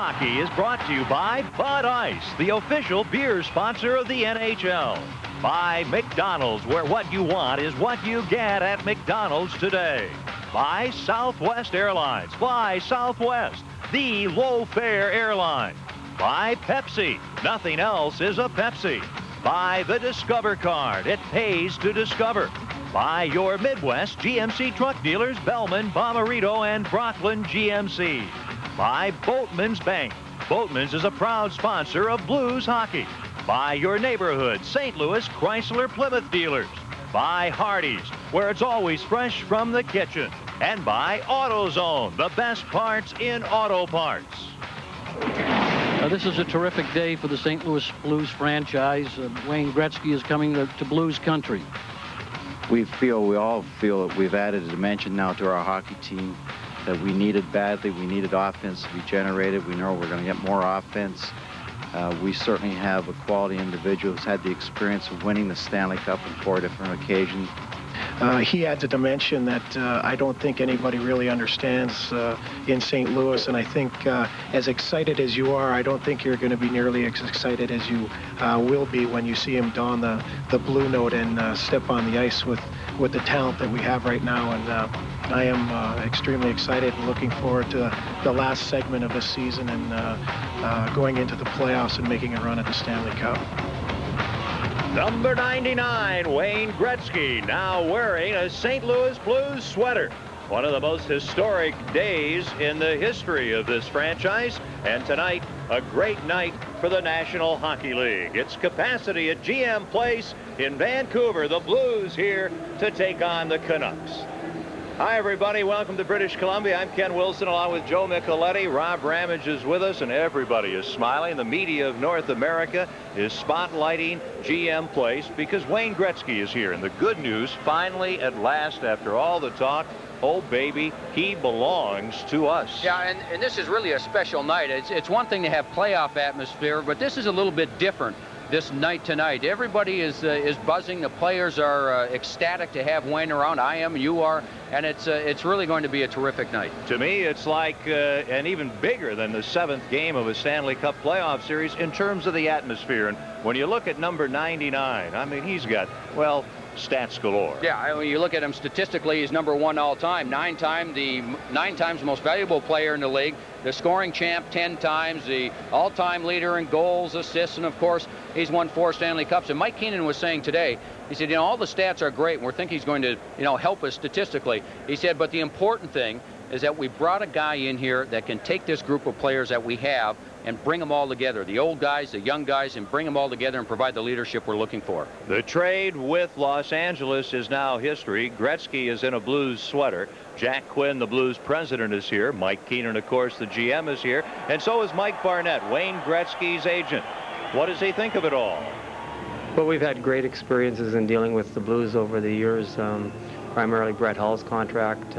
Hockey is brought to you by Bud Ice, the official beer sponsor of the NHL. By McDonald's, where what you want is what you get at McDonald's today. By Southwest Airlines. Fly Southwest, the low-fare airline. By Pepsi. Nothing else is a Pepsi. By the Discover card. It pays to discover. By your Midwest GMC truck dealers, Bellman, Bomarito, and Brooklyn GMC. By Boatman's Bank. Boatman's is a proud sponsor of Blues hockey. By your neighborhood St. Louis Chrysler Plymouth dealers. By Hardee's, where it's always fresh from the kitchen. And by AutoZone, the best parts in auto parts. This is a terrific day for the St. Louis Blues franchise. Wayne Gretzky is coming to Blues country. We all feel that we've added a dimension now to our hockey team that we needed badly. We needed offense to be generated. We know we're going to get more offense. We certainly have a quality individual who's had the experience of winning the Stanley Cup on 4 different occasions. He adds a dimension that I don't think anybody really understands in St. Louis, and I think as excited as you are, I don't think you're going to be nearly as excited as you will be when you see him don the blue note and step on the ice with the talent that we have right now. And I am extremely excited and looking forward to the last segment of this season and going into the playoffs and making a run at the Stanley Cup. Number 99, Wayne Gretzky, now wearing a St. Louis Blues sweater. One of the most historic days in the history of this franchise. And tonight, a great night for the National Hockey League. Its capacity at GM Place in Vancouver. The Blues here to take on the Canucks. Hi, everybody. Welcome to British Columbia. I'm Ken Wilson, along with Joe Micheletti. Rob Ramage is with us, and everybody is smiling. The media of North America is spotlighting GM Place because Wayne Gretzky is here. And the good news, finally, at last, after all the talk, oh, baby, he belongs to us. Yeah, and this is really a special night. It's one thing to have playoff atmosphere, but this is a little bit different. This night tonight, everybody is buzzing. The players are ecstatic to have Wayne around. I am, you are, and it's really going to be a terrific night. To me, it's like and even bigger than the 7th game of a Stanley Cup playoff series in terms of the atmosphere. And when you look at number 99, I mean, he's got, well, stats galore. Yeah, when you look at him statistically, he's number 1 all time. 9 times the most valuable player in the league, the scoring champ 10 times, the all-time leader in goals, assists, and of course, he's won 4 Stanley Cups. And Mike Keenan was saying today, he said, all the stats are great, and we think he's going to, help us statistically. He said, but the important thing is that we brought a guy in here that can take this group of players that we have and bring them all together, the old guys, the young guys, and bring them all together and provide the leadership we're looking for. The trade with Los Angeles is now history. Gretzky is in a Blues sweater. Jack Quinn, the Blues president, is here. Mike Keenan, of course, the GM, is here. And so is Mike Barnett, Wayne Gretzky's agent. What does he think of it all? Well, we've had great experiences in dealing with the Blues over the years, primarily Brett Hull's contract,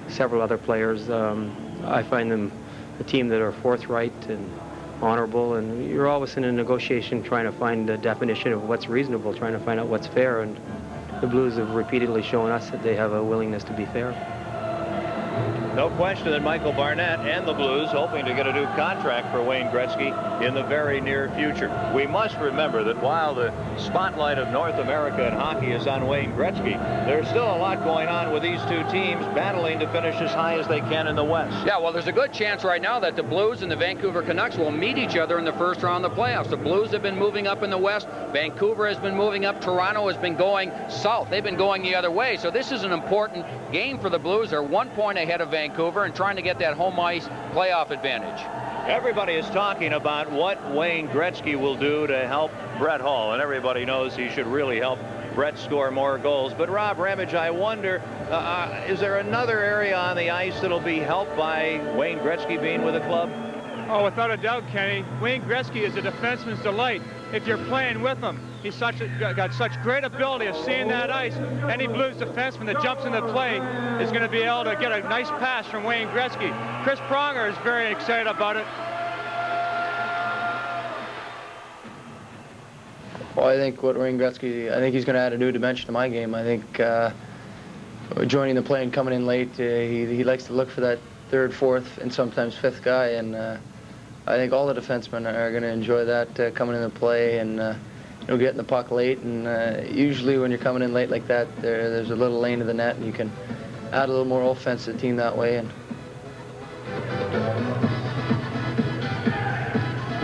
several other players. I find them a team that are forthright and honorable, and you're always in a negotiation trying to find a definition of what's reasonable, trying to find out what's fair, and the Blues have repeatedly shown us that they have a willingness to be fair. No question that Michael Barnett and the Blues hoping to get a new contract for Wayne Gretzky in the very near future. We must remember that while the spotlight of North America and hockey is on Wayne Gretzky, there's still a lot going on with these two teams battling to finish as high as they can in the West. Yeah, well, there's a good chance right now that the Blues and the Vancouver Canucks will meet each other in the first round of the playoffs. The Blues have been moving up in the West. Vancouver has been moving up. Toronto has been going south. They've been going the other way. So this is an important game for the Blues. They're 1 point ahead of Vancouver and trying to get that home ice playoff advantage. Everybody is talking about what Wayne Gretzky will do to help Brett Hull, and everybody knows he should really help Brett score more goals. But Rob Ramage, I wonder, is there another area on the ice that'll be helped by Wayne Gretzky being with the club? Oh, without a doubt, Kenny. Wayne Gretzky is a defenseman's delight. If you're playing with him, he's got such great ability of seeing that ice. Any Blues defenseman that jumps into play is going to be able to get a nice pass from Wayne Gretzky. Chris Pronger is very excited about it. Well, I think what Wayne Gretzky, I think he's going to add a new dimension to my game. I think joining the play and coming in late, he likes to look for that third, fourth, and sometimes fifth guy, and I think all the defensemen are going to enjoy that coming into play and getting the puck late. And usually when you're coming in late like that, there's a little lane to the net, and you can add a little more offense to the team that way. And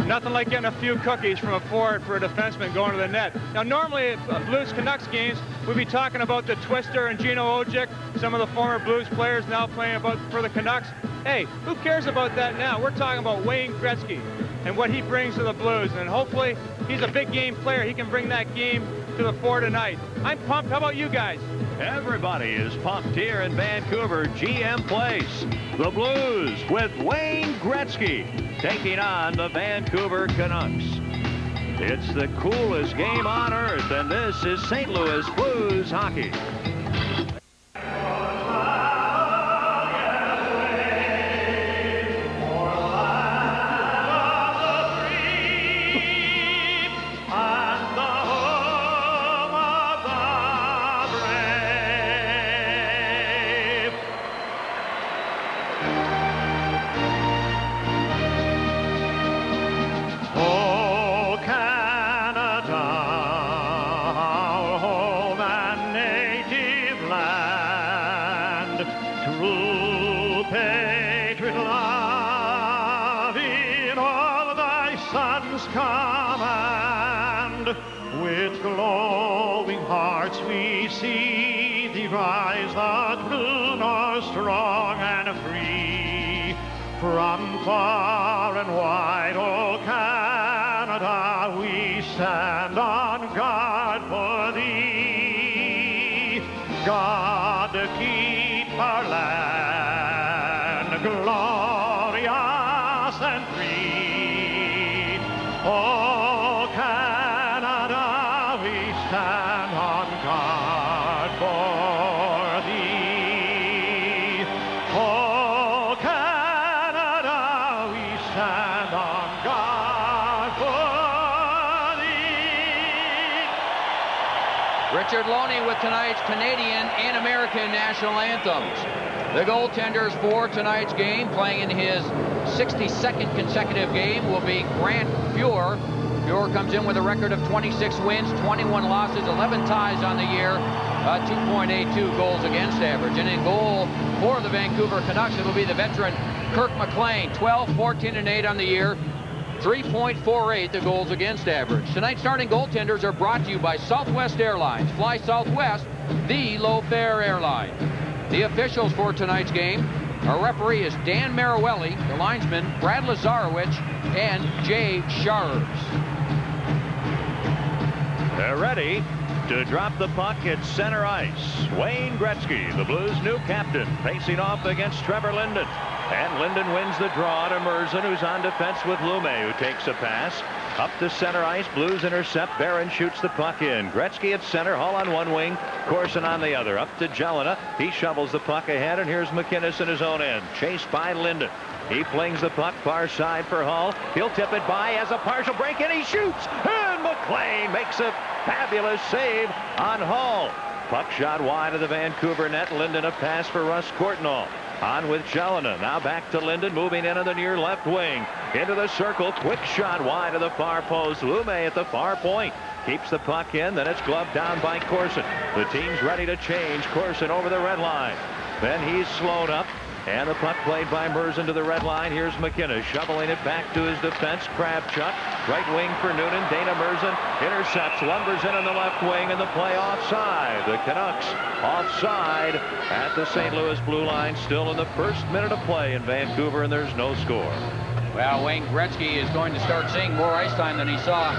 nothing like getting a few cookies from a forward for a defenseman going to the net. Now, normally at Blues Canucks games, we'd be talking about the Twister and Gino Ojic, some of the former Blues players now playing for the Canucks. Hey, who cares about that now? We're talking about Wayne Gretzky and what he brings to the Blues, and hopefully he's a big game player. He can bring that game to the fore tonight. I'm pumped. How about you guys? Everybody is pumped here in Vancouver, GM Place. The Blues with Wayne Gretzky taking on the Vancouver Canucks. It's the coolest game on earth, and this is St. Louis Blues hockey. With glowing hearts we see thee rise, the true north, strong and free. From far and wide, O Canada, we stand on guard for thee. God, keep our land glorious and free. O Canada, we stand on guard for thee. O Canada, we stand on guard for thee. Richard Loney with tonight's Canadian and American national anthems. The goaltenders for tonight's game, playing in his 62nd consecutive game, will be Grant Fuhr. Fuhr comes in with a record of 26 wins, 21 losses, 11 ties on the year, 2.82 goals against average. And in goal for the Vancouver Canucks, it'll be the veteran Kirk McLean, 12, 14, and 8 on the year, 3.48 the goals against average. Tonight's starting goaltenders are brought to you by Southwest Airlines. Fly Southwest, the low-fare airline. The officials for tonight's game, our referee is Dan Maruelli, the linesman Brad Lazarowicz, and Jay Sharves. They're ready to drop the puck at center ice. Wayne Gretzky, the Blues' new captain, facing off against Trevor Linden. And Linden wins the draw to Merzen, who's on defense with Lume, who takes a pass. Up to center ice, Blues intercept. Barron shoots the puck in. Gretzky at center, Hull on one wing, Corson on the other. Up to Jelena. He shovels the puck ahead, and here's MacInnis in his own end, chased by Linden. He flings the puck far side for Hull. He'll tip it by as a partial break, and he shoots. And McLean makes a fabulous save on Hull. Puck shot wide of the Vancouver net. Linden a pass for Russ Courtnall. On with Jelena. Now back to Linden, moving into the near left wing. Into the circle. Quick shot wide of the far post. Lume at the far point. Keeps the puck in. Then it's gloved down by Corson. The team's ready to change. Corson over the red line. Then he's slowed up. And the puck played by Merzen to the red line. Here's MacInnis shoveling it back to his defense. Kravchuk, right wing for Noonan. Dana Merzen intercepts, lumbers in on the left wing, and the play offside. The Canucks offside at the St. Louis blue line. Still in the first minute of play in Vancouver, and there's no score. Well, Wayne Gretzky is going to start seeing more ice time than he saw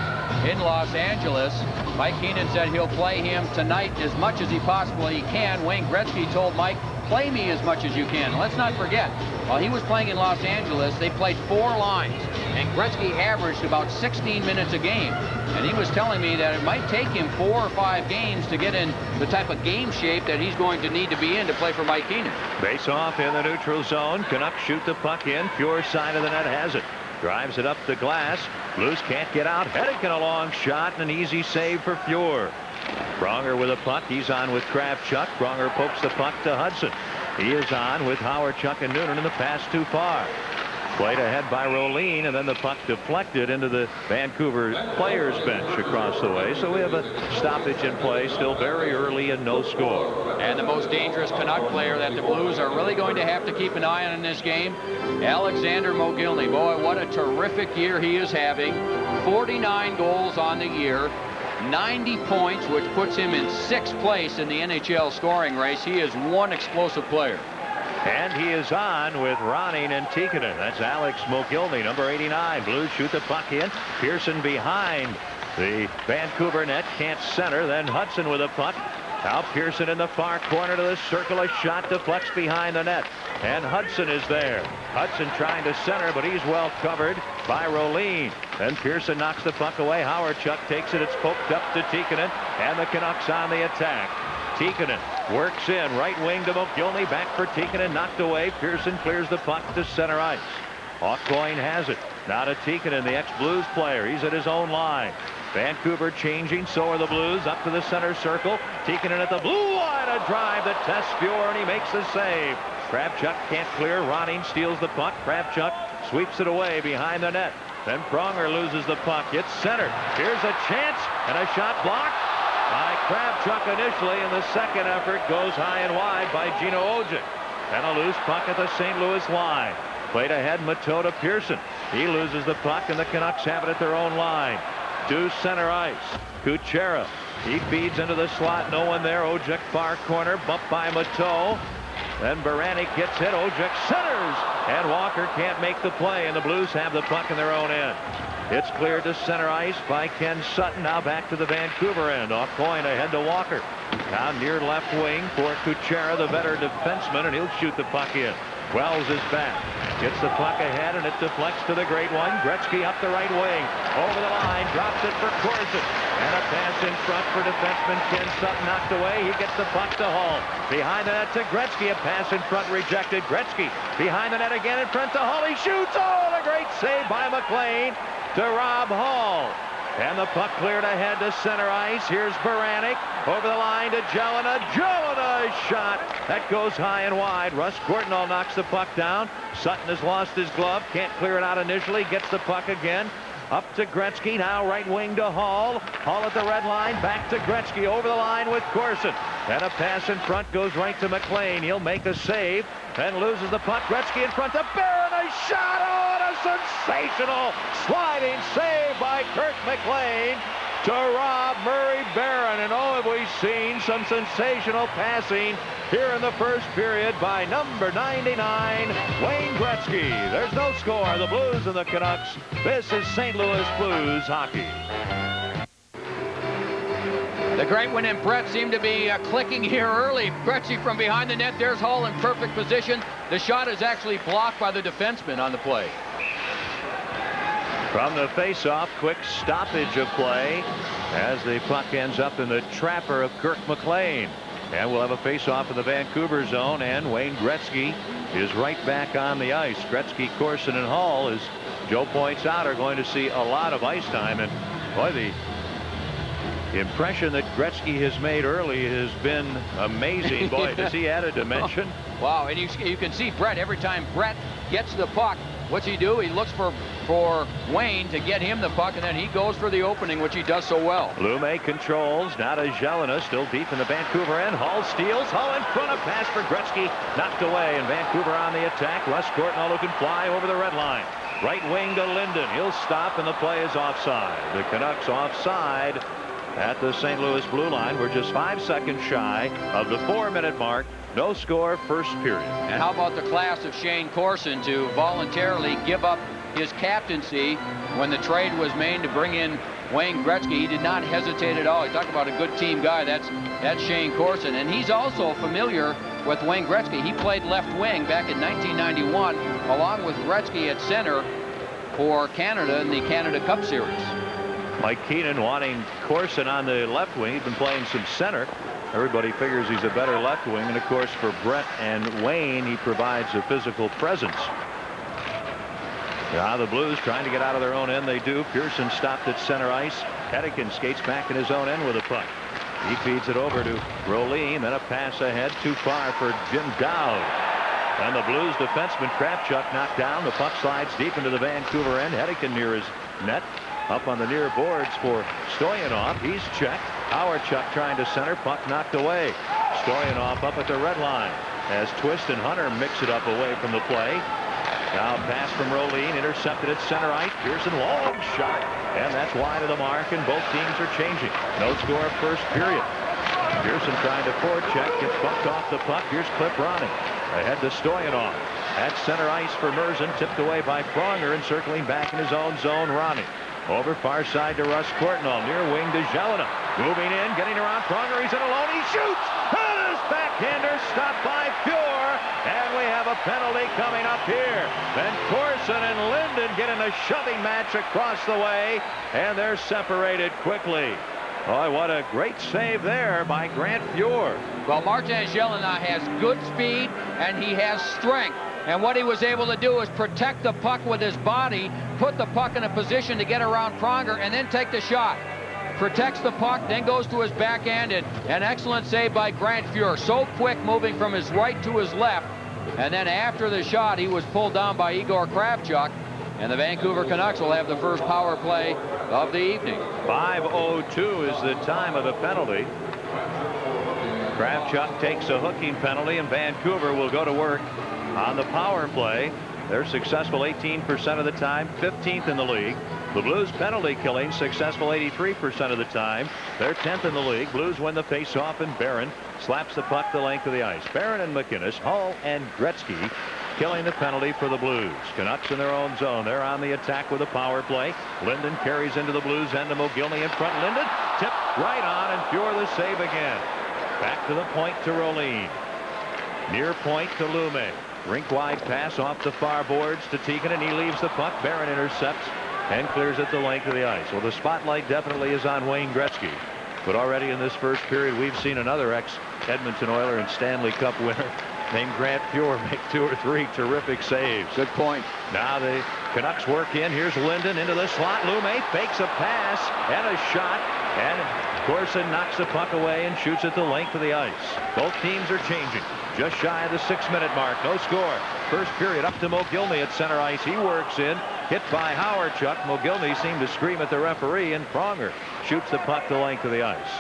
in Los Angeles. Mike Keenan said he'll play him tonight as much as he possibly can. Wayne Gretzky told Mike, play me as much as you can. Let's not forget, while he was playing in Los Angeles, they played 4 lines, and Gretzky averaged about 16 minutes a game. And he was telling me that it might take him 4 or 5 games to get in the type of game shape that he's going to need to be in to play for Mike Keenan. Face off in the neutral zone. Canucks shoot the puck in. Fuhr side of the net has it. Drives it up the glass. Blues can't get out. Hedican a long shot and an easy save for Fuhr. Pronger with a puck. He's on with Kravchuk. Pronger pokes the puck to Hudson. He is on with Howard, Chuck, and Noonan, and the pass too far. Played ahead by Rolene, and then the puck deflected into the Vancouver players bench across the way. So we have a stoppage in play, still very early and no score. And the most dangerous Canuck player that the Blues are really going to have to keep an eye on in this game, Alexander Mogilny. Boy, what a terrific year he is having. 49 goals on the year, 90 points, which puts him in 6th place in the NHL scoring race. He is one explosive player. And he is on with Ronning and Tikkanen. That's Alex Mogilny, number 89. Blues shoot the puck in. Pearson behind the Vancouver net. Can't center. Then Hudson with a puck. Now Pearson in the far corner to the circle. A shot deflects behind the net. And Hudson is there. Hudson trying to center, but he's well covered by Rolene. Then Pearson knocks the puck away. Howardchuk takes it. It's poked up to Tikkanen. And the Canucks on the attack. Tikkanen works in right wing to Mogilny. Back for Tikkanen. Knocked away. Pearson clears the puck to center ice. Aucoin has it. Now to Tikkanen, the ex-Blues player. He's at his own line. Vancouver changing. So are the Blues. Up to the center circle. Tikkanen at the blue line. A drive that tests Fuhr, and he makes the save. Kravchuk can't clear. Ronning steals the puck. Kravchuk sweeps it away behind the net. Then Pronger loses the puck. It's centered. Here's a chance, and a shot blocked by Kravchuk initially, and the second effort goes high and wide by Gino Ojic. And a loose puck at the St. Louis line. Played ahead, Mateau to Pearson. He loses the puck, and the Canucks have it at their own line. To center ice. Kuchera. He feeds into the slot. No one there. Ojic far corner. Bumped by Mateau. Then Baranik gets hit. Ojic centers. And Walker can't make the play, and the Blues have the puck in their own end. It's cleared to center ice by Ken Sutton. Now back to the Vancouver end. Aucoin ahead to Walker. Now near left wing for Kuchera, the better defenseman, and he'll shoot the puck in. Wells is back. Gets the puck ahead, and it deflects to the great one. Gretzky up the right wing. Over the line. Drops it for Corson. And a pass in front for defenseman Ken Sutton. Knocked away. He gets the puck to Hull. Behind the net to Gretzky. A pass in front rejected. Gretzky behind the net again in front to Hull. He shoots. Oh, and a great save by McLean to Rob Hall. And the puck cleared ahead to center ice. Here's Baranik over the line to Jelena. Jelena shot. That goes high and wide. Russ Courtnall knocks the puck down. Sutton has lost his glove. Can't clear it out initially. Gets the puck again. Up to Gretzky. Now right wing to Hall. Hall at the red line. Back to Gretzky over the line with Corson. And a pass in front goes right to McLean. He'll make a save. Then loses the puck. Gretzky in front to Barron. A shot. Oh, and a sensational sliding save by Kirk McLean to rob Murray Barron. And oh, have we seen some sensational passing here in the first period by number 99, Wayne Gretzky. There's no score. The Blues and the Canucks. This is St. Louis Blues hockey. The great one and Brett seem to be clicking here early. Gretzky from behind the net. There's Hall in perfect position. The shot is actually blocked by the defenseman on the play. From the face-off, quick stoppage of play as the puck ends up in the trapper of Kirk McLean. And we'll have a face-off in the Vancouver zone, and Wayne Gretzky is right back on the ice. Gretzky, Corson, and Hall, as Joe points out, are going to see a lot of ice time. And boy, the impression that Gretzky has made early has been amazing. Boy, does he add a dimension? Wow, and you can see Brett, every time Brett gets the puck, what's he do? He looks for Wayne to get him the puck, and then he goes for the opening, which he does so well. Lume controls. Now to Jelena, still deep in the Vancouver end. Hall steals. Hall in front. A pass for Gretzky. Knocked away, and Vancouver on the attack. Russ Courtnall who can fly over the red line. Right wing to Linden. He'll stop, and the play is offside. The Canucks offside at the St. Louis blue line. We're just 5 seconds shy of the 4-minute mark. No score, first period. And how about the class of Shane Corson to voluntarily give up his captaincy when the trade was made to bring in Wayne Gretzky? He did not hesitate at all. He talked about a good team guy. That's Shane Corson. And he's also familiar with Wayne Gretzky. He played left wing back in 1991 along with Gretzky at center for Canada in the Canada Cup Series. Mike Keenan wanting Corson on the left wing. He's been playing some center. Everybody figures he's a better left wing. And of course, for Brett and Wayne, he provides a physical presence. Now the Blues trying to get out of their own end. They do. Pearson stopped at center ice. Hedican skates back in his own end with a puck. He feeds it over to Rolene. Then a pass ahead too far for Jim Dowd. And the Blues defenseman Kravchuk knocked down. The puck slides deep into the Vancouver end. Hedican near his net. Up on the near boards for Stoyanov. He's checked. Howardchuk trying to center. Puck knocked away. Stoyanov up at the red line as Twist and Hunter mix it up away from the play. Now pass from Rolene, intercepted at center ice. Pearson, long shot, and that's wide of the mark, and both teams are changing. No score first period. Pearson trying to forecheck, gets bumped off the puck. Here's Cliff Ronning. Ahead to Stoyanov. At center ice for Merzen, tipped away by Pronger, and circling back in his own zone, Ronning. Over far side to Russ Courtnall, near wing to Jelena. Moving in, getting around Pronger, he's in alone, he shoots! His backhander stopped by Fuhr, and we have a penalty coming up here. Then Corson and Linden get in a shoving match across the way, and they're separated quickly. Oh, what a great save there by Grant Fuhr. Well, Martin Jelena has good speed, and he has strength. And what he was able to do is protect the puck with his body, put the puck in a position to get around Pronger, and then take the shot. Protects the puck, then goes to his backhand, and an excellent save by Grant Fuhr. So quick, moving from his right to his left. And then after the shot, he was pulled down by Igor Kravchuk. And the Vancouver Canucks will have the first power play of the evening. 5:02 is the time of the penalty. Kravchuk takes a hooking penalty, and Vancouver will go to work on the power play. They're successful 18% of the time, 15th in the league. The Blues penalty killing successful 83% of the time. They're 10th in the league. Blues win the faceoff, and Barron slaps the puck the length of the ice. Barron and MacInnis, Hull and Gretzky killing the penalty for the Blues. Canucks in their own zone. They're on the attack with a power play. Linden carries into the Blues end to Mogilny in front. Linden tipped right on, and Fuhr the save again. Back to the point to Rolene. Near point to Lume. Rink-wide pass off the far boards to Teagan, and he leaves the puck. Barron intercepts and clears it the length of the ice. Well, the spotlight definitely is on Wayne Gretzky. But already in this first period, we've seen another ex-Edmonton Oiler and Stanley Cup winner named Grant Fuhr make 2 or 3 terrific saves. Good point. Now the Canucks work in. Here's Linden into the slot. Lume fakes a pass and a shot. And Corson knocks the puck away and shoots it the length of the ice. Both teams are changing. Just shy of the 6-minute mark. No score. First period up to Mogilny at center ice. He works in. Hit by Howardchuk. Mogilny seemed to scream at the referee, and Pronger shoots the puck the length of the ice.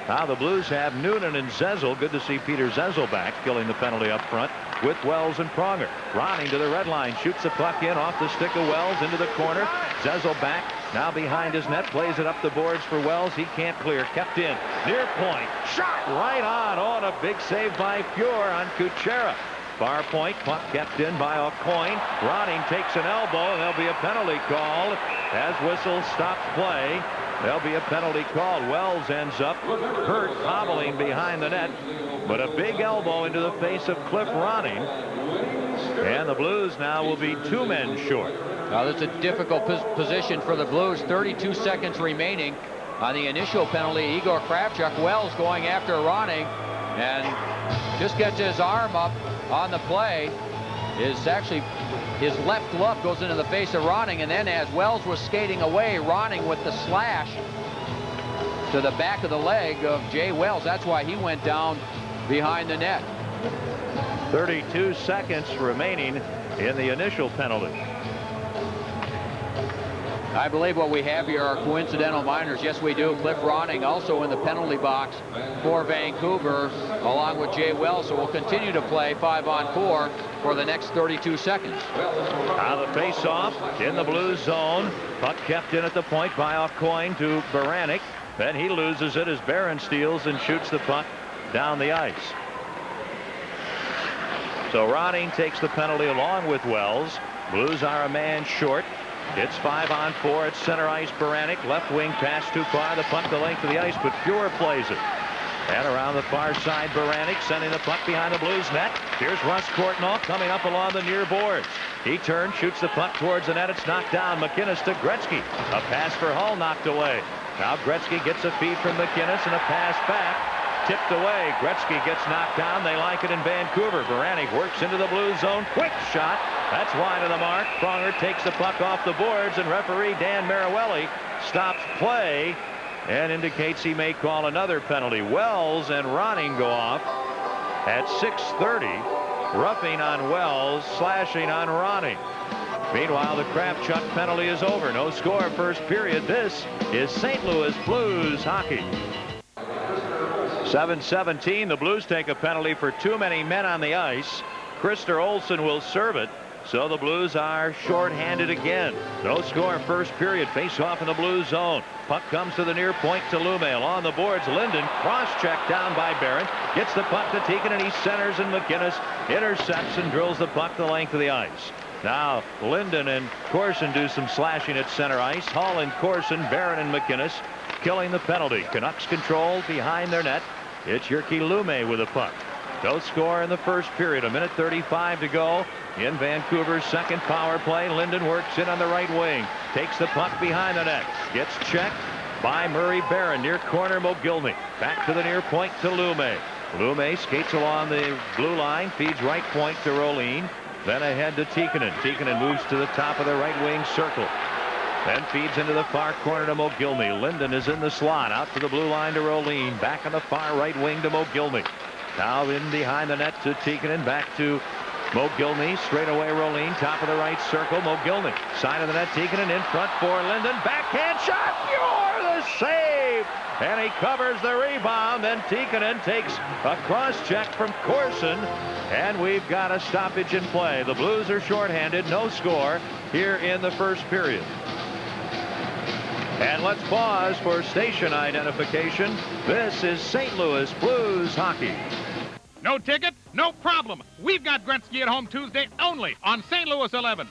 Now the Blues have Noonan and Zezel. Good to see Peter Zezel back, killing the penalty up front with Wells and Pronger. Ronning to the red line. Shoots the puck in off the stick of Wells into the corner. Zezel back. Now behind his net. Plays it up the boards for Wells. He can't clear. Kept in. Near point. Shot right on. Oh, and a big save by Fuhr on Kuchera. Far point. Puck kept in by Aucoin. Ronning takes an elbow, and there'll be a penalty called as whistle stops play. There'll be a penalty called. Wells ends up hurt, hobbling behind the net, but a big elbow into the face of Cliff Ronning. And the Blues now will be 2 men short. Now that's a difficult position for the Blues. 32 seconds remaining on the initial penalty. Igor Kravchuk. Wells going after Ronning, and just gets his arm up on the play. His left glove goes into the face of Ronning, and then as Wells was skating away, Ronning with the slash to the back of the leg of Jay Wells. That's why he went down behind the net. 32 seconds remaining in the initial penalty. I believe what we have here are coincidental minors. Yes, we do. Cliff Ronning also in the penalty box for Vancouver, along with Jay Wells. So we'll continue to play 5-on-4 for the next 32 seconds. Now the face-off in the Blues zone. Puck kept in at the point by Aucoin to Baranik. Then he loses it as Barron steals and shoots the puck down the ice. So Ronning takes the penalty along with Wells. Blues are a man short. It's 5-on-4 at center ice. Baranik, left wing pass too far. The puck the length of the ice, but Fuhr plays it. And around the far side, Baranik sending the puck behind the Blues net. Here's Russ Courtnall coming up along the near boards. He turns, shoots the puck towards the net. It's knocked down. MacInnis to Gretzky. A pass for Hull knocked away. Now Gretzky gets a feed from MacInnis and a pass back. Tipped away. Gretzky gets knocked down. They like it in Vancouver. Baranik works into the Blues zone. Quick shot. That's wide of the mark. Pronger takes the puck off the boards, and referee Dan Maruelli stops play and indicates he may call another penalty. Wells and Ronning go off at 6:30. roughing on Wells, slashing on Ronnie. Meanwhile, the Kravchuk penalty is over. No score first period. This is St. Louis Blues hockey. 7:17. The Blues take a penalty for too many men on the ice. Krister Olsson will serve it. So the Blues are short-handed again. No score first period. Face off in the Blues zone. Puck comes to the near point to Lumail. On the boards, Linden cross-check down by Barron. Gets the puck to Tekin, and he centers, and MacInnis intercepts and drills the puck the length of the ice. Now Linden and Corson do some slashing at center ice. Hall and Corson, Barron and MacInnis killing the penalty. Canucks control behind their net. It's Jyrki Lumail with a puck. No score in the first period. 1:35 to go in Vancouver's second power play. Linden works in on the right wing. Takes the puck behind the net. Gets checked by Murray Barron. Near corner, Mogilny. Back to the near point to Lumail. Lumail skates along the blue line. Feeds right point to Rolin. Then ahead to Tikkanen. Tikkanen moves to the top of the right wing circle. Then feeds into the far corner to Mogilny. Linden is in the slot. Out to the blue line to Rolin. Back on the far right wing to Mogilny. Now in behind the net to Tikkanen. Back to Mogilny. Straight away Rolin. Top of the right circle. Mogilny. Side of the net. Tikkanen in front for Linden. Backhand shot. Fuhr the save. And he covers the rebound. Then Tikkanen takes a cross check from Corson. And we've got a stoppage in play. The Blues are shorthanded. No score here in the first period. And let's pause for station identification. This is St. Louis Blues hockey. No ticket? No problem. We've got Gretzky at home Tuesday only on St. Louis 11.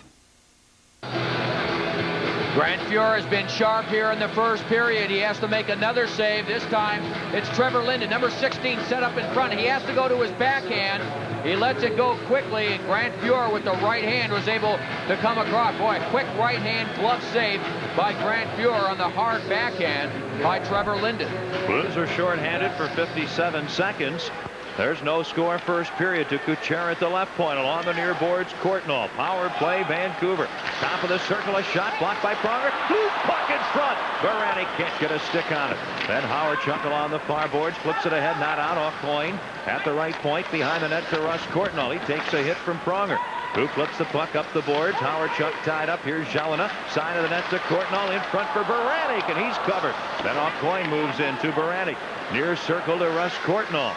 Grant Fuhr has been sharp here in the first period. He has to make another save. This time it's Trevor Linden, number 16, set up in front. He has to go to his backhand. He lets it go quickly, and Grant Fuhr with the right hand was able to come across. Boy, a quick right hand glove save by Grant Fuhr on the hard backhand by Trevor Linden. Blues are shorthanded for 57 seconds. There's no score first period to Kuchera at the left point. Along the near boards, Courtnall. Power play, Vancouver. Top of the circle, a shot blocked by Pronger. Blue puck in front. Baranek can't get a stick on it. Then Howard-Chuck along the far boards. Flips it ahead, not out, off Coyne. At the right point, behind the net to Russ Courtnall. He takes a hit from Pronger, who flips the puck up the boards. Howard-Chuck tied up. Here's Jalina. Side of the net to Courtnall. In front for Baranek, and he's covered. Then off Coyne moves in to Baranek. Near circle to Russ Courtnall.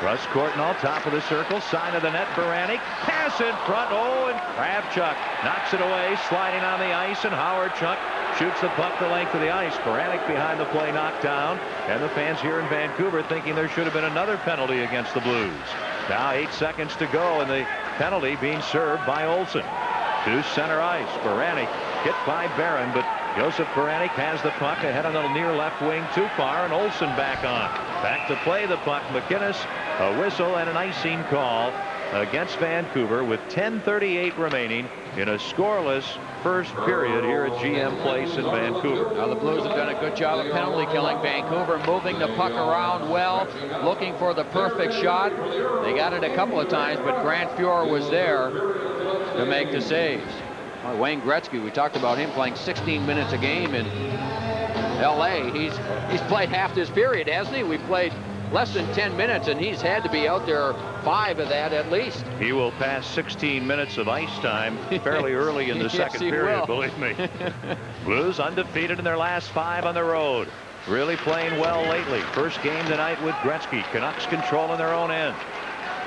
Russ Courtnall, top of the circle, side of the net, Baranek, pass in front, oh, and Kravchuk knocks it away, sliding on the ice, and Howard-Chuck shoots the puck the length of the ice. Baranek behind the play, knocked down, and the fans here in Vancouver thinking there should have been another penalty against the Blues. Now 8 seconds to go, and the penalty being served by Olsson. To center ice, Baranek hit by Barron, but Joseph Baranek has the puck ahead on the near left wing, too far, and Olsson back on. Back to play the puck, MacInnis, a whistle and an icing call against Vancouver with 10:38 remaining in a scoreless first period here at GM Place in Vancouver. Now the Blues have done a good job of penalty killing. Vancouver moving the puck around well, looking for the perfect shot. They got it a couple of times, but Grant Fuhr was there to make the saves. Wayne Gretzky, we talked about him playing 16 minutes a game in L.A. He's played half this period, hasn't he? We played less than 10 minutes, and he's had to be out there 5 of that at least. He will pass 16 minutes of ice time fairly early in the second period, believe me. Blues undefeated in their last 5 on the road. Really playing well lately. First game tonight with Gretzky. Canucks controlling their own end.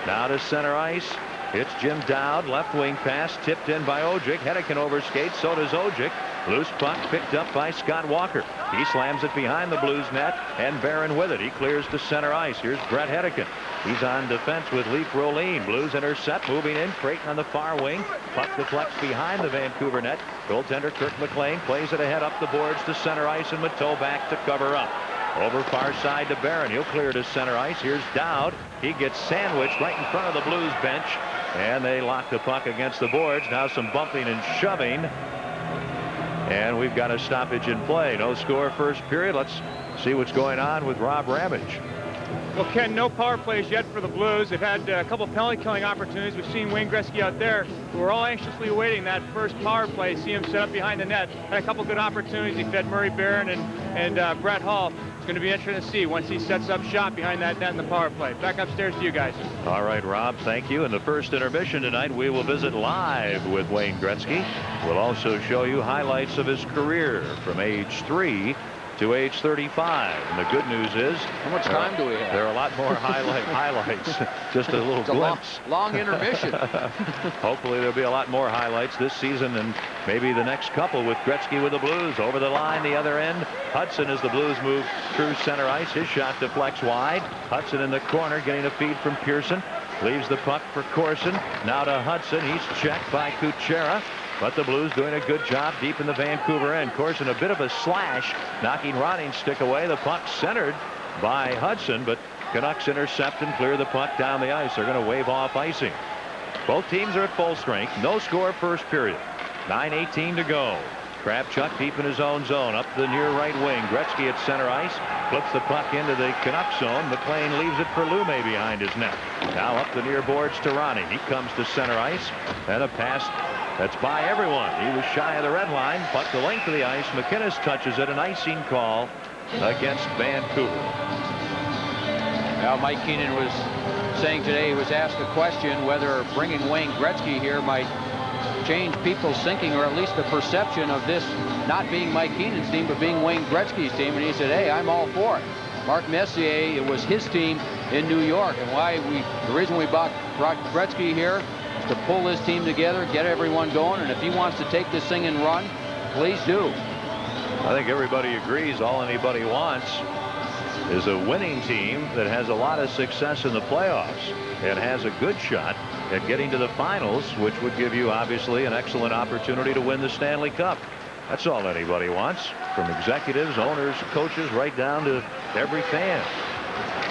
Now to center ice. It's Jim Dowd, left wing pass, tipped in by Ojic. Hedican overskates, so does Ojic. Loose puck picked up by Scott Walker. He slams it behind the Blues net, and Barron with it. He clears to center ice. Here's Brett Hedican. He's on defense with Leaf Rolin. Blues intercept, moving in. Creighton on the far wing. Puck deflects behind the Vancouver net. Goaltender Kirk McLean plays it ahead up the boards to center ice, and Mateau back to cover up. Over far side to Barron. He'll clear to center ice. Here's Dowd. He gets sandwiched right in front of the Blues bench, and they lock the puck against the boards. Now some bumping and shoving, and we've got a stoppage in play. No score first period. Let's see what's going on with Rob Ramage. Well, Ken, no power plays yet for the Blues. They've had a couple penalty killing opportunities. We've seen Wayne Gretzky out there. We're all anxiously awaiting that first power play. See him set up behind the net. Had a couple good opportunities. He fed Murray Barron And Brett Hall, it's going to be interesting to see once he sets up shop behind that net in the power play. Back upstairs to you guys. All right, Rob, thank you. In the first intermission tonight, we will visit live with Wayne Gretzky. We'll also show you highlights of his career from age 3 to age 35. And the good news is, how much time do we have? There are a lot more highlights. Just a little glimpse. Long intermission. Hopefully there'll be a lot more highlights this season and maybe the next couple with Gretzky with the Blues. Over the line, the other end. Hudson, as the Blues move through center ice. His shot deflects wide. Hudson in the corner getting a feed from Pearson. Leaves the puck for Corson. Now to Hudson. He's checked by Kuchera. But the Blues doing a good job deep in the Vancouver end. Corson a bit of a slash, knocking Roning's stick away. The puck centered by Hudson, but Canucks intercept and clear the puck down the ice. They're going to wave off icing. Both teams are at full strength. No score first period. 9:18 to go. Kravchuk deep in his own zone. Up the near right wing. Gretzky at center ice. Flips the puck into the Canucks zone. McLean leaves it for Lume behind his net. Now up the near boards to Ronning. He comes to center ice. And a pass that's by everyone. He was shy of the red line. Puck the length of the ice. MacInnis touches it. An icing call against Vancouver. Now, Mike Keenan was saying today, he was asked a question whether bringing Wayne Gretzky here might change people's thinking, or at least the perception of this not being Mike Keenan's team, but being Wayne Gretzky's team. And he said, hey, I'm all for it. Mark Messier, it was his team in New York. And the reason we brought Gretzky here is to pull his team together, get everyone going. And if he wants to take this thing and run, please do. I think everybody agrees all anybody wants is a winning team that has a lot of success in the playoffs and has a good shot at getting to the finals, which would give you obviously an excellent opportunity to win the Stanley Cup. That's all anybody wants, from executives, owners, coaches, right down to every fan.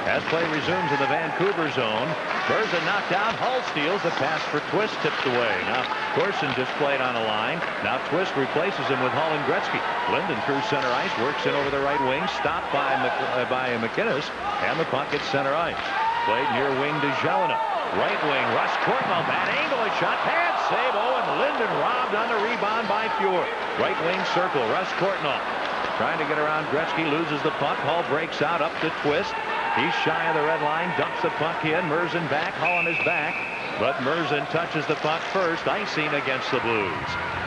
As play resumes in the Vancouver zone, Berza knocked out. Hull steals. The pass for Twist tipped away. Now Corson just played on a line. Now Twist replaces him with Hull and Gretzky. Linden through center ice, works in over the right wing, stopped by MacInnis, and the puck at center ice. Played near wing to Jelena. Right wing, Russ Courtnall, bad angle, a shot, pad save. Oh, and Linden robbed on the rebound by Fuhr. Right wing circle, Russ Courtnall trying to get around Gretzky, loses the puck. Hull breaks out up to Twist. He's shy of the red line, dumps the puck in. Merzen back, Hull on his back. But Merzen touches the puck first, icing against the Blues.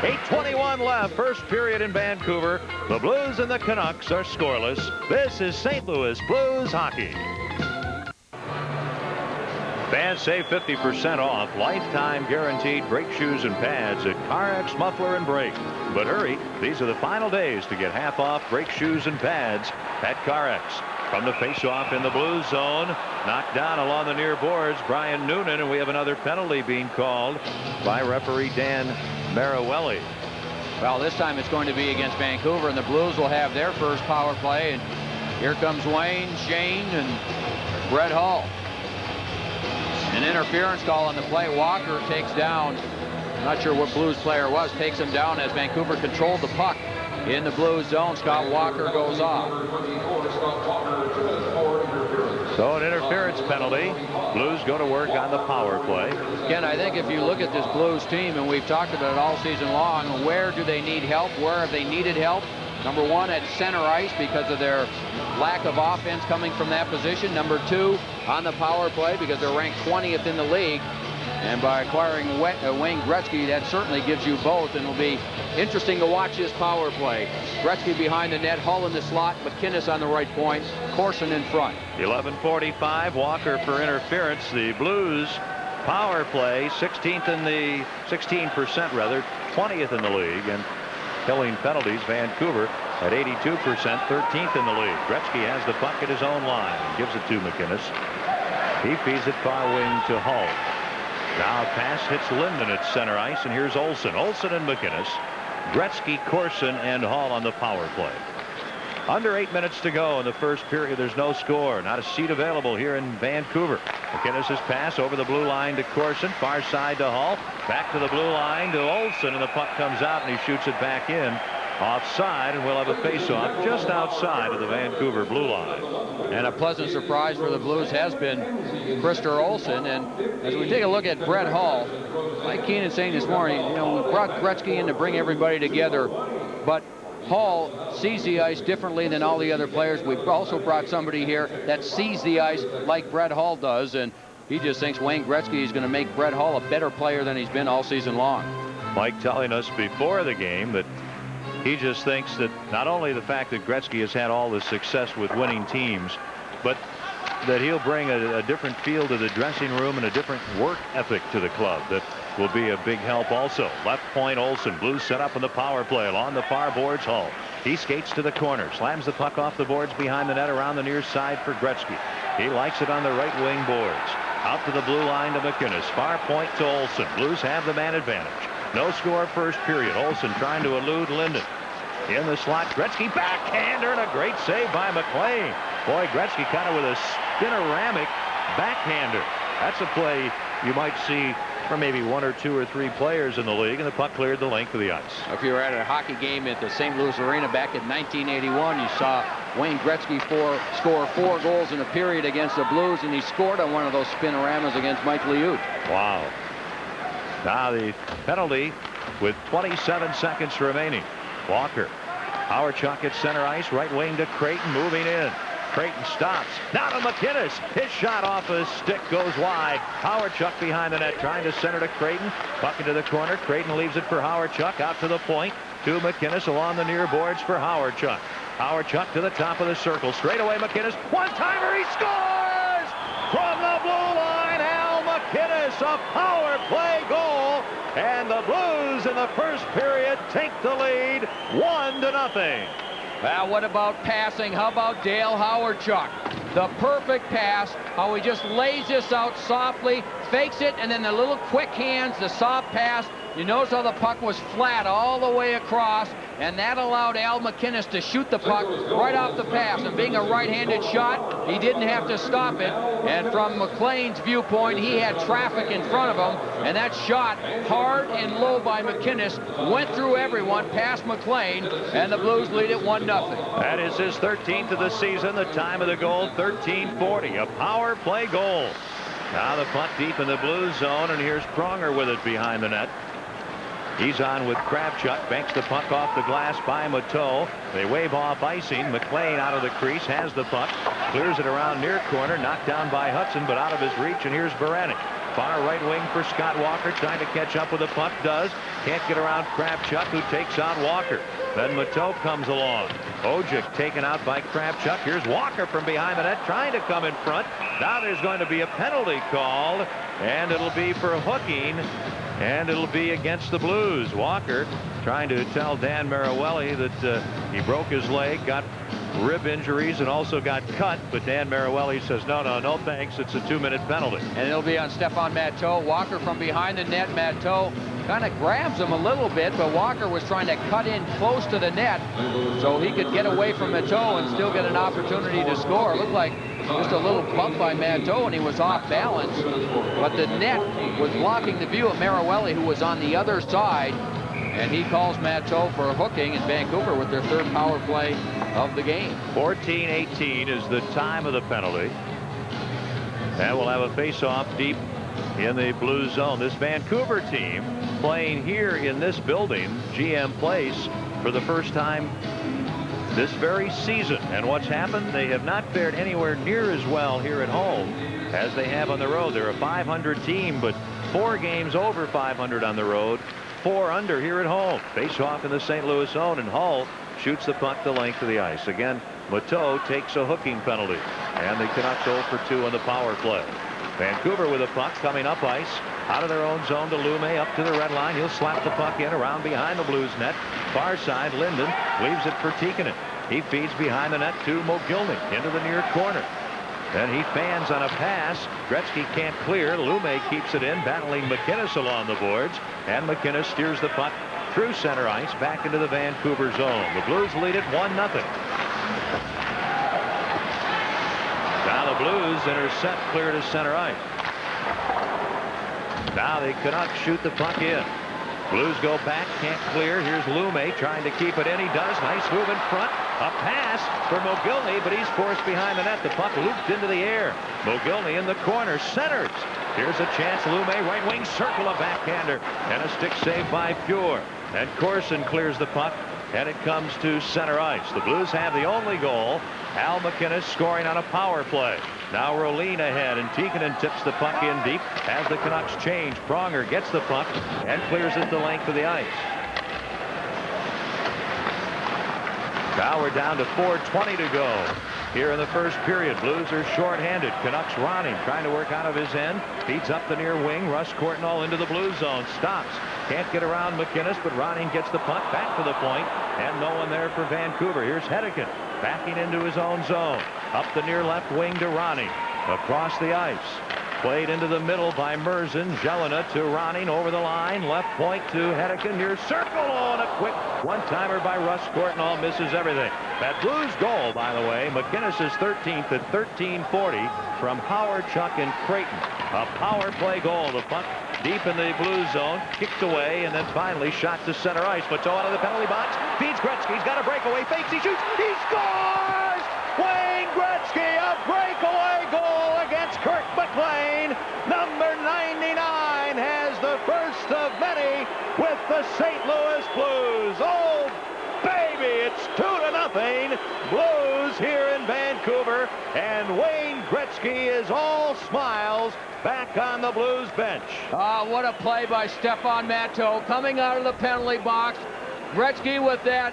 8:21 left, first period in Vancouver. The Blues and the Canucks are scoreless. This is St. Louis Blues hockey. Fans save 50% off lifetime guaranteed brake shoes and pads at CarX Muffler and Brake. But hurry, these are the final days to get half off brake shoes and pads at CarX. From the face-off in the Blues zone, knocked down along the near boards, Brian Noonan, and we have another penalty being called by referee Dan Marawelli. Well, this time it's going to be against Vancouver, and the Blues will have their first power play. And here comes Wayne, Shane, and Brett Hall. An interference call on the play. Walker takes down, I'm not sure what Blues player it was, takes him down as Vancouver controlled the puck in the Blues zone. Scott Walker goes off. So an interference penalty. Blues go to work on the power play. Ken, I think if you look at this Blues team, and we've talked about it all season long, where do they need help? Where have they needed help? Number one, at center ice because of their lack of offense coming from that position. Number two, on the power play because they're ranked 20th in the league. And by acquiring Wayne Gretzky, that certainly gives you both. And it'll be interesting to watch this power play. Gretzky behind the net, Hull in the slot, MacInnis on the right point, Corson in front. 11:45, Walker for interference. The Blues power play, 16th in the 16% rather, 20th in the league, and killing penalties. Vancouver at 82%, 13th in the league. Gretzky has the puck at his own line and gives it to MacInnis. He feeds it far wing to Hull. Now pass hits Linden at center ice, and here's Olsen. Olsen and MacInnis. Gretzky, Corson, and Hall on the power play. Under 8 minutes to go in the first period. There's no score. Not a seat available here in Vancouver. MacInnis' pass over the blue line to Corson. Far side to Hull. Back to the blue line to Olsen, and the puck comes out, and he shoots it back in. Offside, and we'll have a face-off just outside of the Vancouver blue line. And a pleasant surprise for the Blues has been Krister Olsen. And as we take a look at Brett Hall, like Keenan saying this morning, we brought Gretzky in to bring everybody together, but Hall sees the ice differently than all the other players. We've also brought somebody here that sees the ice like Brett Hull does, and he just thinks Wayne Gretzky is going to make Brett Hull a better player than he's been all season long. Mike telling us before the game that he just thinks that not only the fact that Gretzky has had all the success with winning teams, but that he'll bring a different feel to the dressing room and a different work ethic to the club that will be a big help also. Left point Olsen. Blues set up in the power play along the far boards. Hull. He skates to the corner. Slams the puck off the boards behind the net around the near side for Gretzky. He likes it on the right wing boards. Out to the blue line to MacInnis. Far point to Olsen. Blues have the man advantage. No score first period. Olsen trying to elude Linden. In the slot, Gretzky backhander and a great save by McLean. Boy, Gretzky kind of with a spinoramic backhander. That's a play you might see for maybe 1 or 2 or 3 players in the league, and the puck cleared the length of the ice. If you were at a hockey game at the St. Louis Arena back in 1981, you saw Wayne Gretzky score 4 goals in a period against the Blues, and he scored on one of those spinoramas against Mike Liut. Wow. Now the penalty with 27 seconds remaining. Walker. Howard-Chuck at center ice. Right wing to Creighton. Moving in. Creighton stops. Now to MacInnis. His shot off his stick goes wide. Howard-Chuck behind the net trying to center to Creighton. Puck into the corner. Creighton leaves it for Howard-Chuck. Out to the point to MacInnis along the near boards for Howard-Chuck. Howard-Chuck to the top of the circle. Straight away MacInnis. One-timer. He scores! From the blue line, Al MacInnis. A power play goal. And the Blues in the first period take the lead 1-0. Well, what about passing? How about Dale Howard-Chuck? The perfect pass, how he just lays this out softly, fakes it, and then the little quick hands, the soft pass. You notice how the puck was flat all the way across, and that allowed Al MacInnis to shoot the puck right off the pass. And being a right-handed shot, he didn't have to stop it. And from McLean's viewpoint, he had traffic in front of him, and that shot, hard and low by MacInnis, went through everyone, past McLean, and the Blues lead it 1-0. That is his 13th of the season. The time of the goal, 13:40. A power play goal. Now the puck deep in the Blues zone, and here's Pronger with it behind the net. He's on with Kravchuk. Banks the puck off the glass by Mateau. They wave off icing. McLean out of the crease. Has the puck. Clears it around near corner. Knocked down by Hudson, but out of his reach. And here's Baranek. Far right wing for Scott Walker. Trying to catch up with the puck. Does. Can't get around Kravchuk, who takes out Walker. Then Mateau comes along. Ojic taken out by Kravchuk. Here's Walker from behind the net. Trying to come in front. Now there's going to be a penalty called. And it'll be for hooking. And it'll be against the Blues. Walker trying to tell Dan Marawelli that he broke his leg, got rib injuries, and also got cut. But Dan Marawelli says, no thanks. It's a 2-minute penalty. And it'll be on Stephane Mateau. Walker from behind the net. Mateau kind of grabs him a little bit, but Walker was trying to cut in close to the net so he could get away from Mateau and still get an opportunity to score. It looked like just a little bump by Mateau, and he was off balance. But the net was blocking the view of Marawelli, who was on the other side. And he calls Mateau for hooking in Vancouver with their 3rd power play of the game. 14:18 is the time of the penalty. And we'll have a face-off deep in the Blues zone. This Vancouver team playing here in this building, GM Place, for the first time this very season. And what's happened? They have not fared anywhere near as well here at home as they have on the road. They're a .500 team, but 4 games over .500 on the road, 4 under here at home. Face off in the St. Louis zone, and Hull shoots the puck the length of the ice. Again, Mateau takes a hooking penalty, and the Canucks 0 for 2 on the power play. Vancouver with a puck coming up ice. Out of their own zone to Lume, up to the red line. He'll slap the puck in around behind the Blues net. Far side, Linden leaves it for Tikkanen. He feeds behind the net to Mogilny into the near corner. Then he fans on a pass. Gretzky can't clear. Lume keeps it in, battling MacInnis along the boards. And MacInnis steers the puck through center ice back into the Vancouver zone. The Blues lead it 1-0. Now the Blues intercept clear to center ice. Now the Canucks shoot the puck in. Blues go back, can't clear. Here's Lume trying to keep it in. He does. Nice move in front. A pass for Mogilny, but he's forced behind the net. The puck looped into the air. Mogilny in the corner, centers. Here's a chance. Lume, right wing circle, a backhander, and a stick save by Fuhr. And Corson clears the puck and it comes to center ice. The Blues have the only goal. Al MacInnis scoring on a power play. Now Rolene ahead, and Tikkanen tips the puck in deep as the Canucks change. Pronger gets the puck and clears it the length of the ice. Now we're down to 4:20 to go here in the first period. Blues are shorthanded. Canucks Ronning trying to work out of his end. Feeds up the near wing. Russ Courtnall into the blue zone. Stops. Can't get around MacInnis, but Ronning gets the puck back to the point, and no one there for Vancouver. Here's Hedican backing into his own zone. Up the near left wing to Ronning. Across the ice. Played into the middle by Merzen. Jelena to Ronning over the line. Left point to Hedican near circle. Oh, and a quick one-timer by Russ Courtnall misses everything. That Blues goal, by the way, MacInnis is 13th at 13:40 from Howard, Chuck, and Creighton. A power play goal. The puck deep in the blue zone, kicked away, and then finally shot to center ice. Bateau out of the penalty box, feeds Gretzky. He's got a breakaway, fakes, he shoots, he scores! Wayne Gretzky, a breakaway goal against Kirk McLean. Number 99 has the first of many with the St. Louis Blues. Oh, baby, it's 2-0 Blues here in Vancouver, and Wayne Gretzky is all smiles back on the Blues bench. What a play by Stefan Matteau coming out of the penalty box. Gretzky with that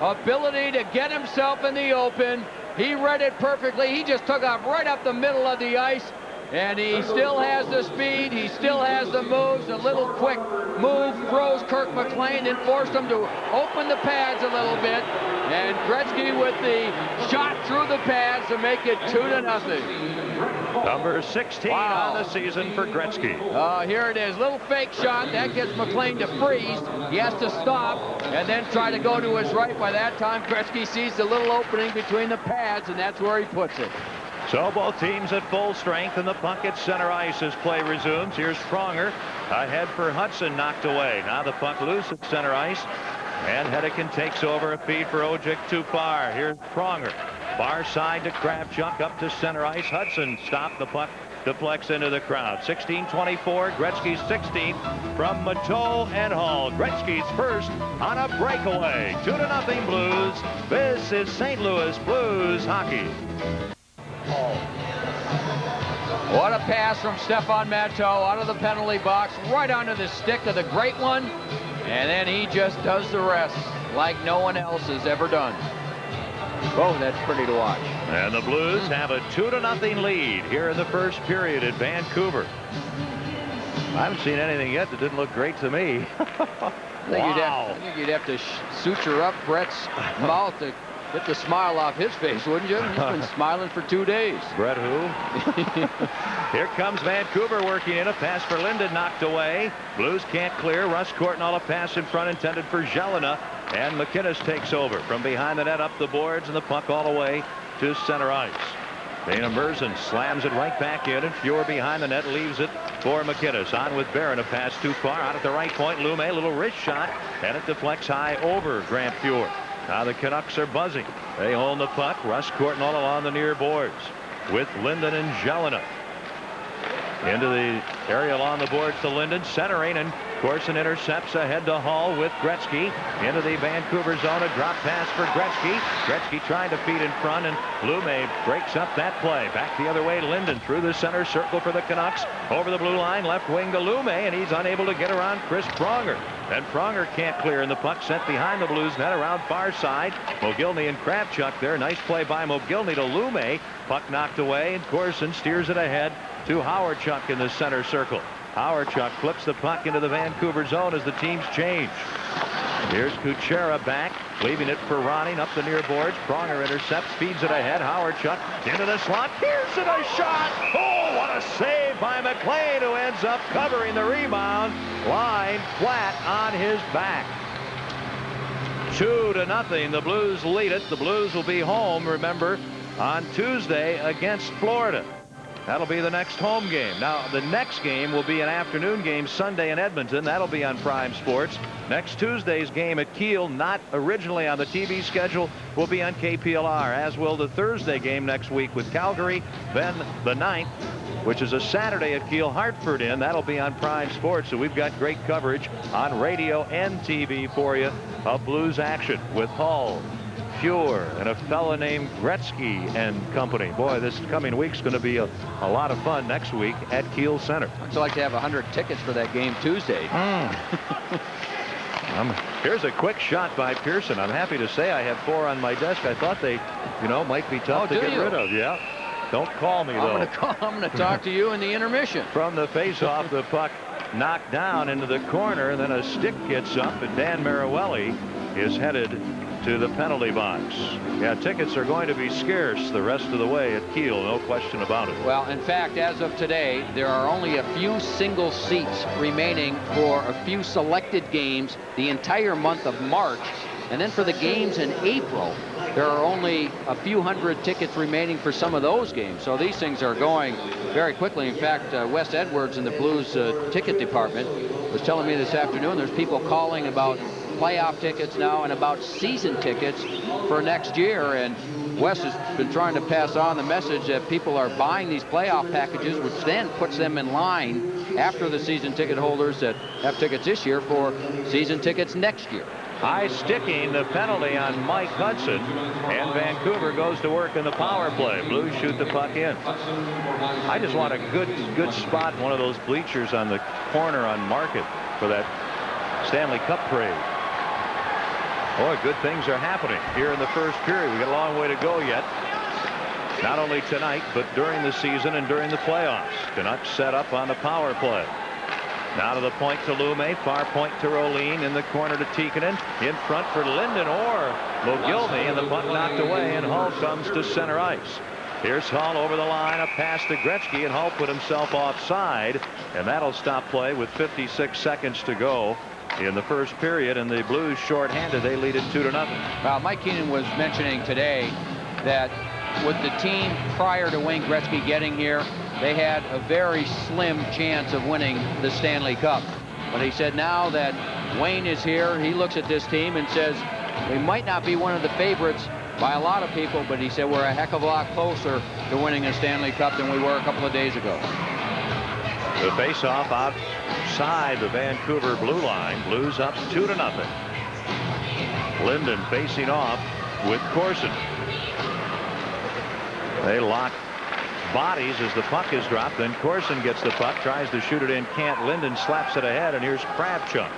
ability to get himself in the open. He read it perfectly. He just took off right up the middle of the ice, and he still has the speed. He still has the moves. A little quick move froze Kirk McLean and forced him to open the pads a little bit. And Gretzky with the shot through the pads to make it 2-0. Number 16 on the season for Gretzky. Here it is. Little fake shot. That gets McLean to freeze. He has to stop and then try to go to his right. By that time, Gretzky sees the little opening between the pads, and that's where he puts it. So both teams at full strength, and the puck at center ice as play resumes. Here's Pronger ahead for Hudson, knocked away. Now the puck loose at center ice, and Hedican takes over. A feed for Ojic too far. Here's Pronger. Far side to Kravchuk, up to center ice. Hudson stopped the puck, deflects into the crowd. 16:24, Gretzky's 16th from Matteau and Hall. Gretzky's first on a breakaway. 2-0 Blues. This is St. Louis Blues hockey. What a pass from Stefan Matteau out of the penalty box, right onto the stick of the great one, and then he just does the rest like no one else has ever done. Oh, that's pretty to watch. And the Blues have a 2-0 lead here in the first period at Vancouver. I haven't seen anything yet that didn't look great to me. I think you'd have to suture up Brett's mouth to get the smile off his face, wouldn't you? He's been smiling for 2 days. Brett who? Here comes Vancouver working in. A pass for Linden knocked away. Blues can't clear. Russ Courtnall, a pass in front intended for Jelena. And MacInnis takes over from behind the net, up the boards, and the puck all the way to center ice. Dana Merzen slams it right back in, and Fuhr behind the net leaves it for MacInnis. On with Barron, a pass too far. Out at the right point, Lume, little wrist shot, and it deflects high over Grant Fuhr. Now the Canucks are buzzing. They hold the puck. Russ Courtnall along the near boards with Linden and Jelena. Into the area along the boards to Linden, centering, and Corson intercepts ahead to Hall with Gretzky. Into the Vancouver zone, a drop pass for Gretzky. Gretzky trying to feed in front, and Lume breaks up that play. Back the other way, Linden through the center circle for the Canucks. Over the blue line, left wing to Lume, and he's unable to get around Chris Pronger. And Pronger can't clear, and the puck sent behind the Blues net around far side. Mogilny and Kravchuk there. Nice play by Mogilny to Lume. Puck knocked away, and Corson steers it ahead to Howard Chuck in the center circle. Howard Chuck flips the puck into the Vancouver zone as the teams change. Here's Kuchera back, leaving it for Ronning up the near boards. Pronger intercepts, feeds it ahead. Howard Chuck into the slot. Here's it, a shot. Oh, what a save by McLean, who ends up covering the rebound. Lying flat on his back. 2-0. The Blues lead it. The Blues will be home, remember, on Tuesday against Florida. That'll be the next home game. Now, the next game will be an afternoon game Sunday in Edmonton. That'll be on Prime Sports. Next Tuesday's game at Kiel, not originally on the TV schedule, will be on KPLR, as will the Thursday game next week with Calgary. Then the 9th which is a Saturday at Kiel Hartford Inn. That'll be on Prime Sports, so we've got great coverage on radio and TV for you of Blues action with Hull, Fuhr, and a fella named Gretzky and company. Boy, this coming week's going to be a lot of fun next week at Kiel Center. I'd like to have 100 tickets for that game Tuesday. Here's a quick shot by Pearson. I'm happy to say I have 4 on my desk. I thought they, might be tough to get rid of. Yeah. Don't call me, though. I'm going to talk to you in the intermission. From the face-off, the puck knocked down into the corner, and then a stick gets up, and Dan Marawelli is headed to the penalty box. Yeah, tickets are going to be scarce the rest of the way at Kiel, no question about it. Well, in fact, as of today, there are only a few single seats remaining for a few selected games the entire month of March. And then for the games in April, there are only a few hundred tickets remaining for some of those games. So these things are going very quickly. In fact, Wes Edwards in the Blues ticket department was telling me this afternoon there's people calling about playoff tickets now and about season tickets for next year. And Wes has been trying to pass on the message that people are buying these playoff packages, which then puts them in line after the season ticket holders that have tickets this year for season tickets next year. High sticking, the penalty on Mike Hudson, and Vancouver goes to work in the power play. Blues shoot the puck in. I just want a good spot in one of those bleachers on the corner on Market for that Stanley Cup parade. Boy, good things are happening here in the first period. We got a long way to go yet. Not only tonight, but during the season and during the playoffs. Canucks set up on the power play. Now to the point to Lume, far point to Rolin, in the corner to Tikkanen, in front for Linden or Mogilny, and the puck knocked away, and Hull comes to center ice. Here's Hull over the line, a pass to Gretzky, and Hull put himself offside, and that'll stop play with 56 seconds to go in the first period, and the Blues shorthanded. They lead it 2-0. Well, Mike Keenan was mentioning today that with the team prior to Wayne Gretzky getting here, they had a very slim chance of winning the Stanley Cup. But he said now that Wayne is here, he looks at this team and says, we might not be one of the favorites by a lot of people, but he said we're a heck of a lot closer to winning a Stanley Cup than we were a couple of days ago. The face-off outside the Vancouver blue line. Blues up 2-0. Linden facing off with Corson. They lock bodies as the puck is dropped. Then Corson gets the puck, tries to shoot it in, can't. Linden slaps it ahead, and here's Kravchuk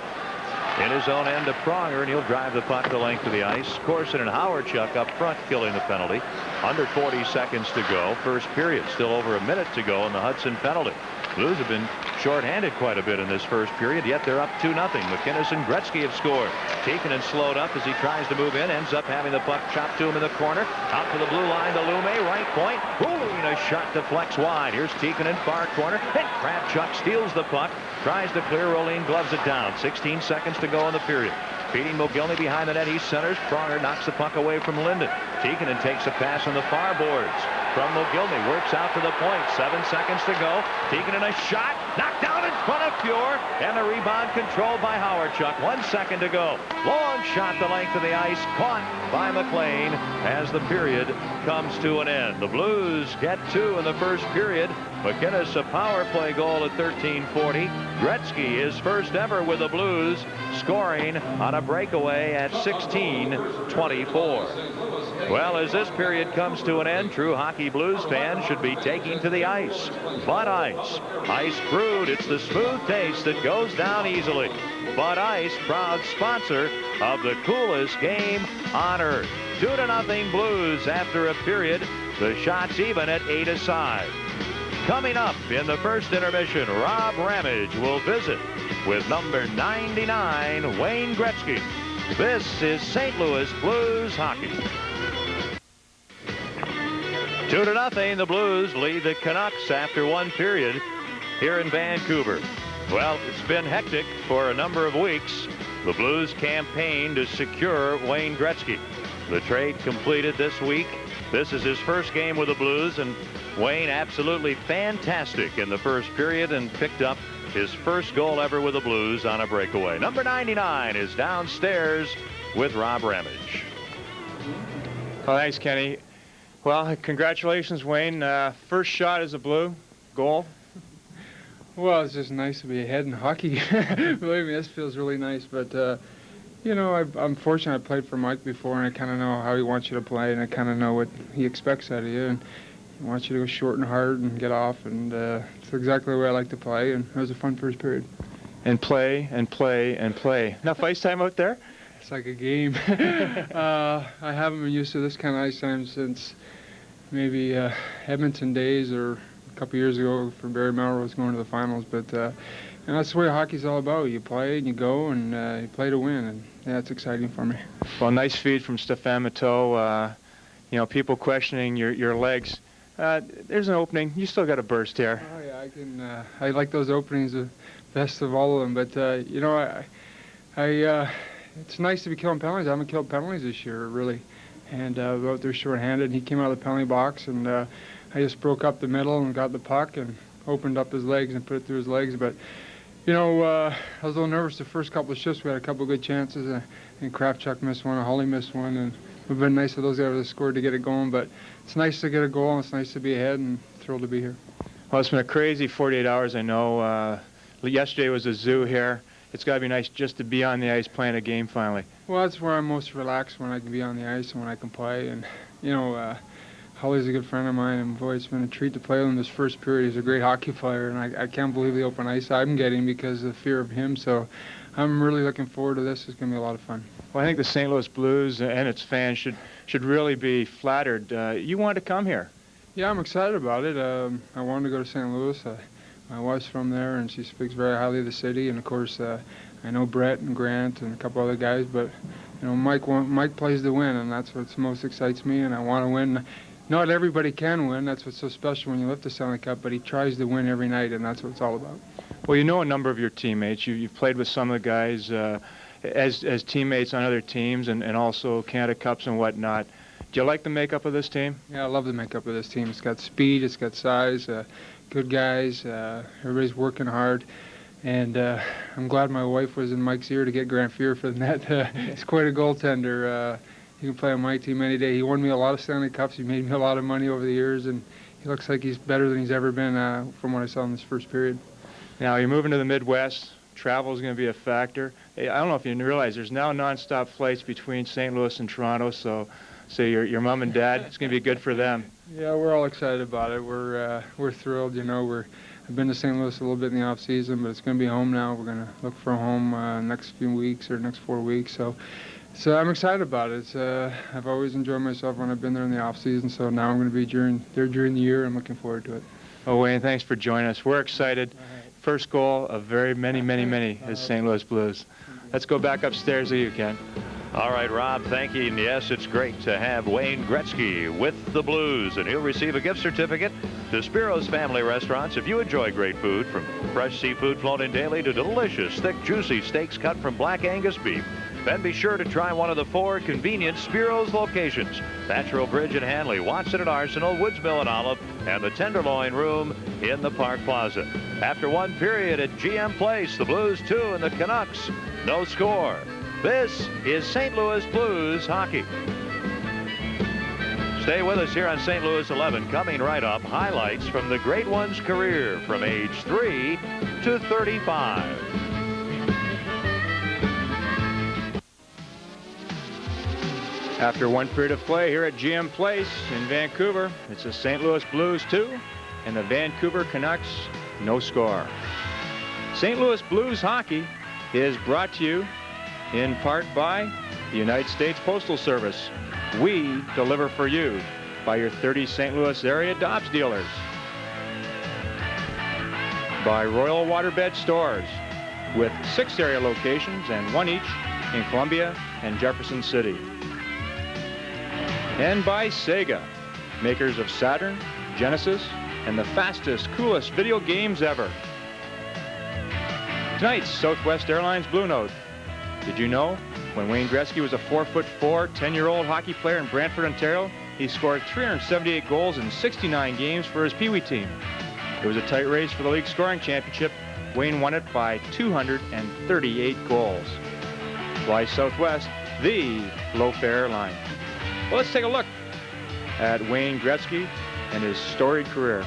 in his own end to Pronger, and he'll drive the puck the length of the ice. Corson and Howardchuk up front killing the penalty. Under 40 seconds to go. First period. Still over a minute to go in the Hudson penalty. Blues have been shorthanded quite a bit in this first period, yet they're up 2-0. MacInnis and Gretzky have scored. Tikkanen slowed up as he tries to move in, ends up having the puck chopped to him in the corner. Out to the blue line to Lume, right point. Rolling a shot deflects wide. Here's Tikkanen, far corner, and Kravchuk steals the puck. Tries to clear, Rolin gloves it down. 16 seconds to go in the period. Feeding Mogilny behind the net, he centers. Pronger knocks the puck away from Linden. Tikkanen takes a pass on the far boards from Mogilny, works out to the point. 7 seconds to go. Tikkanen a shot, knocked down in front of Fuhr, and the rebound controlled by Howardchuk. 1 second to go. Long shot the length of the ice, caught by McLean as the period comes to an end. The Blues get 2 in the first period. MacInnis a power play goal at 13:40. Gretzky is first ever with the Blues, scoring on a breakaway at 16:24. Well, as this period comes to an end, true hockey Blues fans should be taking to the ice. Bud Ice. Ice brewed. It's the smooth taste that goes down easily. Bud Ice, proud sponsor of the coolest game on earth. 2-0 Blues after a period. The shots even at 8 aside. Coming up in the first intermission, Rob Ramage will visit with number 99, Wayne Gretzky. This is St. Louis Blues hockey. 2-0, the Blues lead the Canucks after one period here in Vancouver. Well, it's been hectic for a number of weeks. The Blues campaign to secure Wayne Gretzky. The trade completed this week. This is his first game with the Blues, and Wayne absolutely fantastic in the first period and picked up his first goal ever with the Blues on a breakaway. Number 99 is downstairs with Rob Ramage. Well, thanks, Kenny. Well, congratulations, Wayne. First shot as a Blue. goal? Well, it's just nice to be ahead in hockey. Believe me, this feels really nice. But, you know, I'm fortunate. I played for Mike before, and I kind of know how he wants you to play, and I kind of know what he expects out of you. And he wants you to go short and hard and get off, and it's exactly the way I like to play, and it was a fun first period. And play, and play, and play. Enough ice time out there? It's like a game. I haven't been used to this kind of ice time since maybe Edmonton days, or a couple years ago for Barry Melrose going to the finals. But and that's the way hockey's all about. You play and you go, and you play to win, and yeah, it's exciting for me. Well, nice feed from Stéphane Matteau. You know, people questioning your legs. There's an opening. You still got a burst here. Oh yeah, I can. I like those openings the best of all of them. But you know, it's nice to be killing penalties. I haven't killed penalties this year, really. And out there short-handed, he came out of the penalty box, and I just broke up the middle and got the puck and opened up his legs and put it through his legs. But, you know, I was a little nervous the first couple of shifts. We had a couple of good chances, and Kravchuk missed one, and Holly missed one, and it would have been nice if those guys would have scored to get it going. But it's nice to get a goal, and it's nice to be ahead, and thrilled to be here. Well, it's been a crazy 48 hours, I know. Yesterday was a zoo here. It's got to be nice just to be on the ice playing a game finally. Well, that's where I'm most relaxed, when I can be on the ice and when I can play. And, you know, Holly's a good friend of mine, and boy, it's been a treat to play with him this first period. He's a great hockey player, and I can't believe the open ice I'm getting because of the fear of him. So I'm really looking forward to this. It's going to be a lot of fun. Well, I think the St. Louis Blues and its fans should really be flattered. You wanted to come here. Yeah, I'm excited about it. I wanted to go to St. Louis. My wife's from there, and she speaks very highly of the city. And of course, I know Brett and Grant and a couple other guys. But you know, Mike plays to win, and that's what most excites me. And I want to win. Not everybody can win. That's what's so special when you lift the Stanley Cup. But he tries to win every night, and that's what it's all about. Well, you know a number of your teammates. You've played with some of the guys as teammates on other teams, and also Canada Cups and whatnot. Do you like the makeup of this team? Yeah, I love the makeup of this team. It's got speed. It's got size. Good guys. Everybody's working hard. And I'm glad my wife was in Mike's ear to get Grant Fuhr for the net. He's quite a goaltender. He can play on my team any day. He won me a lot of Stanley Cups. He made me a lot of money over the years, and he looks like he's better than he's ever been from what I saw in this first period. Now, you're moving to the Midwest. Travel is going to be a factor. Hey, I don't know if you realize there's now nonstop flights between St. Louis and Toronto, so your mom and dad, it's going to be good for them. Yeah, we're all excited about it. We're thrilled. You know, I've been to St. Louis a little bit in the off season, but it's going to be home now. We're going to look for a home next few weeks or next 4 weeks. So I'm excited about it. I've always enjoyed myself when I've been there in the off season. So now I'm going to be during the year. I'm looking forward to it. Oh, Wayne, thanks for joining us. We're excited. First goal of very many is St. Louis Blues. Let's go back upstairs with you, Ken. All right, Rob, thank you. And yes, it's great to have Wayne Gretzky with the Blues, and he'll receive a gift certificate to Spiro's Family Restaurants. If you enjoy great food, from fresh seafood flown in daily to delicious, thick, juicy steaks cut from black Angus beef, then be sure to try one of the 4 convenient Spiro's locations: Thatcherville Bridge in Hanley, Watson at Arsenal, Woods Mill and Olive, and the Tenderloin Room in the Park Plaza. After 1 period at GM Place, the Blues 2 and the Canucks no score. This is St. Louis Blues hockey. Stay with us here on St. Louis 11. Coming right up, highlights from the Great One's career from age 3 to 35. After 1 period of play here at GM Place in Vancouver, it's the St. Louis Blues 2 and the Vancouver Canucks no score. St. Louis Blues hockey is brought to you in part by the United States Postal Service. We deliver for you by your 30 St. Louis area Dobbs dealers. By Royal Waterbed Stores, with 6 area locations and 1 each in Columbia and Jefferson City. And by Sega, makers of Saturn, Genesis, and the fastest, coolest video games ever. Tonight's Southwest Airlines Blue Note. Did you know when Wayne Gretzky was a 4'4", 10-year-old hockey player in Brantford, Ontario, he scored 378 goals in 69 games for his Pee Wee team. It was a tight race for the league scoring championship. Wayne won it by 238 goals. Fly Southwest, the low-fare airline. Well, let's take a look at Wayne Gretzky and his storied career.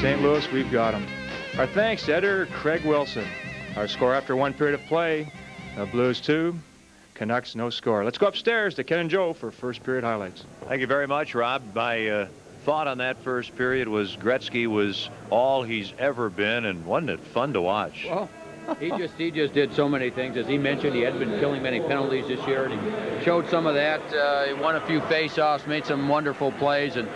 St. Louis, we've got them. Our thanks to editor Craig Wilson. Our score after one period of play, the Blues 2, Canucks no score. Let's go upstairs to Ken and Joe for first period highlights. Thank you very much, Rob. My thought on that first period was Gretzky was all he's ever been, and wasn't it fun to watch? Well, he just did so many things. As he mentioned, he hadn't been killing many penalties this year, and he showed some of that. He won a few face-offs, made some wonderful plays, and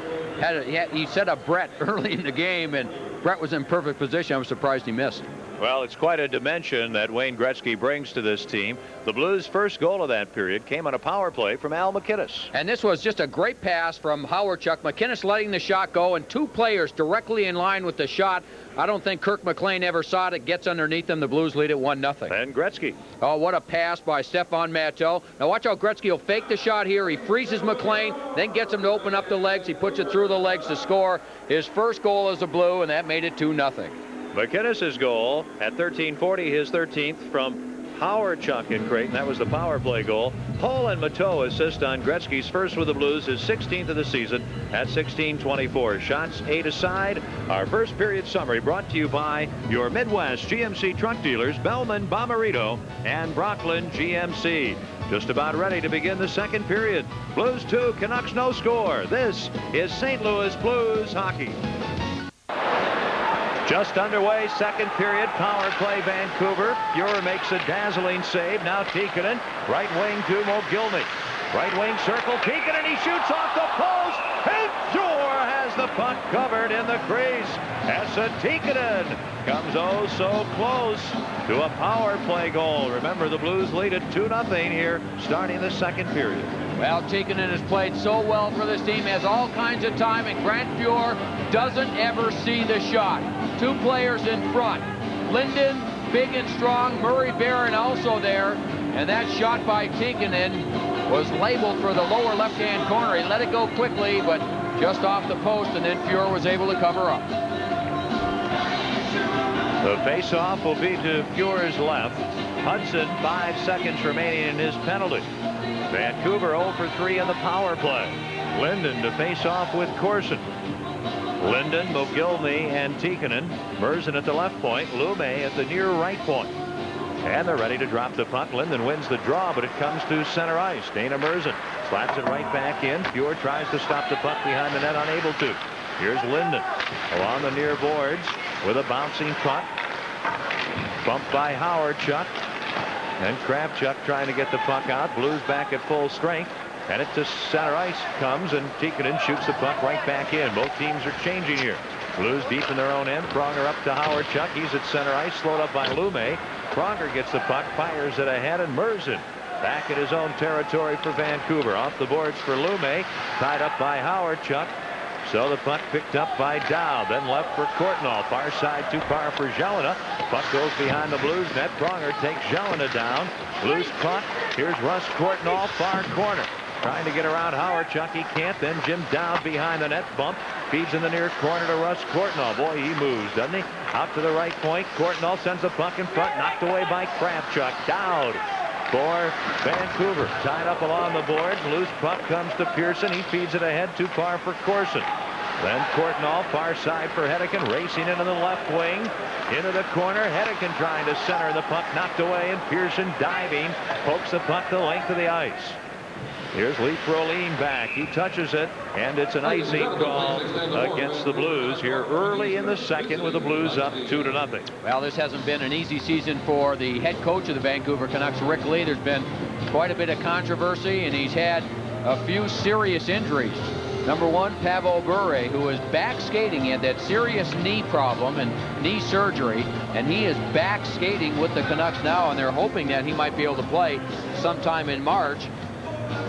he set up Brett early in the game, and Brett was in perfect position. I was surprised he missed. Well, it's quite a dimension that Wayne Gretzky brings to this team. The Blues' first goal of that period came on a power play from Al MacInnis. And this was just a great pass from Howard-Chuck. MacInnis letting the shot go, and two players directly in line with the shot. I don't think Kirk McLean ever saw it. It gets underneath them. The Blues lead it 1-0. And Gretzky. Oh, what a pass by Stefan Matteau. Now watch how Gretzky will fake the shot here. He freezes McLean, then gets him to open up the legs. He puts it through the legs to score his first goal as a Blue, and that made it 2-0. MacInnis' goal at 13:40, his 13th from Howard-Chuck in Creighton. That was the power play goal. Hull and Matteau assist on Gretzky's first with the Blues, his 16th of the season at 16:24. Shots 8 aside. Our first period summary brought to you by your Midwest GMC truck dealers, Bellman, Bomarito, and Brooklyn GMC. Just about ready to begin the second period. Blues 2, Canucks no score. This is St. Louis Blues hockey. Just underway, second period, power play Vancouver. Fuhr makes a dazzling save. Now Tikkanen, right wing to Mogilny. Right wing circle, Tikkanen, he shoots off the post, and Fuhr has the puck covered in the crease. Esa Tikkanen comes oh so close to a power play goal. Remember, the Blues lead it 2-0 here, starting the second period. Well, Tikkanen has played so well for this team, has all kinds of time, and Grant Fuhr doesn't ever see the shot. Two players in front. Linden, big and strong. Murray Barron also there. And that shot by Tikkanen was labeled for the lower left-hand corner. He let it go quickly, but just off the post, and then Fuhr was able to cover up. The face-off will be to Fuhr's left. Hudson, 5 seconds remaining in his penalty. Vancouver 0 for 3 on the power play. Linden to face off with Corson. Linden, Mogilny, and Tikkanen. Merzen at the left point. Lume at the near right point. And they're ready to drop the puck. Linden wins the draw, but it comes to center ice. Dana Merzen slaps it right back in. Fuhr tries to stop the puck behind the net, unable to. Here's Linden along the near boards with a bouncing puck. Bumped by Howard-Chuck. And Kravchuk trying to get the puck out. Blues back at full strength. And it to center ice comes, and Tikkanen shoots the puck right back in. Both teams are changing here. Blues deep in their own end. Pronger up to Howard-Chuck. He's at center ice, slowed up by Lume. Pronger gets the puck, fires it ahead, and Merzen back in his own territory for Vancouver. Off the boards for Lume, tied up by Howard-Chuck. So the puck picked up by Dow, then left for Courtnall. Far side too far for Jelena. Puck goes behind the Blues net. Pronger takes Jelena down. Loose puck. Here's Russ Courtnall, far corner. Trying to get around Howard-Chuck. He can't. Then Jim Dowd behind the net. Bump. Feeds in the near corner to Russ Courtnall. Boy, he moves, doesn't he? Out to the right point. Courtnall sends the puck in front. Knocked away by Kravchuk. Dowd for Vancouver. Tied up along the boards. Loose puck comes to Pearson. He feeds it ahead. Too far for Corson. Then Courtnall, far side for Hedeken, racing into the left wing, into the corner. Hedeken trying to center the puck, knocked away, and Pearson diving, pokes the puck the length of the ice. Here's Lee Proline back. He touches it, and it's an icing call against the Blues here early in the second with the Blues up 2-0. Well, this hasn't been an easy season for the head coach of the Vancouver Canucks, Rick Lee. There's been quite a bit of controversy, and he's had a few serious injuries. Number one, Pavel Bure, who is back skating. He had that serious knee problem and knee surgery, and he is back skating with the Canucks now, and they're hoping that he might be able to play sometime in March.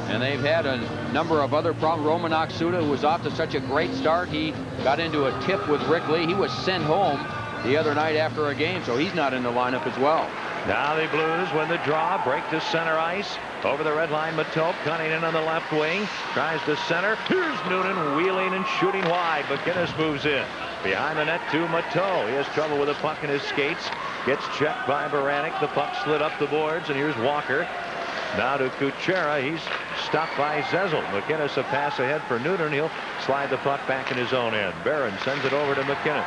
And they've had a number of other problems. Roman Aksuda, who was off to such a great start, he got into a tip with Rick Lee. He was sent home the other night after a game, so he's not in the lineup as well. Now the Blues win the draw, break to center ice. Over the red line, Matteau cutting in on the left wing. Tries to center. Here's Noonan wheeling and shooting wide. MacInnis moves in. Behind the net to Matteau. He has trouble with the puck in his skates. Gets checked by Baranek. The puck slid up the boards, and here's Walker. Now to Kuchera. He's stopped by Zezel. MacInnis a pass ahead for Noonan. He'll slide the puck back in his own end. Barron sends it over to MacInnis.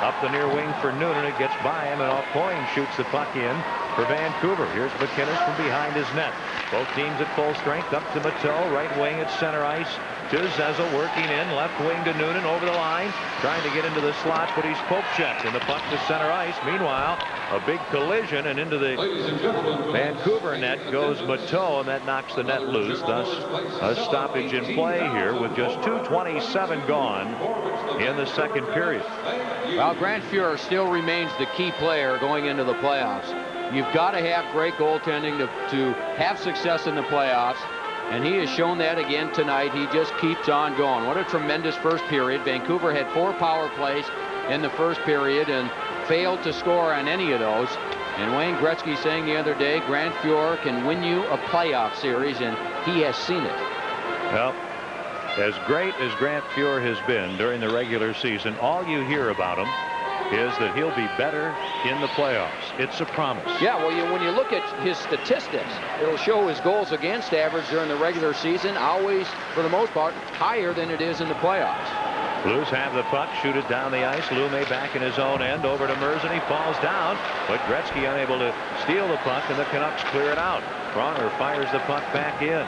Up the near wing for Noonan. It gets by him, and Coyne shoots the puck in for Vancouver. Here's MacInnis from behind his net. Both teams at full strength. Up to Matteau. Right wing at center ice to Zezel. Working in. Left wing to Noonan. Over the line. Trying to get into the slot, but he's poke checked. And the puck to center ice. Meanwhile, a big collision, and into the Vancouver net goes Matteau, and that knocks the net loose. Thus, a stoppage in play here with just 2:27 gone in the second period. Well, Grant Fuhr still remains the key player going into the playoffs. You've got to have great goaltending to have success in the playoffs, and he has shown that again tonight. He just keeps on going. What a tremendous first period. Vancouver had 4 power plays in the first period and failed to score on any of those. And Wayne Gretzky saying the other day, Grant Fuhr can win you a playoff series, and he has seen it. Well, as great as Grant Fuhr has been during the regular season, all you hear about him is that he'll be better in the playoffs. It's a promise. Yeah, well, when you look at his statistics, it'll show his goals against average during the regular season, always, for the most part, higher than it is in the playoffs. Blues have the puck, shoot it down the ice. Lume back in his own end, over to Merzen. He falls down, but Gretzky unable to steal the puck, and the Canucks clear it out. Pronger fires the puck back in.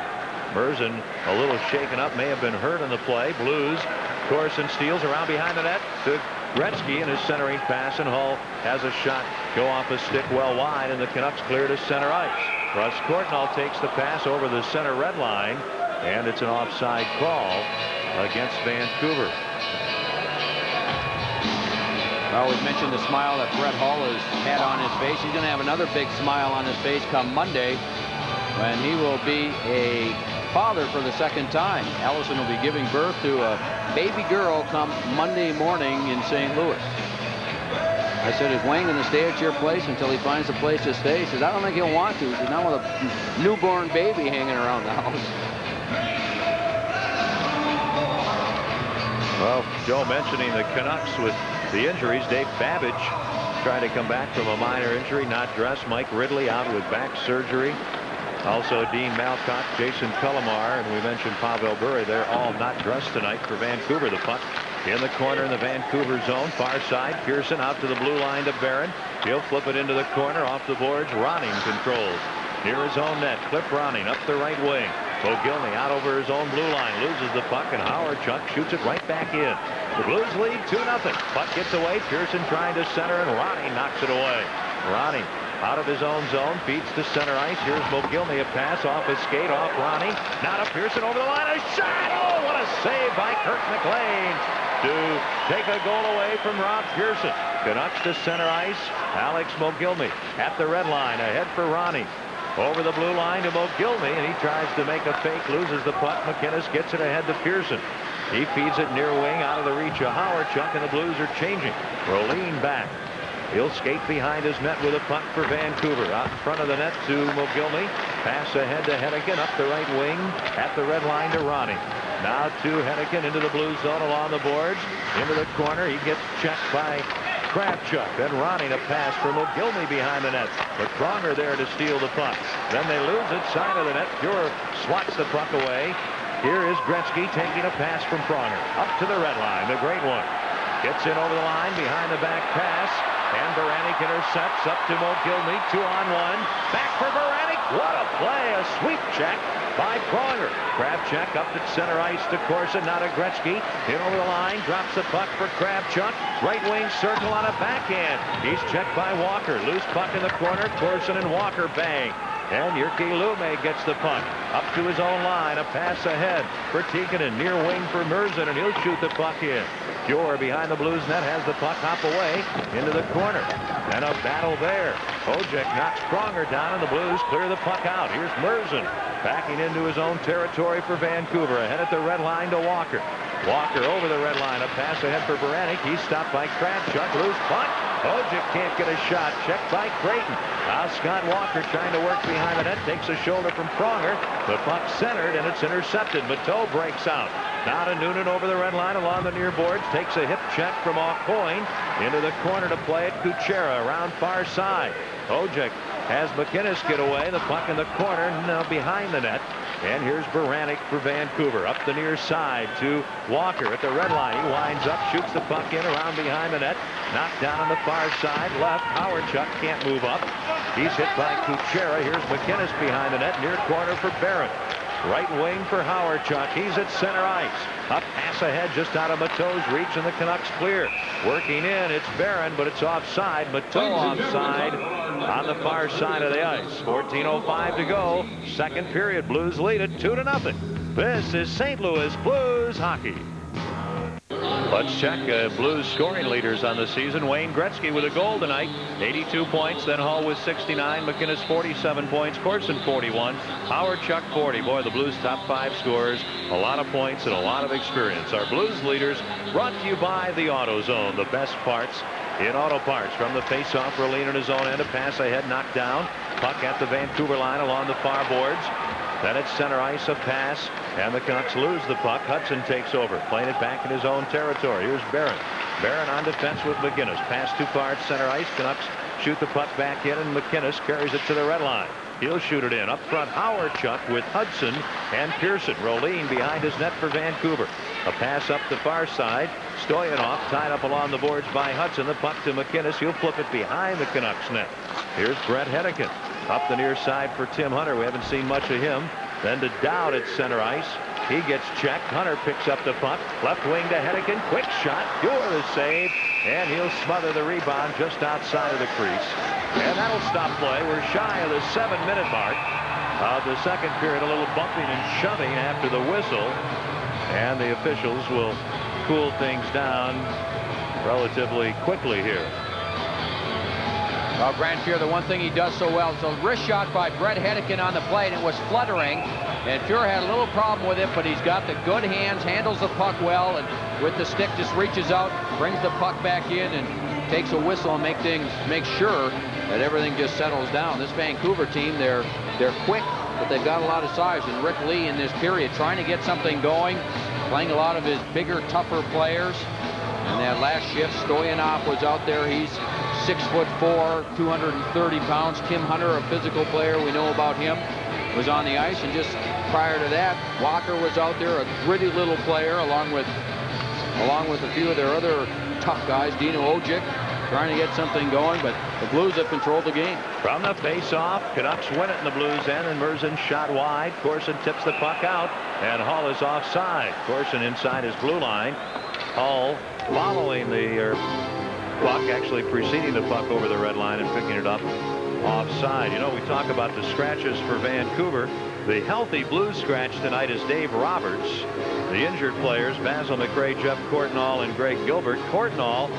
Merzen a little shaken up, may have been hurt in the play. Blues, Corson steals around behind the net to Gretzky, and his centering pass, and Hull has a shot go off a stick well wide, and the Canucks clear to center ice. Russ Courtnall takes the pass over the center red line, and it's an offside call against Vancouver. Well, we've mentioned the smile that Brett Hull has had on his face. He's going to have another big smile on his face come Monday when he will be a father for the second time. Allison will be giving birth to a baby girl come Monday morning in St. Louis. I said, is Wayne going to stay at your place until he finds a place to stay? He says, I don't think he'll want to. He says, not with a newborn baby hanging around the house. Well, Joe mentioning the Canucks with the injuries. Dave Babbage trying to come back from a minor injury, not dressed. Mike Ridley out with back surgery. Also Dean Malcott, Jason Cullimar, and we mentioned Pavel Bure. They're all not dressed tonight for Vancouver. The puck in the corner in the Vancouver zone. Far side, Pearson out to the blue line to Barron. He'll flip it into the corner, off the boards. Ronning controls near his own net. Clip Ronning up the right wing. Mogilny out over his own blue line, loses the puck, and Howard Chuck shoots it right back in. The Blues lead 2-0. Puck gets away. Pearson trying to center, and Ronning knocks it away. Ronning out of his own zone, feeds to center ice. Here's Mogilny, a pass off his skate, off Ronning. Now to Pearson over the line, a shot! Oh, what a save by Kirk McLean to take a goal away from Rob Pearson. Canucks to center ice. Alex Mogilny at the red line, ahead for Ronning. Over the blue line to Mogilny, and he tries to make a fake, loses the puck. MacInnis gets it ahead to Pearson. He feeds it near wing, out of the reach of Howard Chuck, and the Blues are changing. Rolene back. He'll skate behind his net with a puck for Vancouver. Out in front of the net to Mogilny. Pass ahead to Hennigan, up the right wing, at the red line to Ronning. Now to Hennigan into the blue zone along the boards. Into the corner, he gets checked by Kravchuk. Then Ronning, a pass for Mogilny behind the net. But Pronger there to steal the puck. Then they lose it, side of the net. Fuhr swats the puck away. Here is Gretzky taking a pass from Pronger. Up to the red line, the great one. Gets in over the line, behind the back pass. And Baranik intercepts up to Mogilny, 2-on-1. Back for Baranik. What a play, a sweep check by Pronger. Kravchuk up at center ice to Corson, now to Gretzky. In over the line, drops the puck for Kravchuk. Right wing circle on a backhand. He's checked by Walker. Loose puck in the corner. Corson and Walker bang. And Jyrki Lume gets the puck up to his own line. A pass ahead for Tikkanen, near wing for Merzen, and he'll shoot the puck in. Fuhr behind the Blues net has the puck hop away into the corner. And a battle there. Ojek knocks Pronger down, and the Blues clear the puck out. Here's Merzen backing into his own territory for Vancouver. Ahead at the red line to Walker. Walker over the red line. A pass ahead for Baranik. He's stopped by Kravchuk. Loose puck. Ojek can't get a shot. Checked by Creighton. Now Scott Walker trying to work behind the net. Takes a shoulder from Pronger. The puck centered, and it's intercepted. Matteau breaks out. Now to Noonan over the red line along the near boards. Takes a hip check from Aucoin. Into the corner to play it. Kuchera around far side. Ojek has MacInnis get away. The puck in the corner, now behind the net. And here's Baranek for Vancouver. Up the near side to Walker at the red line. He winds up, shoots the puck in around behind the net. Knocked down on the far side. Left. Howardchuk can't move up. He's hit by Kuchera. Here's MacInnis behind the net. Near corner for Barron. Right wing for Howardchuk. He's at center ice. Up pass ahead just out of Mateau's reach, and the Canucks clear. Working in, it's Barron, but it's offside. Mateau offside on the far side of the ice. 14:05 to go. Second period. Blues lead it 2-0. This is St. Louis Blues hockey. Let's check Blues scoring leaders on the season. Wayne Gretzky with a goal tonight, 82 points. Then Hull with 69. MacInnis 47 points. Corson 41. Howardchuk 40. Boy, the Blues top 5 scorers. A lot of points and a lot of experience. Our Blues leaders brought to you by the AutoZone. The best parts in auto parts. From the face-off, Verleen in his own end. A pass ahead, knocked down. Puck at the Vancouver line along the far boards. Then it's center ice, a pass, and the Canucks lose the puck. Hudson takes over, playing it back in his own territory. Here's Barron. Barron on defense with MacInnis. Pass too far at center ice. Canucks shoot the puck back in, and MacInnis carries it to the red line. He'll shoot it in. Up front, Howardchuk with Hudson and Pearson. Rolling behind his net for Vancouver. A pass up the far side. Stoyanov tied up along the boards by Hudson. The puck to MacInnis. He'll flip it behind the Canucks net. Here's Brett Hedican. Up the near side for Tim Hunter. We haven't seen much of him. Then to Dowd at center ice. He gets checked. Hunter picks up the puck. Left wing to Hedican. Quick shot. Fuhr the save. And he'll smother the rebound just outside of the crease. And that'll stop play. We're shy of the 7-minute mark of the second period. A little bumping and shoving after the whistle. And the officials will cool things down relatively quickly here. Well, Grant Fuhr, the one thing he does so well, so wrist shot by Brett Hedican on the plate, and it was fluttering, and Fuhr had a little problem with it, but he's got the good hands, handles the puck well, and with the stick just reaches out, brings the puck back in, and takes a whistle and make sure that everything just settles down. This Vancouver team, they're quick, but they've got a lot of size, and Rick Lee in this period trying to get something going, playing a lot of his bigger, tougher players. And that last shift, Stoyanov was out there. He's 6'4", 230 pounds. Tim Hunter, a physical player, we know about him, was on the ice. And just prior to that, Walker was out there, a gritty little player, along with a few of their other tough guys. Dino Ojek trying to get something going, but the Blues have controlled the game. From the face-off, Canucks win it in the Blues end, and Merzen shot wide. Corson tips the puck out, and Hull is offside. Corson inside his blue line. Hull following the puck, actually preceding the puck over the red line and picking it up offside. You know, we talk about the scratches for Vancouver. The healthy Blues scratch tonight is Dave Roberts. The injured players, Basil McRae, Jeff Courtnall, and Greg Gilbert. Courtnall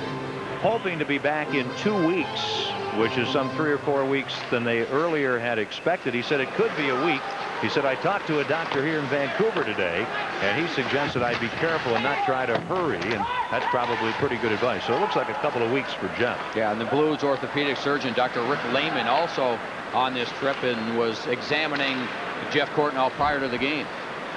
hoping to be back in 2 weeks, which is some 3 or 4 weeks than they earlier had expected. He said it could be a week. He said, I talked to a doctor here in Vancouver today, and he suggested I be careful and not try to hurry, and that's probably pretty good advice. So it looks like a couple of weeks for Jeff. Yeah, and the Blues orthopedic surgeon, Dr. Rick Lehman, also on this trip and was examining Jeff Courtnall prior to the game.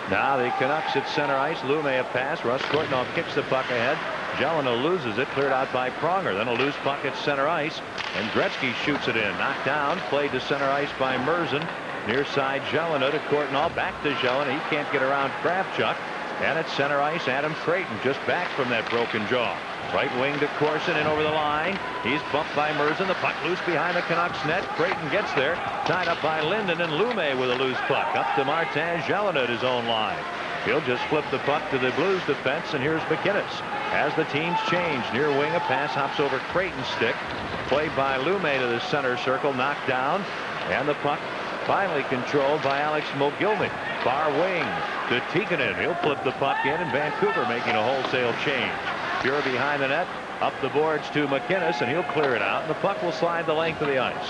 Now the Canucks at center ice. Lume a pass. Russ Courtnall kicks the puck ahead. Jelena loses it, cleared out by Pronger. Then a loose puck at center ice, and Gretzky shoots it in. Knocked down, played to center ice by Merzen. Near side, Jelena to Courtnall, back to Jelena. He can't get around Kravchuk. And at center ice, Adam Creighton just back from that broken jaw. Right wing to Corson and over the line. He's bumped by Merzen. The puck loose behind the Canucks net. Creighton gets there. Tied up by Linden, and Lume with a loose puck. Up to Martin Jelena at his own line. He'll just flip the puck to the Blues defense, and here's MacInnis. As the teams change, near wing, a pass hops over Creighton's stick. Played by Lume to the center circle, knocked down. And the puck finally controlled by Alex Mogilny. Far wing to Tikkanen. He'll flip the puck in, and Vancouver making a wholesale change. Fuhr behind the net, up the boards to MacInnis, and he'll clear it out, and the puck will slide the length of the ice.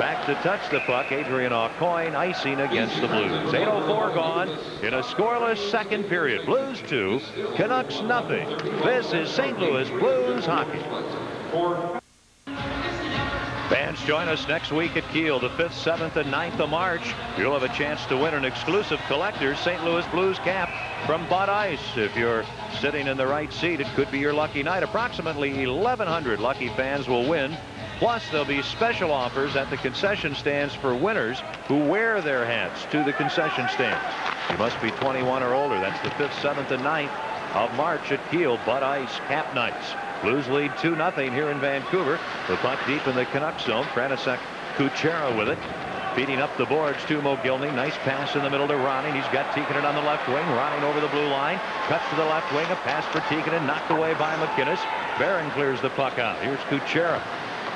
Back to touch the puck, Adrian Aucoin icing against the Blues. 8:04 gone in a scoreless second period. Blues 2, Canucks nothing. This is St. Louis Blues hockey. Fans, join us next week at Kiel, the 5th, 7th, and 9th of March. You'll have a chance to win an exclusive collector's St. Louis Blues cap from Bud Ice. If you're sitting in the right seat, it could be your lucky night. Approximately 1,100 lucky fans will win. Plus, there'll be special offers at the concession stands for winners who wear their hats to the concession stands. You must be 21 or older. That's the 5th, 7th, and 9th of March at Kiel, Bud Ice Cap Nights. Blues lead 2-0 here in Vancouver. The puck deep in the Canucks zone. František Kuchera with it. Feeding up the boards to Mogilny. Nice pass in the middle to Ronning. He's got Tikkanen on the left wing. Ronning over the blue line. Cuts to the left wing. A pass for Tikkanen. Knocked away by MacInnis. Barron clears the puck out. Here's Kuchera.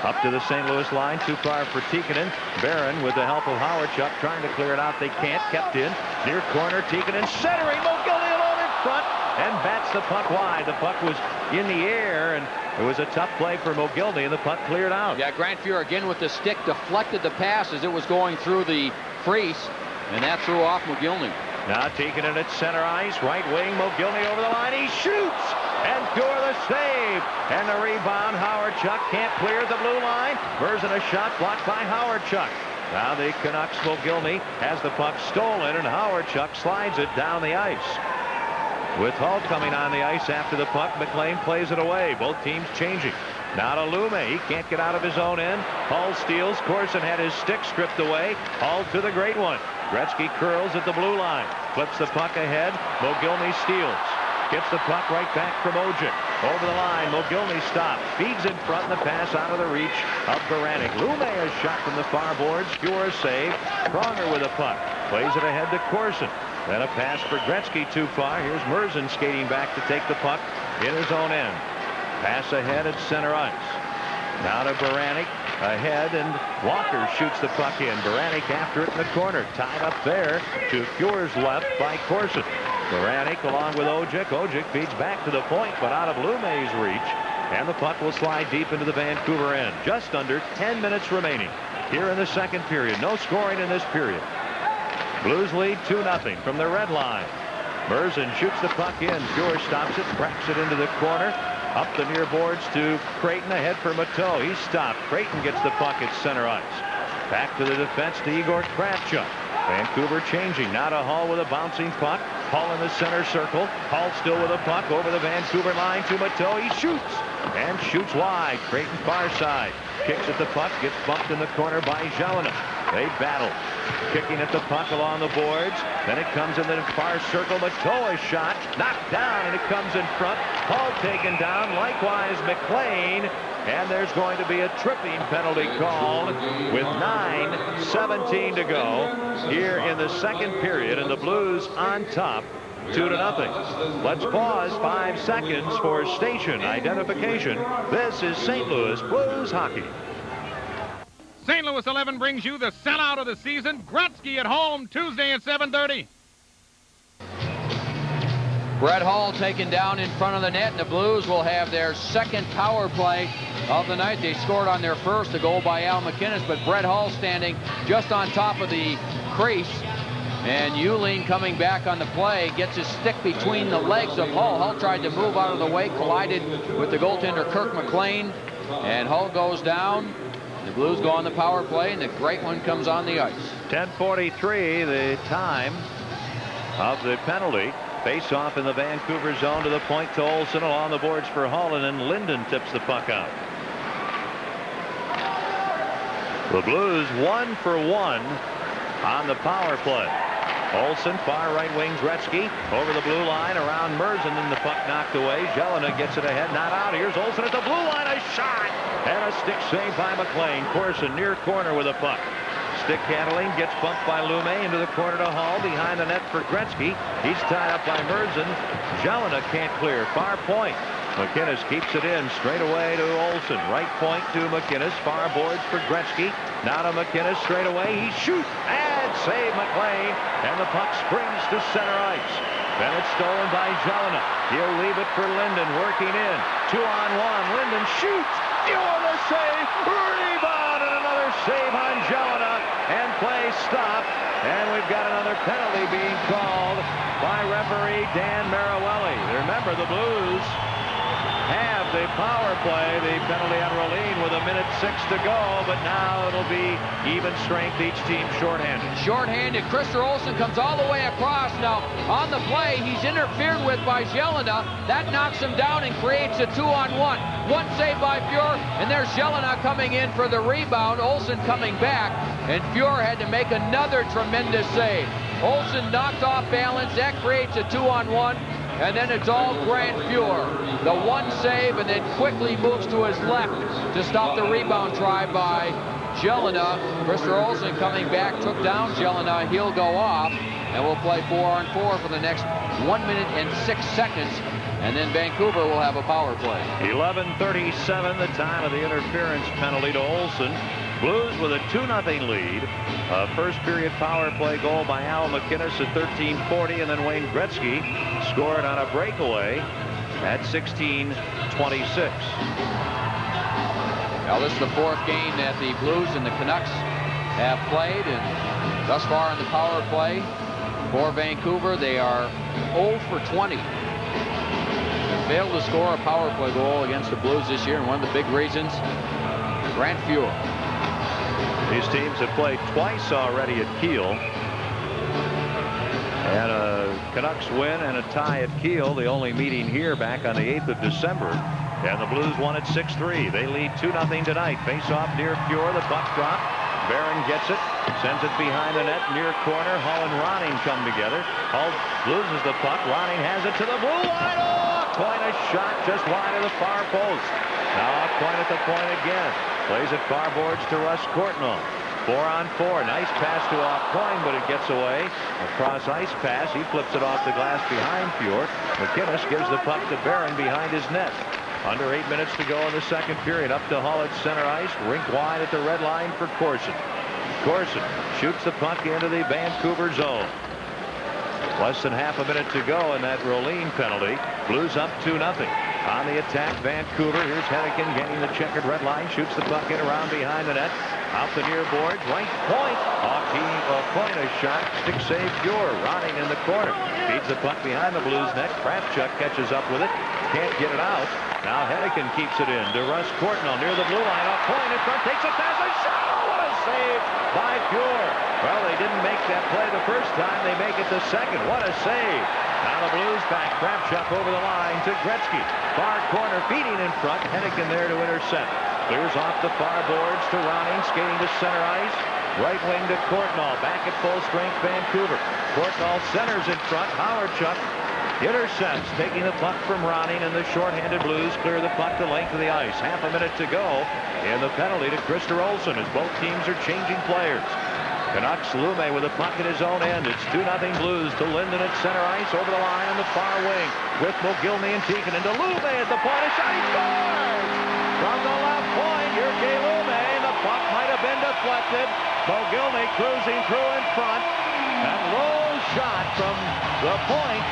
Up to the St. Louis line. Too far for Tikkanen. Barron with the help of Howardchuk trying to clear it out. They can't. Kept in. Near corner. Tikkanen centering. Mogilny alone in front. And bats the puck wide. The puck was in the air, and it was a tough play for Mogilny, and the puck cleared out. Yeah, Grant Fuhr again with the stick deflected the pass as it was going through the crease, and that threw off Mogilny. Now Tikkanen at center ice, right wing, Mogilny over the line. He shoots, and Fuhr the save, and the rebound. Howardchuk can't clear the blue line. Merzen a shot blocked by Howardchuk. Now the Canucks, Mogilny has the puck stolen, and Howardchuk slides it down the ice. With Hull coming on the ice after the puck, McLean plays it away. Both teams changing. Now to Lume. He can't get out of his own end. Hull steals. Corson had his stick stripped away. Hull to the great one. Gretzky curls at the blue line. Flips the puck ahead. Mogilny steals. Gets the puck right back from Ojek. Over the line. Mogilny stops. Feeds in front. The pass out of the reach of Baranek. Lume a shot from the far boards. Fuhr a save. Pronger with a puck. Plays it ahead to Corson. Then a pass for Gretzky too far. Here's Merzen skating back to take the puck in his own end. Pass ahead at center ice. Now to Baranek. Ahead, and Walker shoots the puck in. Baranek after it in the corner. Tied up there to Fuhr's left by Corson. Baranek along with Ojek. Ojek feeds back to the point, but out of Lume's reach. And the puck will slide deep into the Vancouver end. Just under 10 minutes remaining here in the second period. No scoring in this period. Blues lead 2-0 from the red line. Merzen shoots the puck in. Fuhr stops it, cracks it into the corner. Up the near boards to Creighton, ahead for Mateau. He's stopped. Creighton gets the puck at center ice. Back to the defense to Igor Kravchuk. Vancouver changing. Now to Hull with a bouncing puck. Hull in the center circle. Hull still with a puck over the Vancouver line to Mateau. He shoots and shoots wide. Creighton far side. Kicks at the puck. Gets bumped in the corner by Jelena. They battle. Kicking at the puck along the boards. Then it comes in the far circle. Mateau a shot. Knocked down, and it comes in front. Hull taken down. Likewise McLean. And there's going to be a tripping penalty called with 9:17 to go here in the second period, and the Blues on top 2-0. Let's pause 5 seconds for station identification. This is St. Louis Blues hockey. St. Louis 11 brings you the sellout of the season. Gretzky at home Tuesday at 7:30. Brett Hull taken down in front of the net, and the Blues will have their second power play of the night. They scored on their first, a goal by Al MacInnis, but Brett Hull standing just on top of the crease. And Yuling coming back on the play, gets his stick between the legs of Hull. Hull tried to move out of the way, collided with the goaltender Kirk McLean, and Hull goes down. The Blues go on the power play, and the great one comes on the ice. 10:43, the time of the penalty. Face off in the Vancouver zone to the point to Olsen along the boards for Hull, and then Linden tips the puck out. The Blues 1 for 1 on the power play. Olsen, far right wing Gretzky, over the blue line around Merzen, and the puck knocked away. Jelena gets it ahead, not out. Here's Olsen at the blue line, a shot, and a stick save by McLean. Corson near corner with a puck. Stick handling, gets bumped by Lume into the corner to Hull, behind the net for Gretzky. He's tied up by Merzen. Jelena can't clear, far point. MacInnis keeps it in, straight away to Olsen. Right point to MacInnis, far boards for Gretzky. Now to MacInnis, straight away, he shoots, and save McLean, and the puck springs to center ice. Then it's stolen by Jelena. He'll leave it for Linden, working in. 2-on-1, Linden shoots, Fuhr the save, rebound, and another save on Jelena, and play stopped. And we've got another penalty being called by referee Dan Marawelli. Remember, the Blues have developed a power play. The penalty on Rolene with 1:06 to go, but now it'll be even strength. Each team shorthanded. Shorthanded. Krister Olsson comes all the way across. Now, on the play, he's interfered with by Jelena. That knocks him down and creates a 2-on-1. One save by Fuhr, and there's Jelena coming in for the rebound. Olsson coming back, and Fuhr had to make another tremendous save. Olsson knocked off balance. That creates a 2-on-1. And then it's all Grant Fuhr. The one save, and then quickly moves to his left to stop the rebound try by Jelena. Krister Olsson coming back, took down Jelena. He'll go off, and we'll play 4-on-4 for the next 1 minute and 6 seconds. And then Vancouver will have a power play. 11:37, the time of the interference penalty to Olsson. Blues with a 2-0 lead. First period power play goal by Al MacInnis at 13:40, and then Wayne Gretzky scored on a breakaway at 16:26. Now this is the fourth game that the Blues and the Canucks have played, and thus far in the power play for Vancouver, they are 0 for 20. Failed to score a power play goal against the Blues this year, and one of the big reasons, Grant Fuhr. These teams have played twice already at Kiel. And a Canucks win and a tie at Kiel, the only meeting here back on the 8th of December. And the Blues won at 6-3. They lead 2-0 tonight. Face off near Fuhr. The puck drop. Barron gets it. Sends it behind the net near corner. Hull and Ronning come together. Hull loses the puck. Ronning has it to the blue line. Oh, point a shot just wide of the far post. Now a point at the point again. Plays it far boards to Russ Courtnall. 4-on-4. Nice pass to off point, but it gets away. A cross ice pass. He flips it off the glass behind Fuhr. MacInnis gives the puck to Barron behind his net. Under 8 minutes to go in the second period. Up to Hull at center ice. Rink wide at the red line for Corson. Corson shoots the puck into the Vancouver zone. Less than half a minute to go in that Rolene penalty. Blues up 2-0. On the attack, Vancouver. Here's Hennigan getting the checkered red line. Shoots the puck in around behind the net. Out the near boards. Right point. Point a shot. Stick save Fuhr. Ronning in the corner. Feeds the puck behind the Blues net. Kravchuk catches up with it. Can't get it out. Now Hennigan keeps it in to Russ Courtnall near the blue line. Off point in front. Takes it past the shot. Oh, what a save by Fuhr. Well, they didn't make that play the first time. They make it the second. What a save. Now the Blues back. Kravchuk over the line to Gretzky. Far corner, feeding in front. Hennigan there to intercept. Clears off the far boards to Ronning, skating to center ice. Right wing to Courtnall. Back at full strength, Vancouver. Courtnall centers in front. Howardchuk intercepts, taking the puck from Ronning, and the shorthanded Blues clear the puck the length of the ice. Half a minute to go, and the penalty to Krister Olsson as both teams are changing players. Canucks, Lume with a puck at his own end. It's 2-0 Blues to Linden at center ice, over the line on the far wing with Mogilny and Teakin. And to Lume at the point. A shot, he scores! From the left point, Jyrki Lume. The puck might have been deflected. Mogilny cruising through in front. And low shot from the point.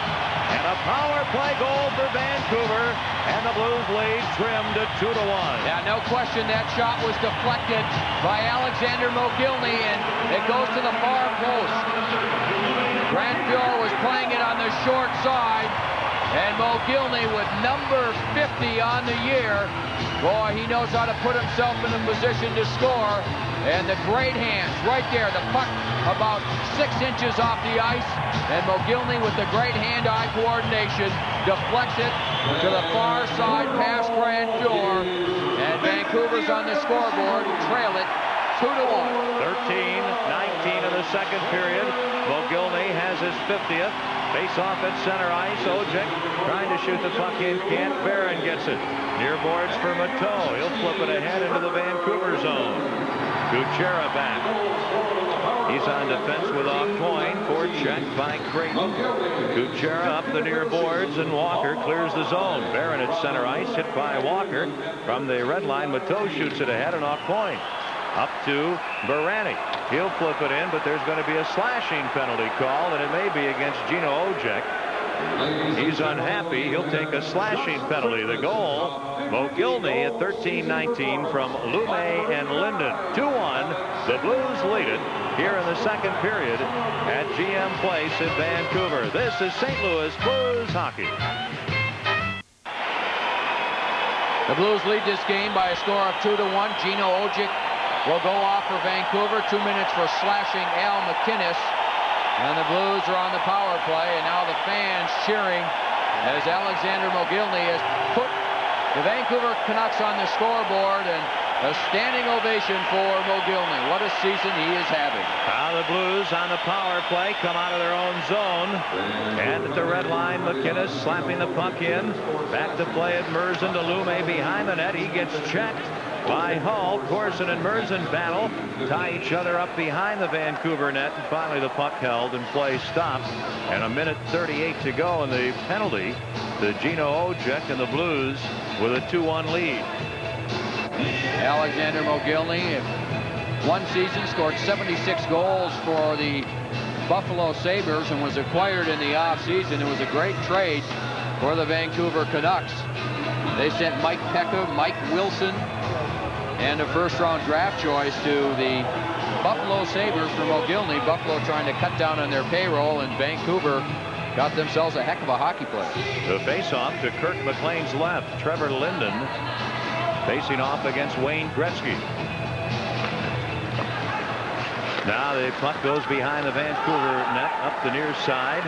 And a power play goal for Vancouver. And the Blues lead trimmed to 2-1. Yeah, no question that shot was deflected by Alexander Mogilny, and it goes to the far post. Grant Fuhr was playing it on the short side, and Mogilny with number 50 on the year. Boy, he knows how to put himself in a position to score. And the great hands right there. The puck about 6 inches off the ice. And Mogilny with the great hand-eye coordination deflects it to the far side past Grant Fuhr. And Vancouver's on the scoreboard. Trail it 2-1. 13-19 in the second period. Mogilny has his 50th. Face off at center ice. Ojek trying to shoot the puck in. Can't. Barron gets it. Near boards for Mateau. He'll flip it ahead into the Vancouver zone. Kuchera back. He's on defense with off point. Forecheck by Creighton. Kuchera up the near boards, and Walker clears the zone. Barron at center ice, hit by Walker. From the red line, Mateau shoots it ahead and off point. Up to Barani. He'll flip it in, but there's going to be a slashing penalty called, and it may be against Gino Ojek. He's unhappy. He'll take a slashing penalty. The goal, Mogilny at 13-19 from Lume and Linden. 2-1. The Blues lead it here in the second period at GM Place in Vancouver. This is St. Louis Blues hockey. The Blues lead this game by a score of 2-1. Gino Ojic will go off for Vancouver. 2 minutes for slashing Al MacInnis. And the Blues are on the power play, and now the fans cheering as Alexander Mogilny has put the Vancouver Canucks on the scoreboard, and a standing ovation for Mogilny. What a season he is having. Now the Blues on the power play come out of their own zone. And at the red line, MacInnis slapping the puck in. Back to play at Merzen to Lume behind the net. He gets checked by Hull. Corson and Merzen battle, tie each other up behind the Vancouver net, and finally the puck held and play stopped. And a minute 38 to go, and the penalty to Gino Ojic, and the Blues with a 2-1 lead. Alexander Mogilny, one season, scored 76 goals for the Buffalo Sabres and was acquired in the offseason. It was a great trade for the Vancouver Canucks. They sent Mike Pekka, Mike Wilson, and a first-round draft choice to the Buffalo Sabres for Mogilny. Buffalo trying to cut down on their payroll, and Vancouver got themselves a heck of a hockey player. The face-off to Kirk McLean's left. Trevor Linden facing off against Wayne Gretzky. Now the puck goes behind the Vancouver net up the near side,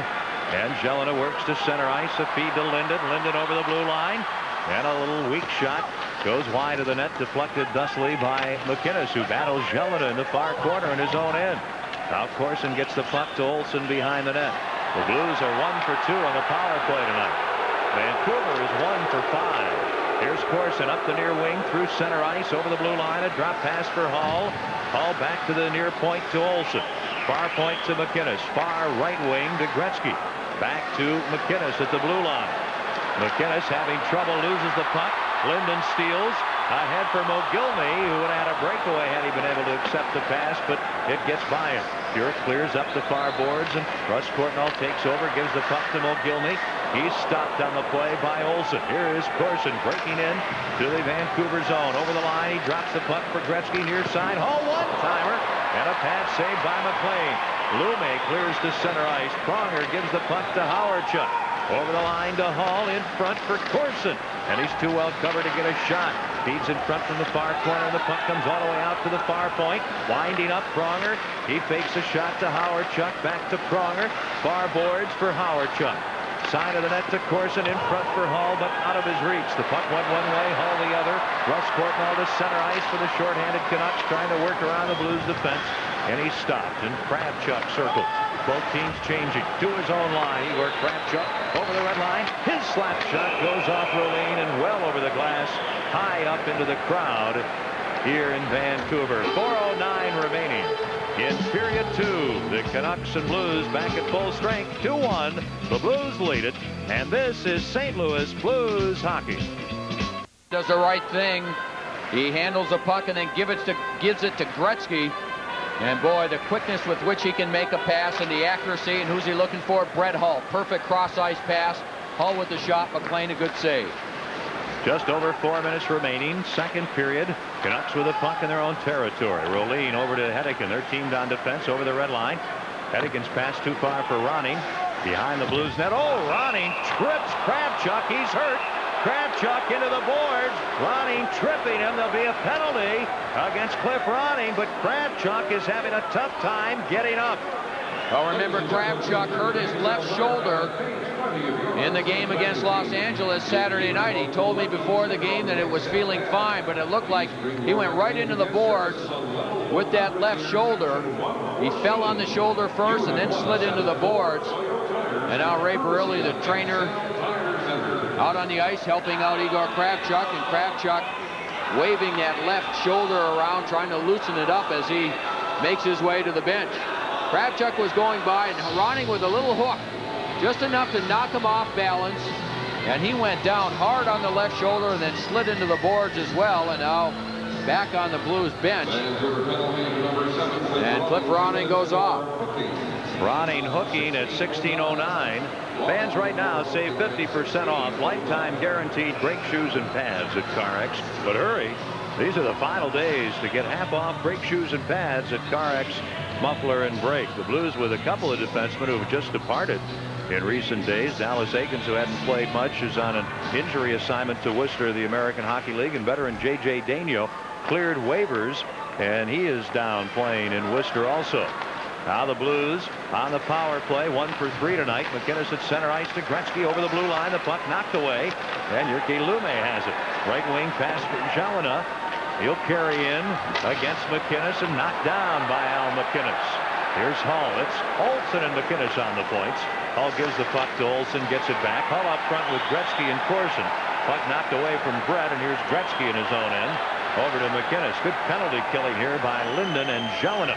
and Jelena works to center ice. A feed to Linden. Linden over the blue line, and a little weak shot goes wide of the net, deflected thusly by MacInnis, who battles Jelena in the far corner in his own end. Now Corson gets the puck to Olsen behind the net. The Blues are 1 for 2 on the power play tonight. Vancouver is 1 for 5. Here's Corson up the near wing through center ice over the blue line. A drop pass for Hall. Hall back to the near point to Olsen. Far point to MacInnis. Far right wing to Gretzky. Back to MacInnis at the blue line. MacInnis having trouble, loses the puck. Linden steals. Ahead for Mogilny, who would have had a breakaway had he been able to accept the pass, but it gets by him. Fuhr clears up the far boards, and Russ Courtnall takes over, gives the puck to Mogilny. He's stopped on the play by Olsen. Here is Corson breaking in to the Vancouver zone. Over the line, he drops the puck for Gretzky near side. Hall one-timer, and a pad save by McLean. Lume clears to center ice. Pronger gives the puck to Howardchuk. Over the line to Hall, in front for Corson. And he's too well covered to get a shot. Feeds in front from the far corner. The puck comes all the way out to the far point. Winding up Pronger. He fakes a shot to Howardchuk. Back to Pronger. Far boards for Howardchuk. Side of the net to Corson, in front for Hall, but out of his reach. The puck went one way, Hall the other. Russ Courtnall to center ice for the shorthanded Canucks, trying to work around the Blues defense. And he stopped, and Kravchuk circles. Both teams changing to his own line. Igor Kravchuk over the red line. His slap shot goes off Rolene and well over the glass, high up into the crowd here in Vancouver. 4:09 remaining in period 2. The Canucks and Blues back at full strength. 2-1. The Blues lead it, and this is St. Louis Blues hockey. Does the right thing. He handles the puck and then gives it to Gretzky. And boy, the quickness with which he can make a pass and the accuracy, and who's he looking for? Brett Hull. Perfect cross-ice pass. Hull with the shot. McLean a good save. Just over 4 minutes remaining, second period. Canucks with a puck in their own territory. Rolene over to Hedican. They're teamed on defense over the red line. Hedican's pass too far for Ronning. Behind the Blues net. Oh, Ronning trips Kravchuk. He's hurt. Kravchuk into the boards. Ronning tripping him. There'll be a penalty against Cliff Ronning, but Kravchuk is having a tough time getting up. Well, remember, Kravchuk hurt his left shoulder in the game against Los Angeles Saturday night. He told me before the game that it was feeling fine, but it looked like he went right into the boards with that left shoulder. He fell on the shoulder first and then slid into the boards. And now Ray Barilli, the trainer, out on the ice helping out Igor Kravchuk, and Kravchuk waving that left shoulder around, trying to loosen it up as he makes his way to the bench. Kravchuk was going by, and Ronning with a little hook, just enough to knock him off balance, and he went down hard on the left shoulder and then slid into the boards as well, and now back on the Blues bench. And Cliff Ronning goes off. Ronning hooking at 16:09. Fans right now save 50% off lifetime guaranteed brake shoes and pads at CarX. But hurry, these are the final days to get half off brake shoes and pads at CarX Muffler and Brake. The Blues with a couple of defensemen who have just departed. in recent days. Dallas Eakins, who hadn't played much, is on an injury assignment to Worcester, the American Hockey League, and veteran J.J. Daigneault cleared waivers, and he is down playing in Worcester also. Now the Blues on the power play, 1 for 3 tonight. MacInnis at center ice to Gretzky over the blue line. The puck knocked away, and Jyrki Lume has it. Right wing pass for Jelena. He'll carry in against MacInnis and knocked down by Al MacInnis. Here's Hull. It's Olsen and MacInnis on the points. Hull gives the puck to Olsen, gets it back. Hull up front with Gretzky and Corson. Puck knocked away from Brett, and here's Gretzky in his own end. Over to MacInnis. Good penalty killing here by Linden and Jelena.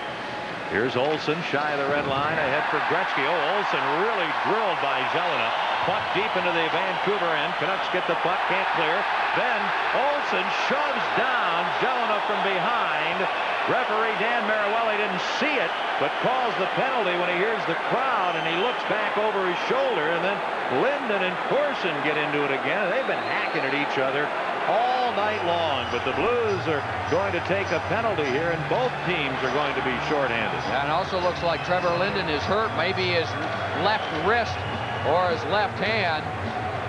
Here's Olsen, shy of the red line, ahead for Gretzky. Oh, Olsen really drilled by Jelena. Puck deep into the Vancouver end. Canucks get the puck, can't clear. Then Olsen shoves down Jelena from behind. Referee Dan Maruelli didn't see it, but calls the penalty when he hears the crowd, and he looks back over his shoulder, and then Linden and Corson get into it again. They've been hacking at each other all night long, but the Blues are going to take a penalty here, and both teams are going to be shorthanded. And it also looks like Trevor Linden is hurt, maybe his left wrist or his left hand.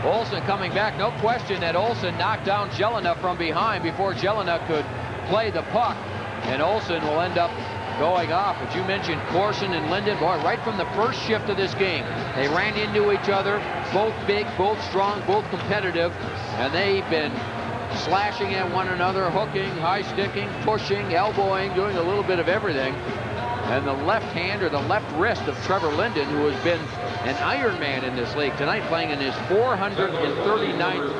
Olsen coming back. No question that Olsen knocked down Jelena from behind before Jelena could play the puck, and Olsen will end up going off. But you mentioned Corson and Linden. Boy, right from the first shift of this game, they ran into each other. Both big, both strong, both competitive, and they've been slashing at one another, hooking, high sticking, pushing, elbowing, doing a little bit of everything. And the left hand or the left wrist of Trevor Linden, who has been an Iron Man in this league tonight, playing in his 439th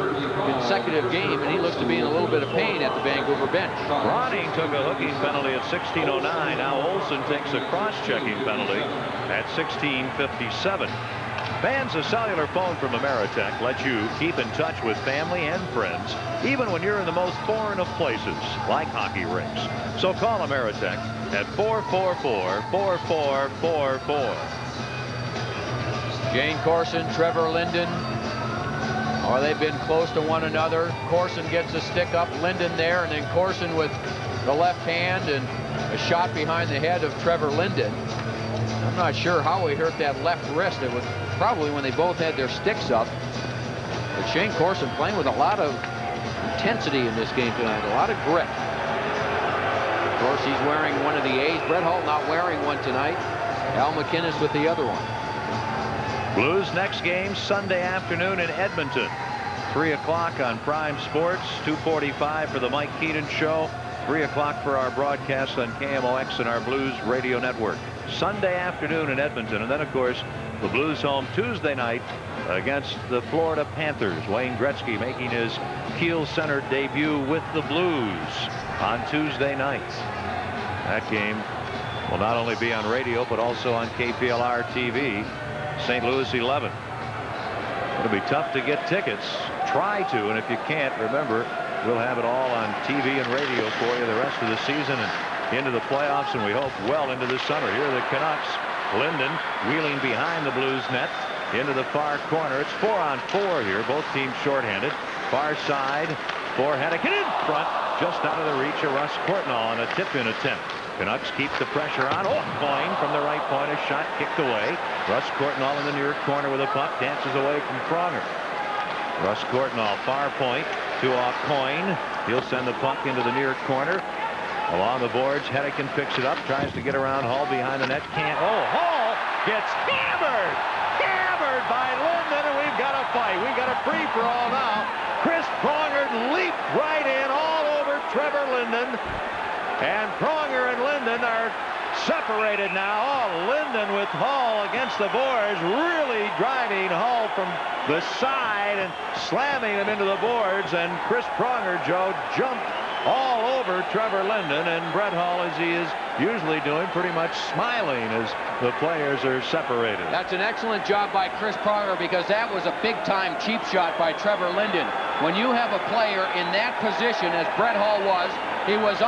consecutive game, and he looks to be in a little bit of pain at the Vancouver bench. Ronning took a hooking penalty at 16:09. Now Olsen takes a cross-checking penalty at 16:57. Fans, a cellular phone from Ameritech lets you keep in touch with family and friends, even when you're in the most foreign of places, like hockey rinks. So call Ameritech at 444-4444. Jane Corson, Trevor Linden. Oh, they've been close to one another. Corson gets a stick up, Linden there, and then Corson with the left hand and a shot behind the head of Trevor Linden. I'm not sure how he hurt that left wrist. It was probably when they both had their sticks up. But Shane Corson playing with a lot of intensity in this game tonight, a lot of grit. Of course, he's wearing one of the A's. Brett Hull not wearing one tonight. Al MacInnis with the other one. Blues next game Sunday afternoon in Edmonton. 3 o'clock on Prime Sports, 2:45 for the Mike Keenan Show, 3 o'clock for our broadcast on KMOX and our Blues Radio Network. Sunday afternoon in Edmonton, and then of course the Blues home Tuesday night against the Florida Panthers. Wayne Gretzky making his Kiel Center debut with the Blues on Tuesday night. That game will not only be on radio but also on KPLR TV. St. Louis 11. It'll be tough to get tickets. Try to, and if you can't, remember, we'll have it all on TV and radio for you the rest of the season and into the playoffs, and we hope well into the summer. Here are the Canucks. Linden wheeling behind the Blues net into the far corner. It's 4-on-4 here. Both teams shorthanded. Far side for Hennigan in front, just out of the reach of Russ Courtnall on a tip-in attempt. Canucks keep the pressure on. Oh, Coyne from the right point, a shot kicked away. Russ Courtnall in the near corner with a puck, dances away from Pronger. Russ Courtnall, far point to Coyne. He'll send the puck into the near corner. Along the boards, Hennigan picks it up, tries to get around Hull behind the net. Can't. Oh, Hull gets hammered! Hammered by Linden, and we've got a fight. We've got a free-for-all now. Chris Pronger leaped right in all over Trevor Linden. And Pronger and Linden are separated now. Oh, Linden with Hull against the boards, really driving Hull from the side and slamming him into the boards. And Chris Pronger, Joe, jumped all over Trevor Linden, and Brett Hull, as he is usually doing, pretty much smiling as the players are separated. That's an excellent job by Chris Pronger, because that was a big-time cheap shot by Trevor Linden. When you have a player in that position, as Brett Hull was, he was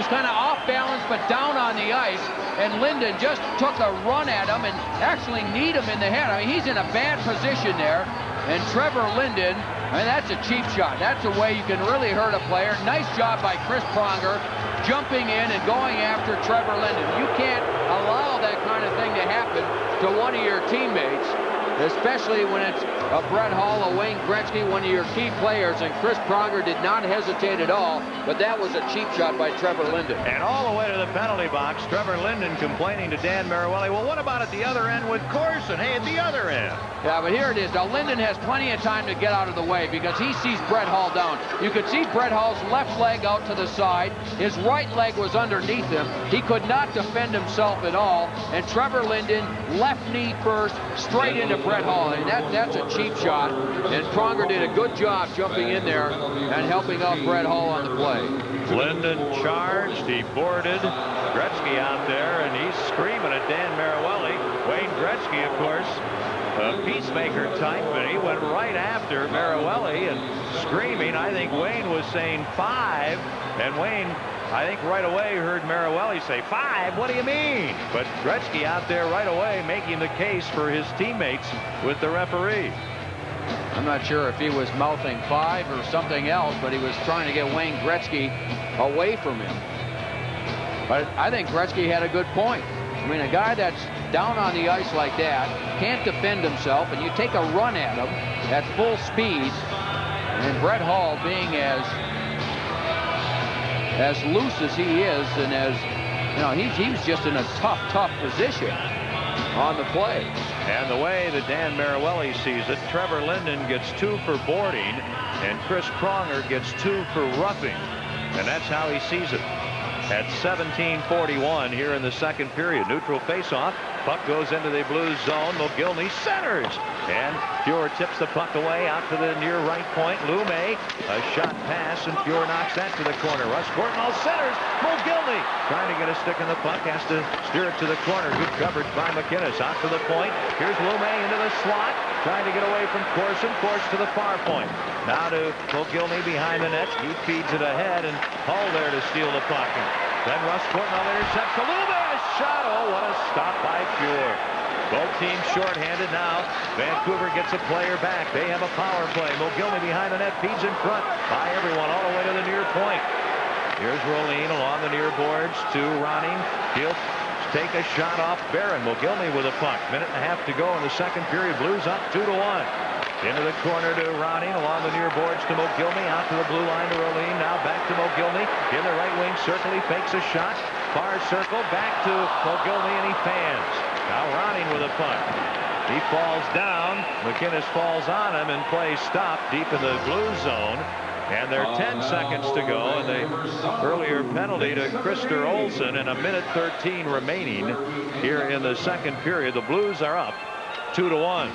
kind of off balance but down on the ice, and Linden just took a run at him and actually kneed him in the head. I mean, he's in a bad position there, and Trevor Linden, I mean, that's a cheap shot. That's a way you can really hurt a player. Nice job by Chris Pronger jumping in and going after Trevor Linden. You can't allow that kind of thing to happen to one of your teammates. especially when it's a Brett Hull, a Wayne Gretzky, one of your key players, and Chris Pronger did not hesitate at all, but that was a cheap shot by Trevor Linden. And all the way to the penalty box, Trevor Linden complaining to Dan Maruelli, well, what about at the other end with Corson? Hey, at the other end. Yeah, but here it is. Now, Linden has plenty of time to get out of the way because he sees Brett Hull down. You could see Brett Hull's left leg out to the side. His right leg was underneath him. He could not defend himself at all. And Trevor Linden, left knee first, straight into Brett Hull. And that's a cheap shot. And Pronger did a good job jumping in there and helping out Brett Hull on the play. Linden charged. He boarded. Gretzky out there, and he's screaming at Dan Maruelli. Wayne Gretzky, of course, a peacemaker type, but he went right after Maruelli and screaming. I think Wayne was saying 5, and Wayne, I think right away heard Maruelli say 5. What do you mean? But Gretzky out there right away making the case for his teammates with the referee. I'm not sure if he was mouthing 5 or something else, but he was trying to get Wayne Gretzky away from him. But I think Gretzky had a good point. I mean, a guy that's down on the ice like that, can't defend himself, and you take a run at him at full speed, and Brett Hull being as loose as he is, and as, you know, he's just in a tough position on the play. And the way that Dan Maruelli sees it, Trevor Linden gets 2 for boarding, and Chris Pronger gets 2 for roughing. And that's how he sees it. At 17:41 here in the second period. Neutral faceoff. Puck goes into the Blues zone. Mogilny centers. And Fuhr tips the puck away out to the near right point. Lume, a shot pass, and Fuhr knocks that to the corner. Russ Courtnall centers. Mogilny trying to get a stick in the puck. Has to steer it to the corner. Good coverage by MacInnis. Out to the point. Here's Lume into the slot. Trying to get away from Corson. Forced to the far point. Now to Mogilny behind the net. He feeds it ahead, and Hull there to steal the puck. Then Russ Courtnall intercepts a little bit. A shot. Oh, what a stop by Fuhr. Both teams shorthanded now. Vancouver gets a player back. They have a power play. Mogilny behind the net. Feeds in front by everyone all the way to the near point. Here's Rolene along the near boards to Ronning. He'll take a shot off Barron. Mogilny with a puck. Minute and a half to go in the second period. Blues up 2-1. Into the corner to Ronning, along the near boards to Mogilny, out to the blue line to Rolene, now back to Mogilny, in the right wing circle, he fakes a shot, far circle, back to Mogilny, and he fans. Now Ronning with a puck. He falls down, MacInnis falls on him, and play stopped deep in the blue zone. And there are 10 seconds to go, and the earlier penalty to Krister Olsen, and a minute 13 remaining here in the second period. The Blues are up 2-1.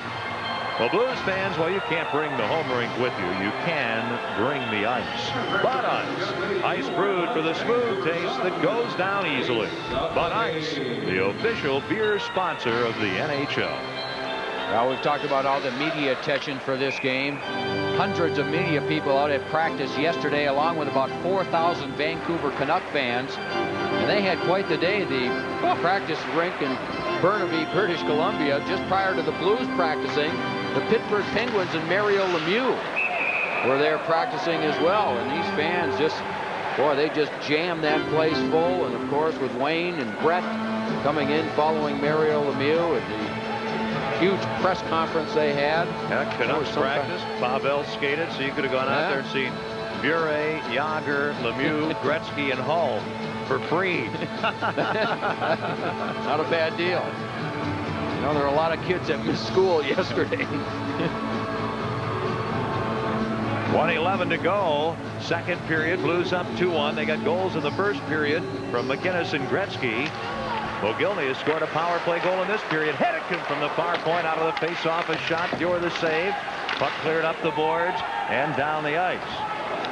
Well, Blues fans, well, you can't bring the home rink with you. You can bring the ice. Bud Ice. Ice brewed for the smooth taste that goes down easily. Bud Ice, the official beer sponsor of the NHL. Well, we've talked about all the media attention for this game. Hundreds of media people out at practice yesterday, along with about 4,000 Vancouver Canuck fans. And they had quite the day. The practice rink in Burnaby, British Columbia, just prior to the Blues practicing, the Pittsburgh Penguins and Mario Lemieux were there practicing as well. And these fans just, boy, they just jammed that place full. And of course, with Wayne and Brett coming in following Mario Lemieux at the huge press conference they had. Yeah, Canucks practice. Pavel skated, so you could have gone out there and seen Bure, Yager, Lemieux, Gretzky, and Hull for free. Not a bad deal. You know, there are a lot of kids that missed school yesterday. 1:11 to go. Second period. Blues up 2-1. They got goals in the first period from MacInnis and Gretzky. Mogilny has scored a power play goal in this period. Hedican from the far point out of the face-off. A shot. Fuhr the save. Puck cleared up the boards and down the ice.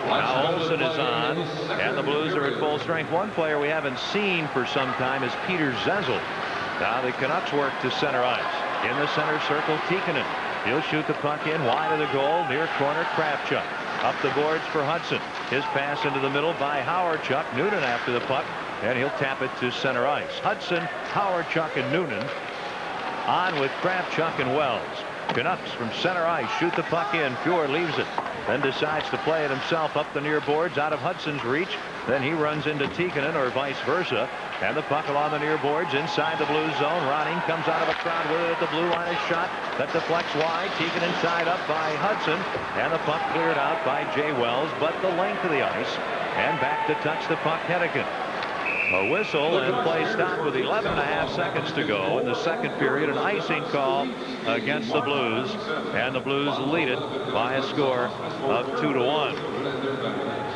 Now Olsen is on, and the Blues are at full strength. One player we haven't seen for some time is Peter Zezel. Now the Canucks work to center ice. In the center circle, Tikkanen. He'll shoot the puck in wide of the goal, near corner, Kravchuk. Up the boards for Hudson. His pass into the middle by Howard-Chuck. Noonan after the puck, and he'll tap it to center ice. Hudson, Howard-Chuck, and Noonan on with Kravchuk and Wells. Canucks from center ice shoot the puck in. Fuhr leaves it, then decides to play it himself up the near boards out of Hudson's reach. Then he runs into Tikkanen or vice versa. And the puck along the near boards inside the blue zone. Ronning comes out of a crowd with it at the blue line. A shot that deflects wide. Tikkanen tied up by Hudson. And the puck cleared out by Jay Wells. But the length of the ice. And back to touch the puck, Hennigan. A whistle and play stopped with 11.5 seconds to go in the second period. An icing call against the Blues, and the Blues lead it by a score of 2-1.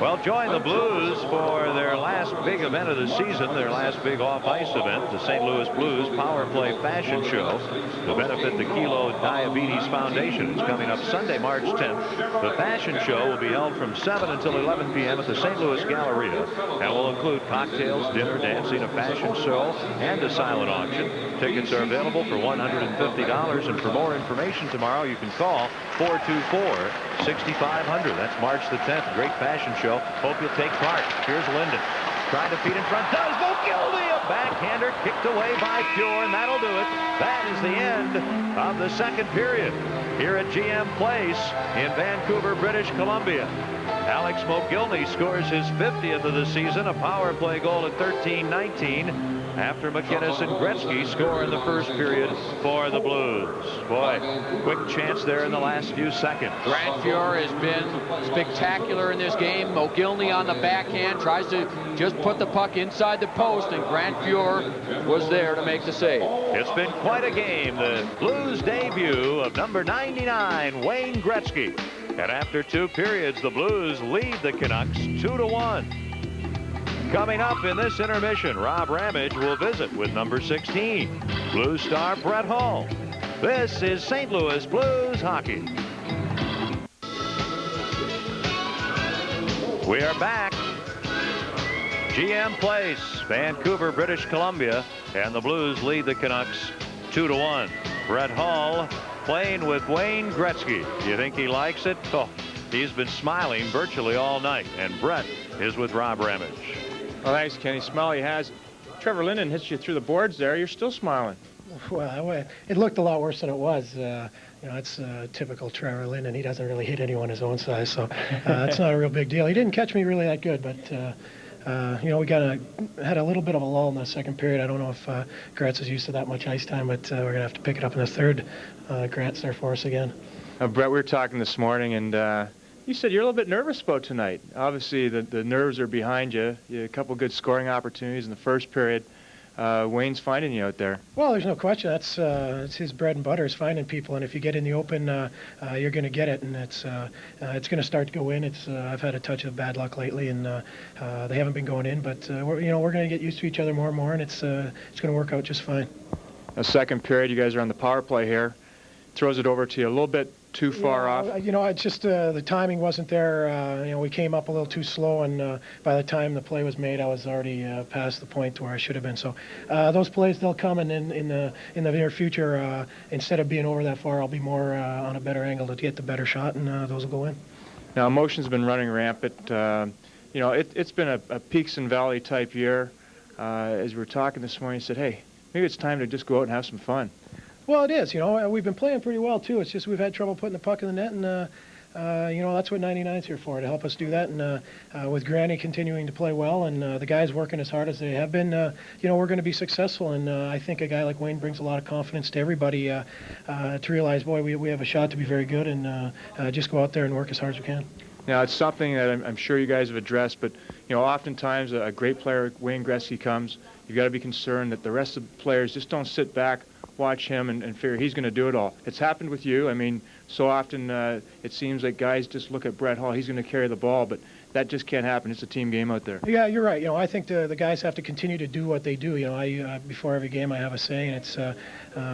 Well, join the Blues for their last big event of the season, their last big off-ice event, the St. Louis Blues Power Play Fashion Show to benefit the Kilo Diabetes Foundation. It's coming up Sunday, March 10th. The fashion show will be held from 7 until 11 p.m. at the St. Louis Galleria and will include cocktails, dinner, dancing, a fashion show, and a silent auction. Tickets are available for $150, and for more information tomorrow, you can call 424-6500. That's March the 10th. Great fashion show. Hope you'll take part. Here's Linden. Trying to feed in front. Does Mogilny. A backhander kicked away by Fuhr, and that'll do it. That is the end of the second period here at GM Place in Vancouver, British Columbia. Alex Mogilny scores his 50th of the season, a power play goal at 13-19. After MacInnis and Gretzky score in the first period for the Blues. Boy, quick chance there in the last few seconds. Grant Fuhr has been spectacular in this game. Mogilny on the backhand tries to just put the puck inside the post, and Grant Fuhr was there to make the save. It's been quite a game. The Blues debut of number 99, Wayne Gretzky. And after 2 periods, the Blues lead the Canucks 2-1. Coming up in this intermission, Rob Ramage will visit with number 16, Blue star Brett Hull. This is St. Louis Blues hockey. We are back. GM Place, Vancouver, British Columbia, and the Blues lead the Canucks 2-1. Brett Hull playing with Wayne Gretzky. Do you think he likes it? Oh, he's been smiling virtually all night, and Brett is with Rob Ramage. Well, thanks, Kenny. Smile he has. Trevor Linden hits you through the boards there. You're still smiling. Well, it looked a lot worse than it was. You know, it's typical Trevor Linden. He doesn't really hit anyone his own size, so it's not a real big deal. He didn't catch me really that good, but you know, we had a little bit of a lull in the second period. I don't know if Gratz is used to that much ice time, but we're gonna have to pick it up in the third. Grant's there for us again. Brett, we were talking this morning, and you said you're a little bit nervous about tonight. Obviously, the nerves are behind you. You had a couple good scoring opportunities in the first period. Wayne's finding you out there. Well, there's no question. That's it's his bread and butter is finding people, and if you get in the open, you're going to get it, and it's going to start to go in. I've had a touch of bad luck lately, and they haven't been going in, but we're going to get used to each other more and more, and it's going to work out just fine. The second period, you guys are on the power play here. Throws it over to you a little bit too far off. You know, it's just the timing wasn't there. You know, we came up a little too slow, and by the time the play was made, I was already past the point where I should have been. So those plays, they'll come, and in the near future, instead of being over that far, I'll be more on a better angle to get the better shot, and those will go in. Now, emotion's been running rampant. You know, it's been a peaks and valley type year. As we were talking this morning, you said, hey, maybe it's time to just go out and have some fun. Well, it is. You know, we've been playing pretty well, too. It's just we've had trouble putting the puck in the net, and, you know, that's what 99's here for, to help us do that. And with Granny continuing to play well and the guys working as hard as they have been, you know, we're going to be successful. And I think a guy like Wayne brings a lot of confidence to everybody to realize, boy, we have a shot to be very good, and just go out there and work as hard as we can. Now, it's something that I'm sure you guys have addressed, but, you know, oftentimes a great player like Wayne Gretzky comes, you've got to be concerned that the rest of the players just don't sit back, watch him, and figure he's going to do it all. It's happened with you. I mean, so often it seems like guys just look at Brett Hull, he's going to carry the ball, but that just can't happen. It's a team game out there. Yeah, you're right. You know, I think the guys have to continue to do what they do. You know, I before every game I have a saying, it's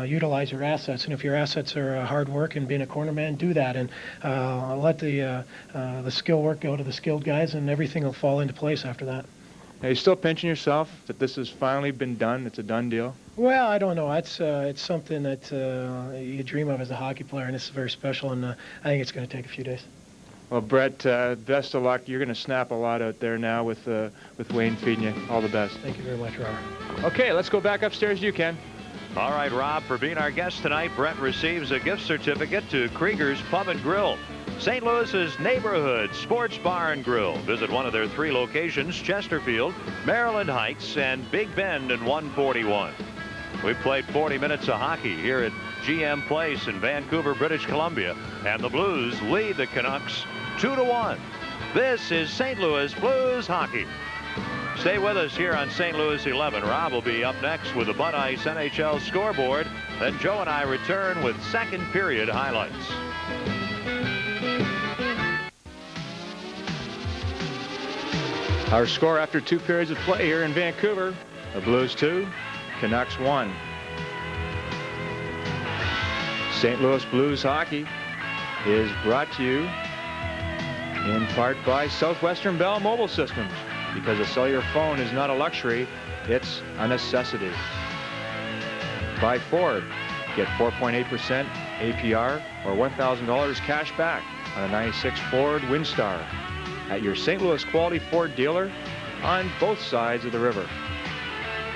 utilize your assets, and if your assets are hard work and being a corner man, do that, and let the skill work go to the skilled guys, and everything will fall into place after that. Now, you still pinching yourself that this has finally been done? It's a done deal? Well, I don't know. It's something that you dream of as a hockey player, and this is very special, and I think it's going to take a few days. Well, Brett, best of luck. You're going to snap a lot out there now with Wayne feeding you. All the best. Thank you very much, Robert. Okay, let's go back upstairs. You can. All right, Rob, for being our guest tonight, Brent receives a gift certificate to Krieger's Pub and Grill, St. Louis's neighborhood sports bar and grill. Visit one of their 3 locations, Chesterfield, Maryland Heights, and Big Bend in 141. We've played 40 minutes of hockey here at GM Place in Vancouver, British Columbia, and the Blues lead the Canucks 2-1. This is St. Louis Blues hockey. Stay with us here on St. Louis 11. Rob will be up next with the Bud Ice NHL scoreboard. Then Joe and I return with second period highlights. Our score after 2 periods of play here in Vancouver: the Blues 2, Canucks 1. St. Louis Blues hockey is brought to you in part by Southwestern Bell Mobile Systems. Because a cellular phone is not a luxury, it's a necessity. By Ford, get 4.8% APR or $1,000 cash back on a 96 Ford Windstar at your St. Louis quality Ford dealer on both sides of the river.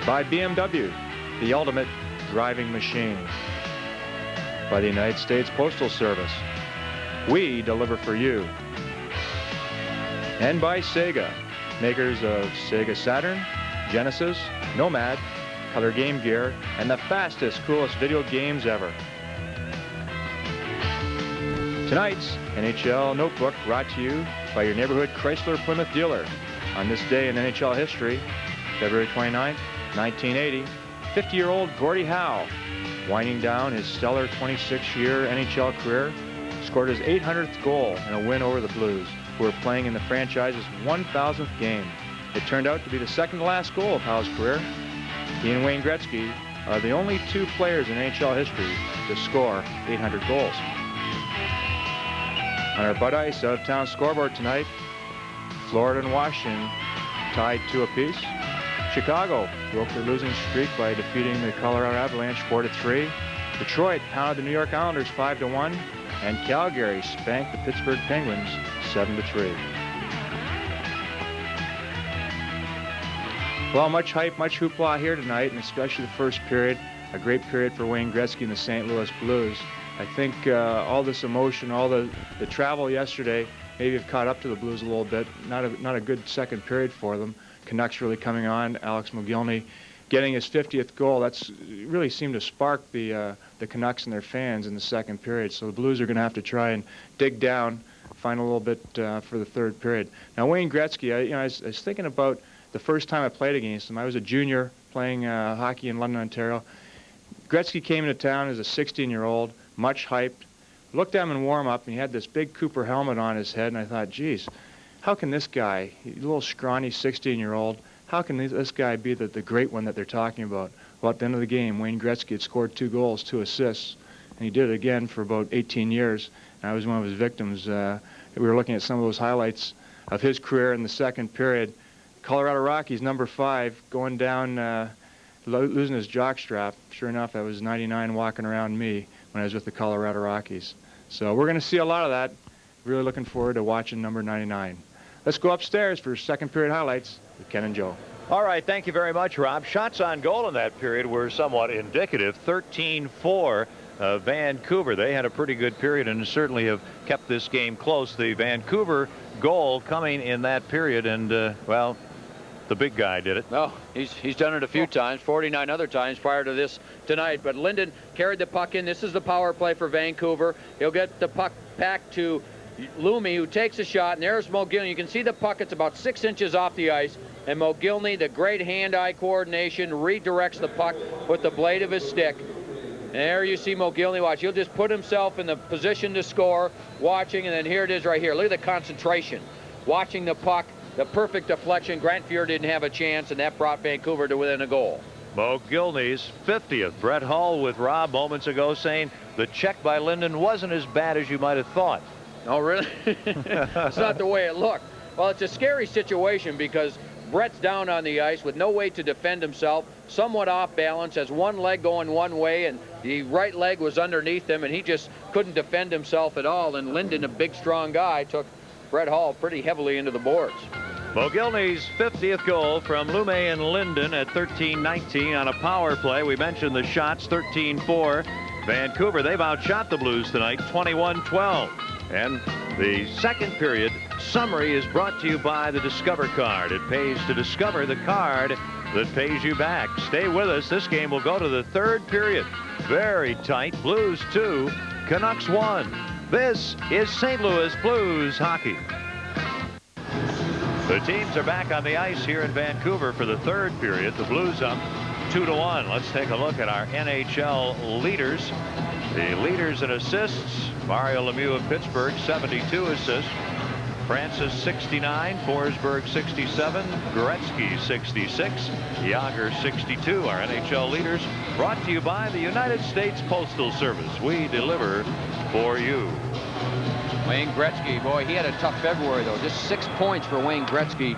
By BMW, the ultimate driving machine. By the United States Postal Service, we deliver for you. And by Sega, makers of Sega Saturn, Genesis, Nomad, color game gear, and the fastest, coolest video games ever. Tonight's NHL Notebook brought to you by your neighborhood Chrysler Plymouth dealer. On this day in NHL history, February 29th, 1980, 50-year-old Gordie Howe, winding down his stellar 26-year NHL career, scored his 800th goal in a win over the Blues, who were playing in the franchise's 1,000th game. It turned out to be the second to last goal of Howe's career. He and Wayne Gretzky are the only 2 players in NHL history to score 800 goals. On our Bud Ice out-of-town scoreboard tonight, Florida and Washington tied 2 apiece. Chicago broke their losing streak by defeating the Colorado Avalanche 4-3. Detroit pounded the New York Islanders 5-1. And Calgary spanked the Pittsburgh Penguins 7-3. Well, much hype, much hoopla here tonight, and especially the first period. A great period for Wayne Gretzky and the St. Louis Blues. I think all this emotion, all the travel yesterday, maybe have caught up to the Blues a little bit. Not a good second period for them. Canucks really coming on. Alex Mogilny getting his 50th goal. That's really seemed to spark the Canucks and their fans in the second period. So the Blues are going to have to try and dig down, find a little bit for the third period. Now Wayne Gretzky, I was thinking about the first time I played against him. I was a junior playing hockey in London, Ontario. Gretzky came into town as a 16-year-old, much hyped. Looked at him in warm-up, and he had this big Cooper helmet on his head, and I thought, geez, how can this guy, a little scrawny 16-year-old, how can this guy be the great one that they're talking about? Well, at the end of the game, Wayne Gretzky had scored 2 goals, 2 assists, and he did it again for about 18 years. And I was one of his victims. We were looking at some of those highlights of his career in the second period. Colorado Rockies, number 5, going down, losing his jockstrap. Sure enough, that was 99 walking around me when I was with the Colorado Rockies. So we're going to see a lot of that. Really looking forward to watching number 99. Let's go upstairs for second period highlights with Ken and Joe. All right, thank you very much, Rob. Shots on goal in that period were somewhat indicative. 13-4 Vancouver. They had a pretty good period and certainly have kept this game close. The Vancouver goal coming in that period, and, well, the big guy did it. No, he's done it a few times, 49 other times prior to this tonight. But Linden carried the puck in. This is the power play for Vancouver. He'll get the puck back to Loomy, who takes a shot, and there's Mogilny. You can see the puck. It's about 6 inches off the ice, and Mogilny, the great hand-eye coordination, redirects the puck with the blade of his stick. And there you see Mogilny. Watch, he'll just put himself in the position to score, watching, and then here it is right here. Look at the concentration. Watching the puck, the perfect deflection. Grant Fuhr didn't have a chance, and that brought Vancouver to within a goal. Mogilny's 50th. Brett Hull with Rob moments ago saying the check by Linden wasn't as bad as you might have thought. Oh, really? That's not the way it looked. Well, it's a scary situation because Brett's down on the ice with no way to defend himself, somewhat off balance, has one leg going one way, and the right leg was underneath him, and he just couldn't defend himself at all. And Linden, a big, strong guy, took Brett Hull pretty heavily into the boards. Mogilny's 50th goal from Lume and Linden at 13-19 on a power play. We mentioned the shots, 13-4. Vancouver, they've outshot the Blues tonight, 21-12. And the second period summary is brought to you by the Discover card. It pays to discover the card that pays you back. Stay with us. This game will go to the third period. Very tight. Blues 2, Canucks 1. This is St. Louis Blues hockey. The teams are back on the ice here in Vancouver for the third period. The Blues up 2-1. Let's take a look at our NHL leaders. The leaders in assists, Mario Lemieux of Pittsburgh, 72 assists. Francis, 69. Forsberg, 67. Gretzky, 66. Yager, 62. Our NHL leaders brought to you by the United States Postal Service. We deliver for you. Wayne Gretzky, boy, he had a tough February, though. Just 6 points for Wayne Gretzky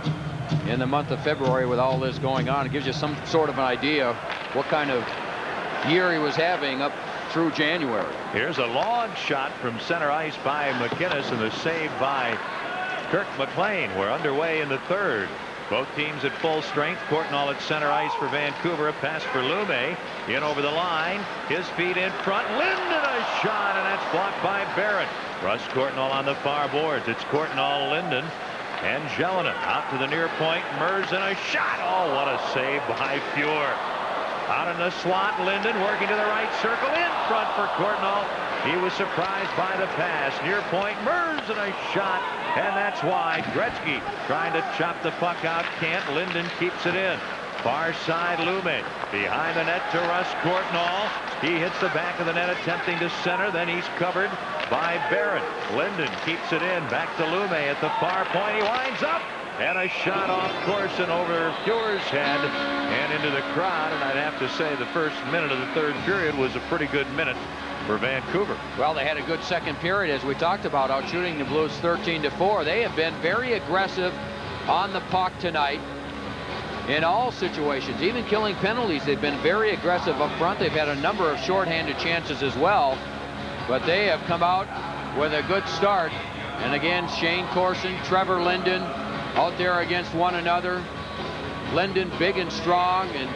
in the month of February with all this going on. It gives you some sort of an idea what kind of year he was having up through January. Here's a long shot from center ice by MacInnis and the save by Kirk McLean. We're underway in the third. Both teams at full strength. Courtnall at center ice for Vancouver. A pass for Lume. In over the line. His feet in front. Linden a shot, and that's blocked by Barrett. Russ Courtnall on the far boards. It's Courtnall, Linden, and Jelena out to the near point. Mers in a shot. Oh, what a save by Fuhr. Out in the slot, Linden working to the right circle. In front for Courtnall. He was surprised by the pass. Near point, Mers in a shot. And that's wide. Gretzky trying to chop the puck out. Can't. Linden keeps it in. Far side, Lume. Behind the net to Russ Courtnall. He hits the back of the net attempting to center. Then he's covered by Barrett. Linden keeps it in. Back to Lume at the far point. He winds up. And a shot off course and over Fuhr's head and into the crowd. And I'd have to say the first minute of the third period was a pretty good minute for Vancouver. Well, they had a good second period, as we talked about, out shooting the Blues 13-4. They have been very aggressive on the puck tonight in all situations, even killing penalties. They've been very aggressive up front. They've had a number of shorthanded chances as well, but they have come out with a good start. And again, Shane Corson, Trevor Linden out there against one another. Linden big and strong, and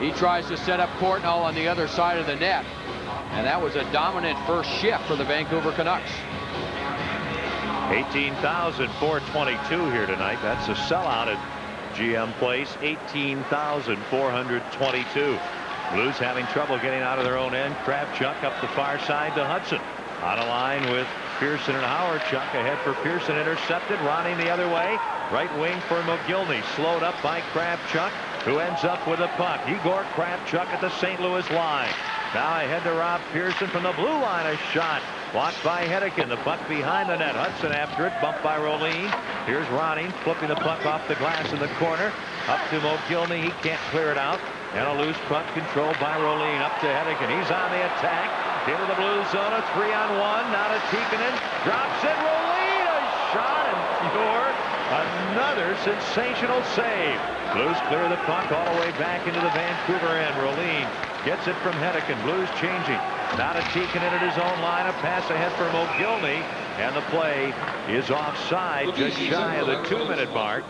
he tries to set up Courtnall on the other side of the net. And that was a dominant first shift for the Vancouver Canucks. 18,422 here tonight. That's a sellout at GM Place. 18,422. Blues having trouble getting out of their own end. Kravchuk up the far side to Hudson. On a line with Pearson and Howard. Chuck ahead for Pearson, intercepted. Ronning the other way. Right wing for Mogilny. Slowed up by Kravchuk, who ends up with a puck. Igor Kravchuk at the St. Louis line. Now ahead to Rob Pearson from the blue line. A shot blocked by Hedekin. The puck behind the net. Hudson after it. Bumped by Rolene. Here's Ronning flipping the puck off the glass in the corner. Up to Mogilny. He can't clear it out. And a loose puck controlled by Rolene. Up to Hedekin. He's on the attack. Into the blue zone. A 3-on-1. Now to Tikkanen. Drops it. Rolene. A shot. And Fuhr. Another sensational save. Blues clear the puck all the way back into the Vancouver end. Rolene gets it from Hedekin. Blues changing. Now to Tikkanen at his own line. A pass ahead for Mogilny. And the play is offside, just shy of the 2-minute mark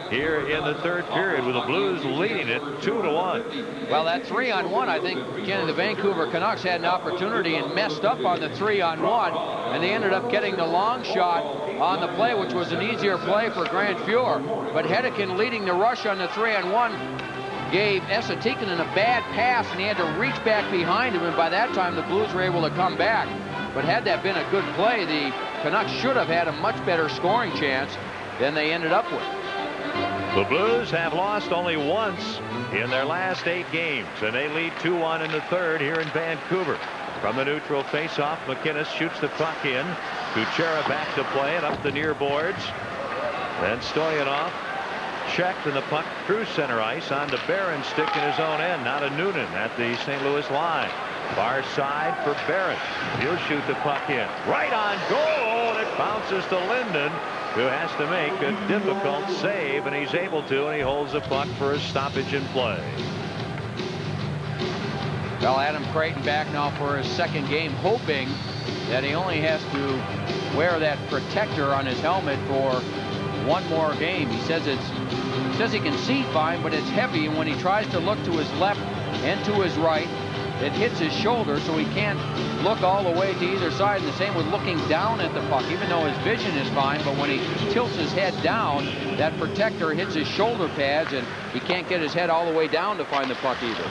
here in the third period, with the Blues leading it 2-1. Well, that 3-on-1, I think, again, the Vancouver Canucks had an opportunity and messed up on the 3-on-1, and they ended up getting the long shot on the play, which was an easier play for Grant Fuhr. But Hedekin leading the rush on the 3-on-1 gave Esa Tikkanen a bad pass, and he had to reach back behind him, and by that time the Blues were able to come back. But had that been a good play, the Canucks should have had a much better scoring chance than they ended up with. The Blues have lost only once in their last 8 games, and they lead 2-1 in the third here in Vancouver. From the neutral faceoff, MacInnis shoots the puck in. Kuchera back to play it up the near boards. Then Stoyanov checked, and the puck through center ice onto Barron's stick in his own end. Now to Noonan at the St. Louis line. Far side for Barrett. He'll shoot the puck in. Right on goal, and it bounces to Linden, who has to make a difficult save, and he's able to, and he holds the puck for a stoppage in play. Well, Adam Creighton back now for his second game, hoping that he only has to wear that protector on his helmet for one more game. He says he can see fine, but it's heavy, and when he tries to look to his left and to his right, it hits his shoulder, so he can't look all the way to either side. And the same with looking down at the puck, even though his vision is fine, but when he tilts his head down, that protector hits his shoulder pads, and he can't get his head all the way down to find the puck either.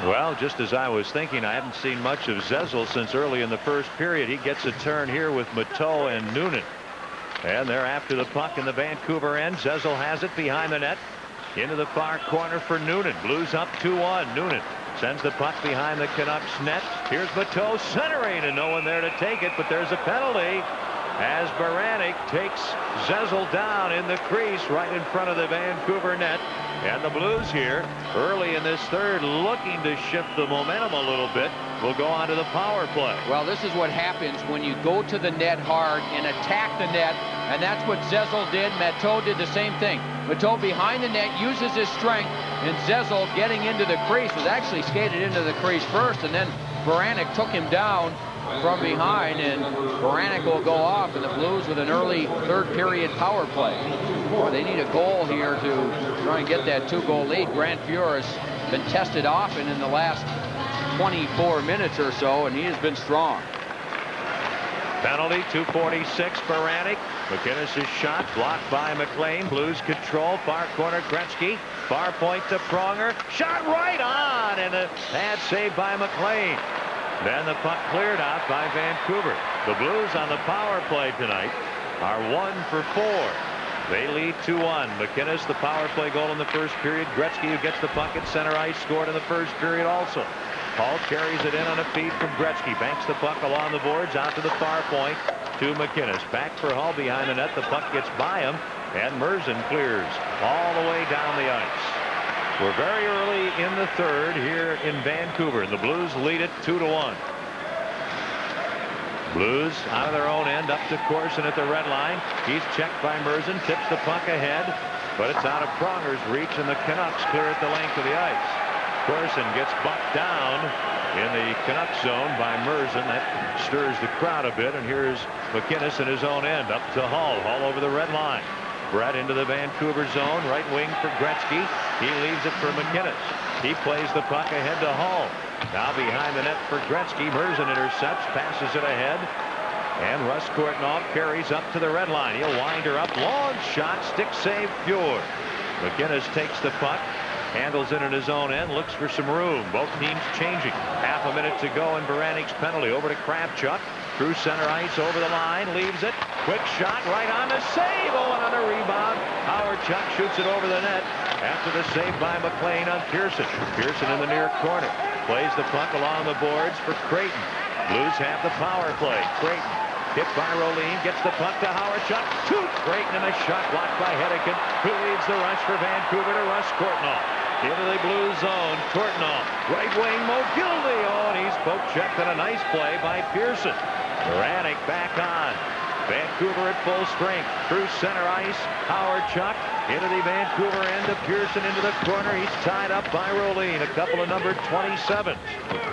Well, just as I was thinking, I haven't seen much of Zezel since early in the first period. He gets a turn here with Mateau and Noonan. And they're after the puck in the Vancouver end. Zezel has it behind the net. Into the far corner for Noonan. Blues up 2-1. Noonan sends the puck behind the Canucks net. Here's Mateau centering, and no one there to take it, but there's a penalty as Baranek takes Zezel down in the crease right in front of the Vancouver net. And the Blues here early in this third, looking to shift the momentum a little bit, will go on to the power play. Well, this is what happens when you go to the net hard and attack the net, and that's what Zezel did. Mateau did the same thing. Mateau behind the net uses his strength, and Zezel getting into the crease was actually skated into the crease first, and then Baranek took him down from behind, and Baranek will go off, and the Blues with an early third period power play. Boy, they need a goal here to try and get that 2-goal lead. Grant Fuhr has been tested often in the last 24 minutes or so, and he has been strong. Penalty, 2:46, Baranek. MacInnis' shot blocked by McLean. Blues control, far corner, Gretzky. Far point to Pronger. Shot right on, and a bad save by McLean. Then the puck cleared out by Vancouver. The Blues on the power play tonight are 1 for 4. They lead 2-1. MacInnis, the power play goal in the first period. Gretzky, who gets the puck at center ice, scored in the first period also. Hall carries it in on a feed from Gretzky. Banks the puck along the boards out to the far point to MacInnis. Back for Hall behind the net. The puck gets by him, and Merzen clears all the way down the ice. We're very early in the third here in Vancouver, and the Blues lead it 2-1. Blues out of their own end up to Corson at the red line. He's checked by Merzen, tips the puck ahead, but it's out of Pronger's reach, and the Canucks clear at the length of the ice. Corson gets bucked down in the Canucks zone by Merzen. That stirs the crowd a bit, and here's MacInnis in his own end up to Hall. Hall over the red line. Brett into the Vancouver zone, right wing for Gretzky. He leaves it for MacInnis. He plays the puck ahead to Hall. Now behind the net for Gretzky. Merzen intercepts, passes it ahead, and Russ Kortnoff carries up to the red line. He'll wind her up. Long shot, stick save, Fuhr. MacInnis takes the puck, handles it in his own end, looks for some room. Both teams changing. Half a minute to go in Baranek's penalty. Over to Kravchuk. Through center ice, over the line, leaves it. Quick shot right on the save. Oh, and on a rebound. Howard Chuck shoots it over the net after the save by McLean on Pearson. Pearson in the near corner. Plays the puck along the boards for Creighton. Blues have the power play. Creighton hit by Rolene. Gets the puck to Howard Chuck. Shoots Creighton, and a shot blocked by Hedican, who leads the rush for Vancouver to Russ Kortnoff. Into the blue zone, Kortnoff. Right wing, Mogilny. Oh, and he's poke checked on a nice play by Pearson. Baranek back on. Vancouver at full strength. Through center ice. Howard Chuck into the Vancouver end to Pearson into the corner. He's tied up by Rolene. A couple of number 27.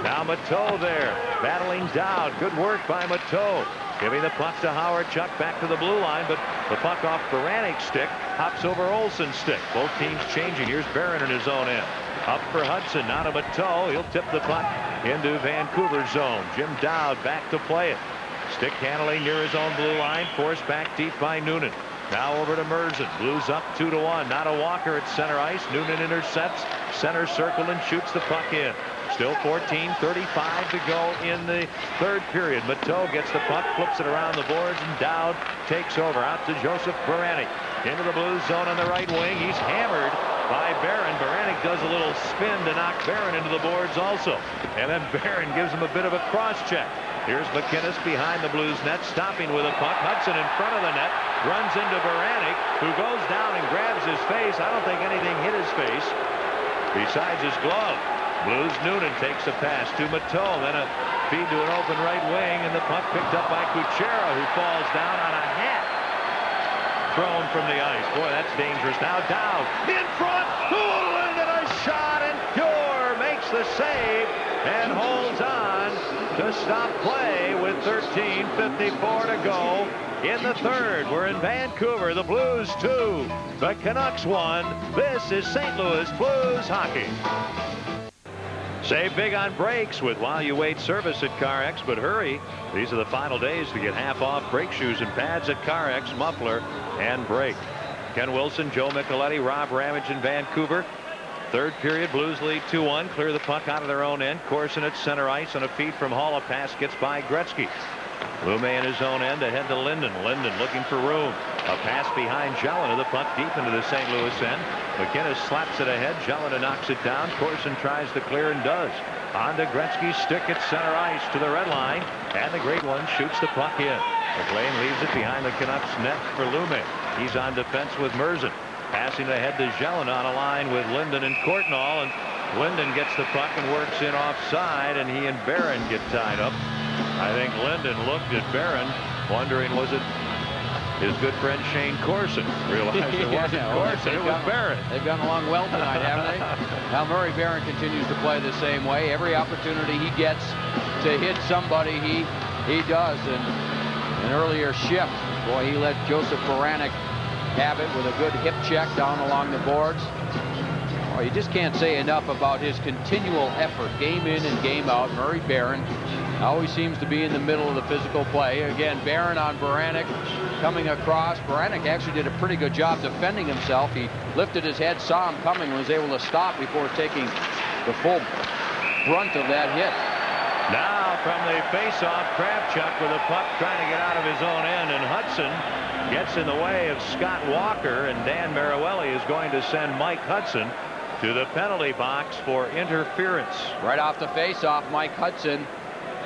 Now Mateau there. Battling down. Good work by Mateau. Giving the puck to Howard Chuck back to the blue line, but the puck off Baranek's stick hops over Olsen's stick. Both teams changing. Here's Barron in his own end. Up for Hudson. Now to Mateau. He'll tip the puck into Vancouver's zone. Jim Dowd back to play it. Stick handling near his own blue line. Forced back deep by Noonan. Now over to Merzen. Blues up 2-1. Now to Walker at center ice. Noonan intercepts. Center circle and shoots the puck in. Still 14:35 to go in the third period. Mateau gets the puck, flips it around the boards, and Dowd takes over. Out to Joseph Baranek. Into the Blues zone on the right wing. He's hammered by Barron. Baranek does a little spin to knock Barron into the boards also. And then Barron gives him a bit of a cross check. Here's MacInnis behind the Blues net, stopping with a puck. Hudson in front of the net, runs into Baranek, who goes down and grabs his face. I don't think anything hit his face besides his glove. Blues Noonan takes a pass to Mateau, then a feed to an open right wing, and the puck picked up by Kuchera, who falls down on a hat thrown from the ice. Boy, that's dangerous. Now Dowd in front, and a shot, and Fuhr makes the save and holds on to stop play with 13:54 to go in the third. We're in Vancouver. The Blues 2. The Canucks 1. This is St. Louis Blues hockey. Save big on brakes with While You Wait service at CarX, but hurry. These are the final days to get half off brake shoes and pads at CarX, muffler, and brake. Ken Wilson, Joe Micheletti, Rob Ramage in Vancouver. Third period, Blues lead 2-1. Clear the puck out of their own end. Corson at center ice on a feed from Hall. A pass gets by Gretzky. Lume in his own end ahead to Linden. Linden looking for room. A pass behind Jelena. The puck deep into the St. Louis end. MacInnis slaps it ahead. Jelena knocks it down. Corson tries to clear and does. On to Gretzky's stick at center ice to the red line. And the great one shoots the puck in. McLean leaves it behind the Canucks net for Lume. He's on defense with Merzen. Passing ahead to Jelena on a line with Linden and Courtnall. And Linden gets the puck and works in offside. And he and Barron get tied up. I think Linden looked at Barron, wondering was it his good friend Shane Corson. Realized it wasn't Corson, it was Barron. They've gotten along well tonight, haven't they? Now Murray Barron continues to play the same way. Every opportunity he gets to hit somebody, he does. And an earlier shift, boy, he let Joseph Baranek have it with a good hip check down along the boards. Oh, you just can't say enough about his continual effort, game in and game out. Murray Barron always seems to be in the middle of the physical play. Again, Barron on Baranek coming across. Baranek actually did a pretty good job defending himself. He lifted his head, saw him coming, and was able to stop before taking the full brunt of that hit. Now from the face-off, Kravchuk with a puck trying to get out of his own end, and Hudson gets in the way of Scott Walker, and Dan Mariueli is going to send Mike Hudson to the penalty box for interference. Right off the face-off, Mike Hudson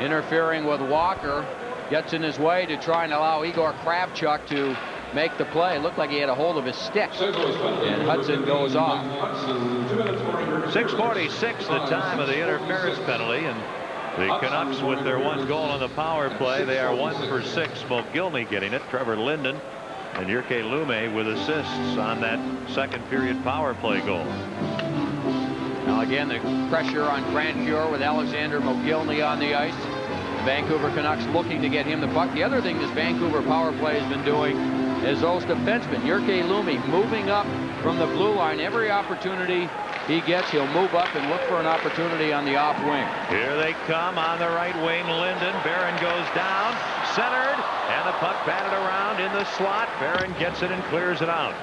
interfering with Walker, gets in his way to try and allow Igor Kravchuk to make the play. It looked like he had a hold of his stick, and Hudson goes off. 6:46 the time of the interference penalty, and the Canucks with their one goal on the power play. They are 1 for 6. Mogilny getting it. Trevor Linden and Jyrki Lume with assists on that second period power play goal. Now again, the pressure on Grant Fuhr with Alexander Mogilny on the ice. The Vancouver Canucks looking to get him the puck. The other thing this Vancouver power play has been doing is those defensemen. Jyrki Lume moving up from the blue line. Every opportunity he gets, he'll move up and look for an opportunity on the off wing. Here they come on the right wing. Linden. Barron goes down, centered, and the puck batted around in the slot. Barron gets it and clears it out.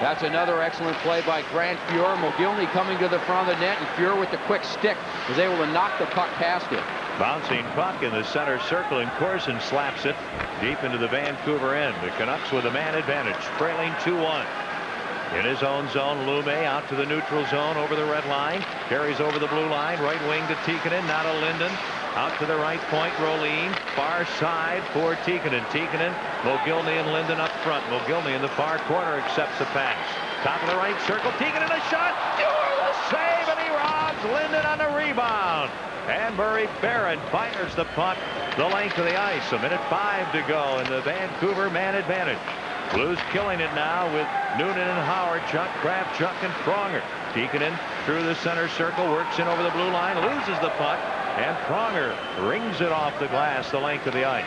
That's another excellent play by Grant Fuhr. Mogilny coming to the front of the net, and Fuhr with the quick stick was able to knock the puck past it. Bouncing puck in the center circle, and Corson slaps it deep into the Vancouver end. The Canucks with a man advantage, trailing 2-1. In his own zone, Lume out to the neutral zone over the red line. Carries over the blue line, right wing to Tikkanen, now to Linden. Out to the right point, Rolin. Far side for Tikkanen. Tikkanen, Mogilny and Linden up front. Mogilny in the far corner accepts the pass. Top of the right circle, Tikkanen a shot. The save, and he robs Linden on the rebound. And Murray Barron fires the puck the length of the ice. 1:05 to go in the Vancouver man advantage. Blues killing it now with Noonan and Howardchuk, Kravchuk and Pronger. Tikkanen through the center circle, works in over the blue line, loses the puck, and Pronger rings it off the glass the length of the ice.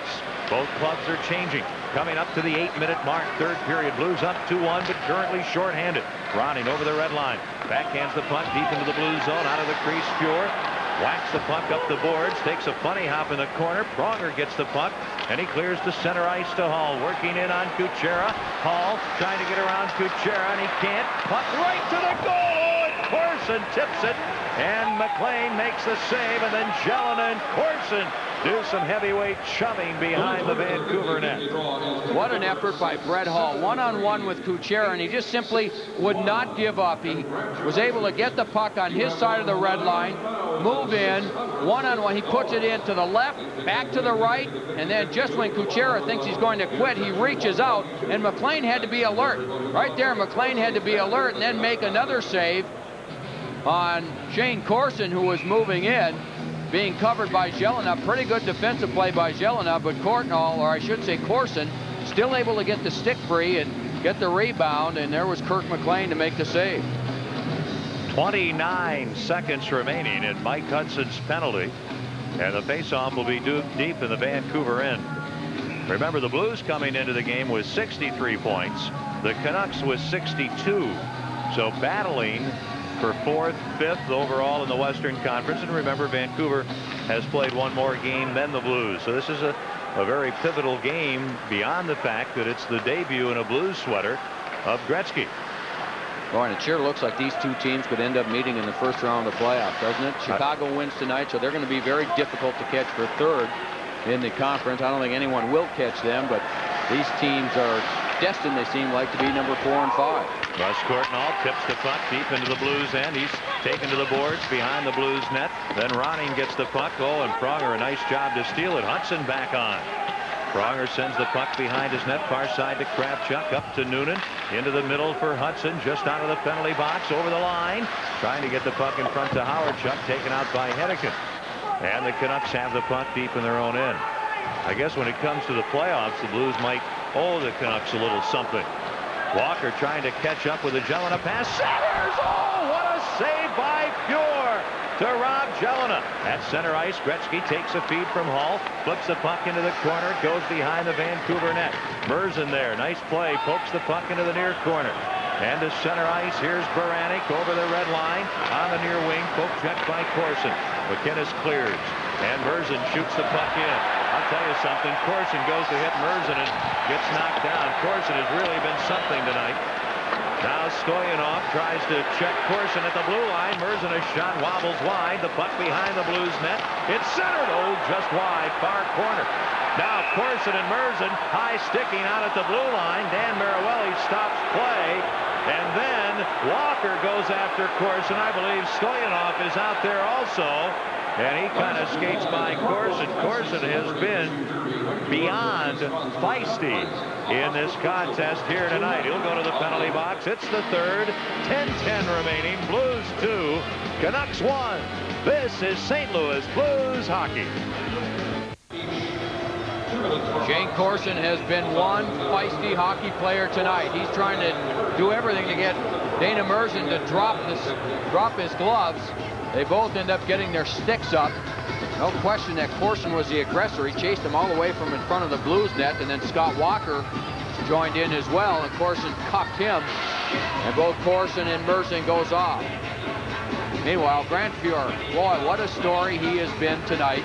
Both clubs are changing. Coming up to the 8-minute mark, third period. Blues up 2-1, but currently shorthanded. Ronning over the red line. Backhands the puck deep into the blue zone, out of the crease, Fuhr. Whacks the puck up the boards, takes a funny hop in the corner. Pronger gets the puck, and he clears to center ice to Hall. Working in on Kuchera. Hall trying to get around Kuchera, and he can't. Puck right to the goal, and Corson tips it. And McLean makes the save, and then Jelena and Corson do some heavyweight shoving behind the Vancouver net. What an effort by Brett Hall. One-on-one with Kuchera, and he just simply would not give up. He was able to get the puck on his side of the red line, move in, one-on-one. He puts it in to the left, back to the right, and then just when Kuchera thinks he's going to quit, he reaches out, and McLean had to be alert. Right there, McLean had to be alert and then make another save on Shane Corson, who was moving in, being covered by Jelena. Pretty good defensive play by Jelena, but Courtnall, or I should say Corson, still able to get the stick free and get the rebound, and there was Kirk McLean to make the save. 29 seconds remaining in Mike Hudson's penalty, and the faceoff will be deep in the Vancouver end. Remember, the Blues coming into the game with 63 points. The Canucks with 62. So battling for 4th, 5th overall in the Western Conference. And remember, Vancouver has played one more game than the Blues. So this is a very pivotal game beyond the fact that it's the debut in a Blues sweater of Gretzky. Well, and it sure looks like these two teams could end up meeting in the first round of the playoffs, doesn't it? Chicago wins tonight, so they're going to be very difficult to catch for 3rd in the conference. I don't think anyone will catch them, but these teams are destined, they seem like, to be number 4 and 5. Russ Courtnall tips the puck deep into the Blues end. He's taken to the boards behind the Blues net. Then Ronning gets the puck. Oh, and Pronger, a nice job to steal it. Hudson back on. Pronger sends the puck behind his net, far side to Kravchuk, up to Noonan, into the middle for Hudson, just out of the penalty box, over the line, trying to get the puck in front to Howardchuk, taken out by Hedican. And the Canucks have the puck deep in their own end. I guess when it comes to the playoffs, the Blues might owe the Canucks a little something. Walker trying to catch up with a Jelena pass. Centers! Oh, what a save by Fuhr to Rob Jelena. At center ice, Gretzky takes a feed from Hall, flips the puck into the corner, goes behind the Vancouver net. Merzen there, nice play, pokes the puck into the near corner. And to center ice, here's Baranik over the red line on the near wing, poke checked by Corson. MacInnis clears, and Merzen shoots the puck in. I'll tell you something, Corson goes to hit Merzen and gets knocked down. Corson has really been something tonight. Now Stoyanov tries to check Corson at the blue line. Merzen, a shot wobbles wide. The puck behind the Blues net. It's centered. Oh, just wide, far corner. Now Corson and Merzen high sticking out at the blue line. Dan Maruelli stops play. And then Walker goes after Corson. I believe Stoyanov is out there also. And he kind of skates by Corson. Corson has been beyond feisty in this contest here tonight. He'll go to the penalty box. It's the 3rd. 10-10 remaining. Blues 2. Canucks 1. This is St. Louis Blues hockey. Shane Corson has been one feisty hockey player tonight. He's trying to do everything to get Dana Merzen to drop his gloves. They both end up getting their sticks up. No question that Corson was the aggressor. He chased him all the way from in front of the Blues net, and then Scott Walker joined in as well, and Corson cuffed him, and both Corson and Merzen goes off. Meanwhile, Grant Fuhr, boy, what a story he has been tonight.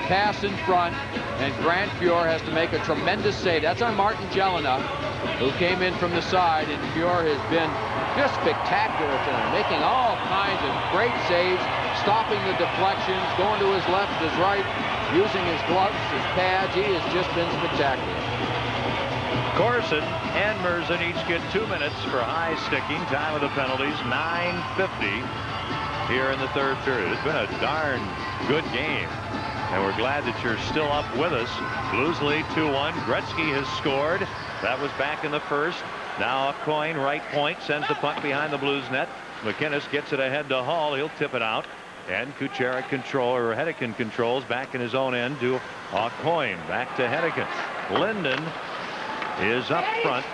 Pass in front, and Grant Fuhr has to make a tremendous save. That's on Martin Jelena, who came in from the side, and Fuhr has been just spectacular tonight, making all kinds of great saves, stopping the deflections, going to his left, his right, using his gloves, his pads. He has just been spectacular. Corson and Merzen each get 2 minutes for high sticking. Time of the penalties, 9:50 here in the 3rd period. It's been a darn good game, and we're glad that you're still up with us. Blues lead 2-1. Gretzky has scored. That was back in the 1st. Now a coin, right point, sends the puck behind the Blues net. MacInnis gets it ahead to Hall. He'll tip it out. And Kuchera Hedican controls back in his own end to a coin. Back to Hedican. Linden is up front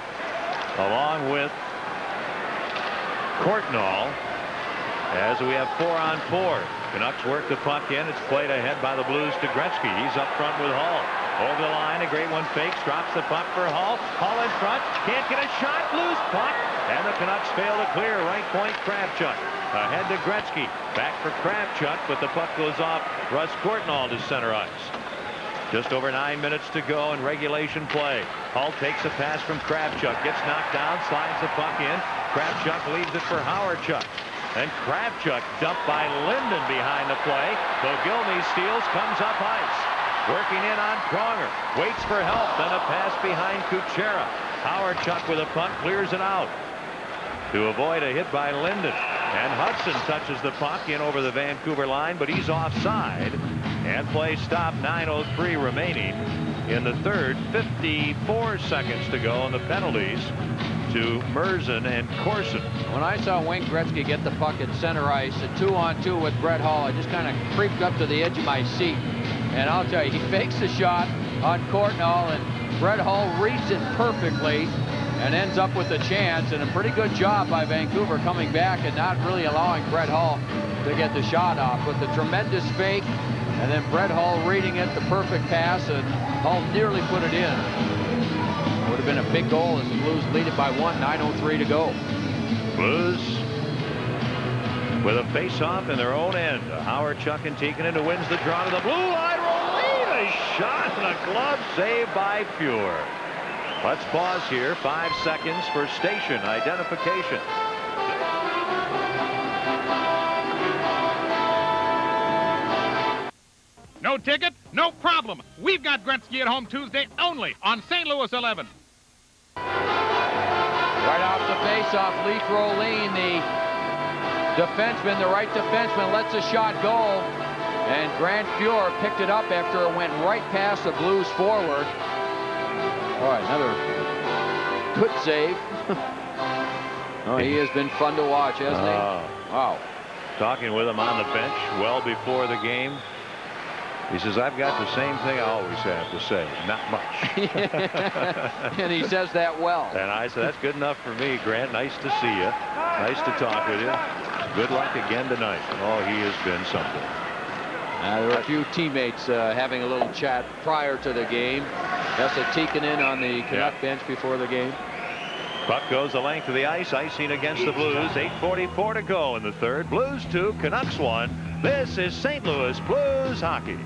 along with Courtnall as we have 4-on-4. Canucks work the puck in. It's played ahead by the Blues to Gretzky. He's up front with Hall. Over the line, a great one fakes, drops the puck for Hall. Hall in front, can't get a shot, loose puck, and the Canucks fail to clear. Right point, Kravchuk. Ahead to Gretzky, back for Kravchuk, but the puck goes off Russ Courtnall to center ice. Just over 9 minutes to go in regulation play. Hall takes a pass from Kravchuk, gets knocked down, slides the puck in. Kravchuk leaves it for Howardchuk. And Kravchuk dumped by Linden behind the play. Mogilny steals, comes up ice. Working in on Pronger. Waits for help. Then a pass behind Kuchera. Howardchuk with a puck clears it out to avoid a hit by Linden. And Hudson touches the puck in over the Vancouver line, but he's offside. And play stopped. 9:03 remaining in the 3rd. 54 seconds to go, and the penalties to Merzen and Corson. When I saw Wayne Gretzky get the puck at center ice, a 2-on-2 with Brett Hall, I just kind of creeped up to the edge of my seat. And I'll tell you, he fakes the shot on Courtnall, and Brett Hall reads it perfectly and ends up with a chance. And a pretty good job by Vancouver coming back and not really allowing Brett Hall to get the shot off. With the tremendous fake, and then Brett Hall reading it, the perfect pass, and Hall nearly put it in. Would have been a big goal as the Blues lead it by 1, 9:03 to go. Blues with a face-off in their own end. Howard, Chuck, and Tikkanen who wins the draw to the blue line. Rolling, a shot and a glove save by Fuhr. Let's pause here. 5 seconds for station identification. No ticket? No problem. We've got Gretzky at home Tuesday only on St. Louis 11. Right off the face-off, Leaf Rolene, the defenseman, the right defenseman, lets a shot go. And Grant Fuhr picked it up after it went right past the Blues forward. All right, another good save. Oh, he has been fun to watch, hasn't he? Wow. Talking with him on the bench well before the game. He says, I've got the same thing I always have to say, not much. And he says that well. And I said, that's good enough for me, Grant. Nice to see you. Nice to talk with you. Good luck again tonight. Oh, he has been something. There were a few teammates having a little chat prior to the game. That's a Tikkanen on the Canuck bench before the game. Puck goes the length of the ice. Icing against the Blues. 8:44 to go in the third. Blues 2, Canucks 1. This is St. Louis Blues hockey.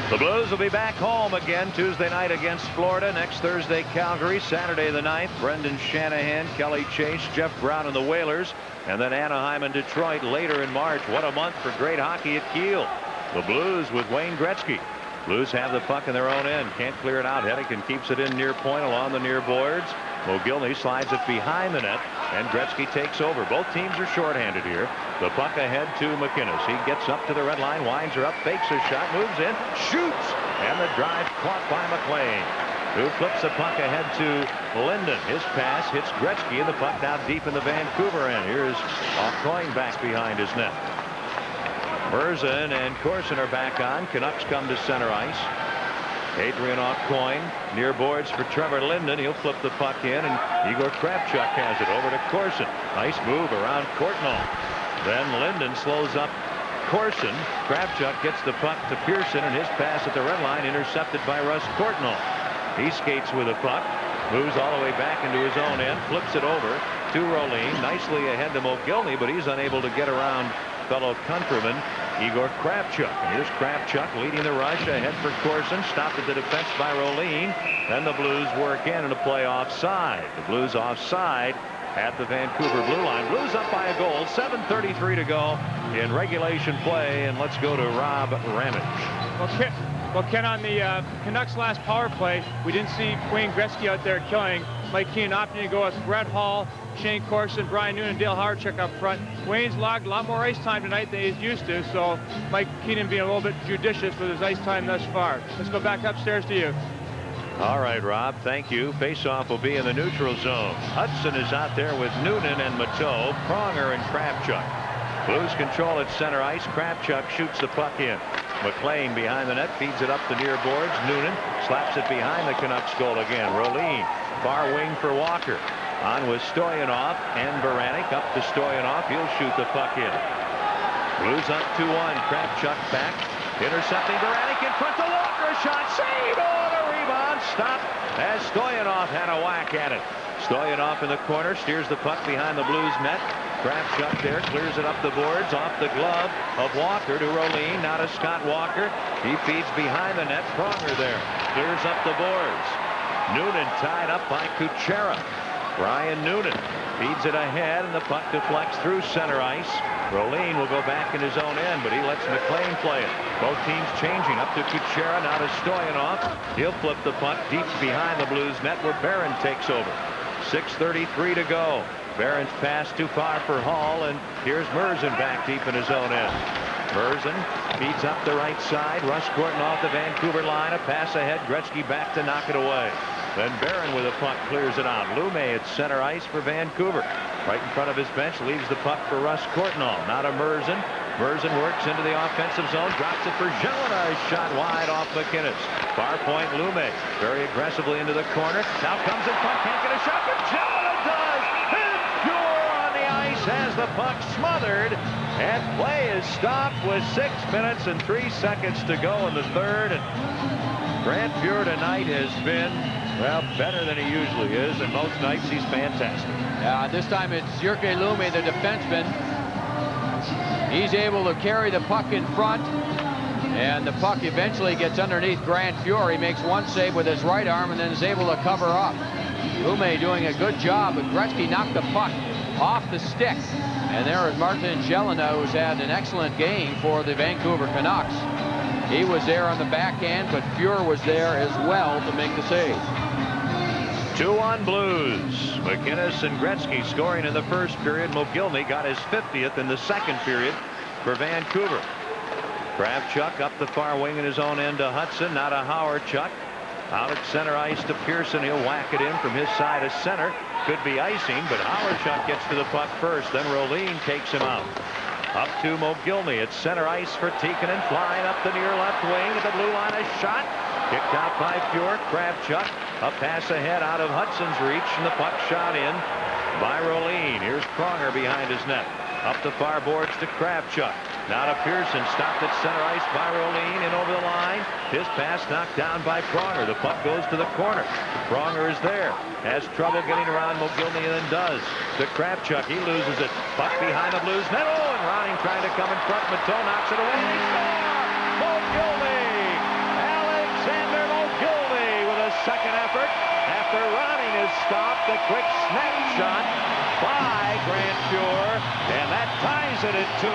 The Blues will be back home again Tuesday night against Florida. Next Thursday, Calgary. Saturday the 9th, Brendan Shanahan, Kelly Chase, Jeff Brown and the Whalers. And then Anaheim and Detroit later in March. What a month for great hockey at Kiel. The Blues with Wayne Gretzky. Blues have the puck in their own end. Can't clear it out. Hennigan keeps it in near point along the near boards. Mogilny slides it behind the net, and Gretzky takes over. Both teams are shorthanded here. The puck ahead to MacInnis. He gets up to the red line, winds her up, fakes a shot, moves in, shoots, and the drive caught by McLean, who flips the puck ahead to Linden. His pass hits Gretzky, and the puck down deep in the Vancouver end. Here's Aucoin back behind his net. Merzen and Corson are back on. Canucks come to center ice. Adrian Aucoin near boards for Trevor Linden. He'll flip the puck in, and Igor Kravchuk has it over to Corson. Nice move around Courtnall. Then Linden slows up Corson. Kravchuk gets the puck to Pearson, and his pass at the red line intercepted by Russ Courtnall. He skates with the puck, moves all the way back into his own end, flips it over to Rolene. Nicely ahead to Mogilny, but he's unable to get around fellow countryman Igor Kravchuk. And here's Kravchuk leading the rush ahead for Corson. Stopped at the defense by Rolene. Then the Blues work in and a play offside. The Blues offside at the Vancouver blue line. Blues up by a goal. 7:33 to go in regulation play. And let's go to Rob Ramage. Well, Ken, on the Canucks last power play, we didn't see Wayne Gretzky out there killing. Mike Keenan opting to go with Brett Hall, Shane Corson, Brian Noonan, Dale Howardchuk up front. Wayne's logged a lot more ice time tonight than he's used to, so Mike Keenan being a little bit judicious with his ice time thus far. Let's go back upstairs to you. All right, Rob, thank you. Faceoff will be in the neutral zone. Hudson is out there with Noonan and Mateau, Pronger and Kravchuk. Blues control at center ice. Kravchuk shoots the puck in. McLean behind the net, feeds it up the near boards. Noonan slaps it behind the Canucks goal again. Rolene, far wing for Walker. On with Stoyanov and Baranik. Up to Stoyanov. He'll shoot the puck in. Blues up 2-1. Kravchuk back. Intercepting Baranik in front to Walker. A shot. Save. Oh, the rebound. Stop as Stoyanov had a whack at it. Stoyanov in the corner. Steers the puck behind the Blues net. Kravchuk there, clears it up the boards, off the glove of Walker to Rolene, now to Scott Walker. He feeds behind the net. Pronger there, clears up the boards. Noonan tied up by Kuchera. Brian Noonan feeds it ahead, and the puck deflects through center ice. Rolene will go back in his own end, but he lets McLean play it. Both teams changing, up to Kuchera, now to Stoyanov. He'll flip the puck deep behind the Blues net where Barron takes over. 6:33 to go. Barron's pass too far for Hall, and here's Merzen back deep in his own end. Merzen feeds up the right side. Russ Courtnall off the Vancouver line. A pass ahead. Gretzky back to knock it away. Then Barron with a puck clears it out. Lume at center ice for Vancouver. Right in front of his bench, leaves the puck for Russ Courtnall. Now to Merzen. Merzen works into the offensive zone, drops it for Jelena. Shot wide off MacInnis. Far point, Lume very aggressively into the corner. Now comes in front, can't get a shot, but Jelena does. And Fuhr on the ice has the puck smothered, and play is stopped with 6 minutes and 3 seconds to go in the third. And Grant Fuhr tonight has been, well, better than he usually is, and most nights he's fantastic. This time it's Jyrki Lumme, the defenseman. He's able to carry the puck in front, and the puck eventually gets underneath Grant Fuhr. He makes one save with his right arm and then is able to cover up. Lumme doing a good job, but Gretzky knocked the puck off the stick. And there is Martin Jelena, who's had an excellent game for the Vancouver Canucks. He was there on the backhand, but Fuhr was there as well to make the save. 2-1 Blues. MacInnis and Gretzky scoring in the first period. Mogilny got his 50th in the second period for Vancouver. Kravchuk up the far wing in his own end to Hudson. Now to Howard Chuck. Out at center ice to Pearson. He'll whack it in from his side of center. Could be icing, but Howard Chuck gets to the puck first. Then Rolene takes him out. Up to Mogilny at center ice for Tikkanen. Flying up the near left wing at the blue line. A shot. Kicked out by Fuhr. Kravchuk. A pass ahead out of Hudson's reach, and the puck shot in by Rolene. Here's Pronger behind his net. Up the far boards to Kravchuk. Now to Pearson. Stopped at center ice by Rolene. In over the line. His pass knocked down by Pronger. The puck goes to the corner. Pronger is there. Has trouble getting around Mogilny and then does. To Kravchuk. He loses it. Puck behind the Blues net. Oh, and Ronning trying to come in front. Mateau knocks it away. Mogilny! Alexander Mogilny with a second effort. After Ronning is stopped, the quick snapshot by Grant Fuhr, and that ties it at 2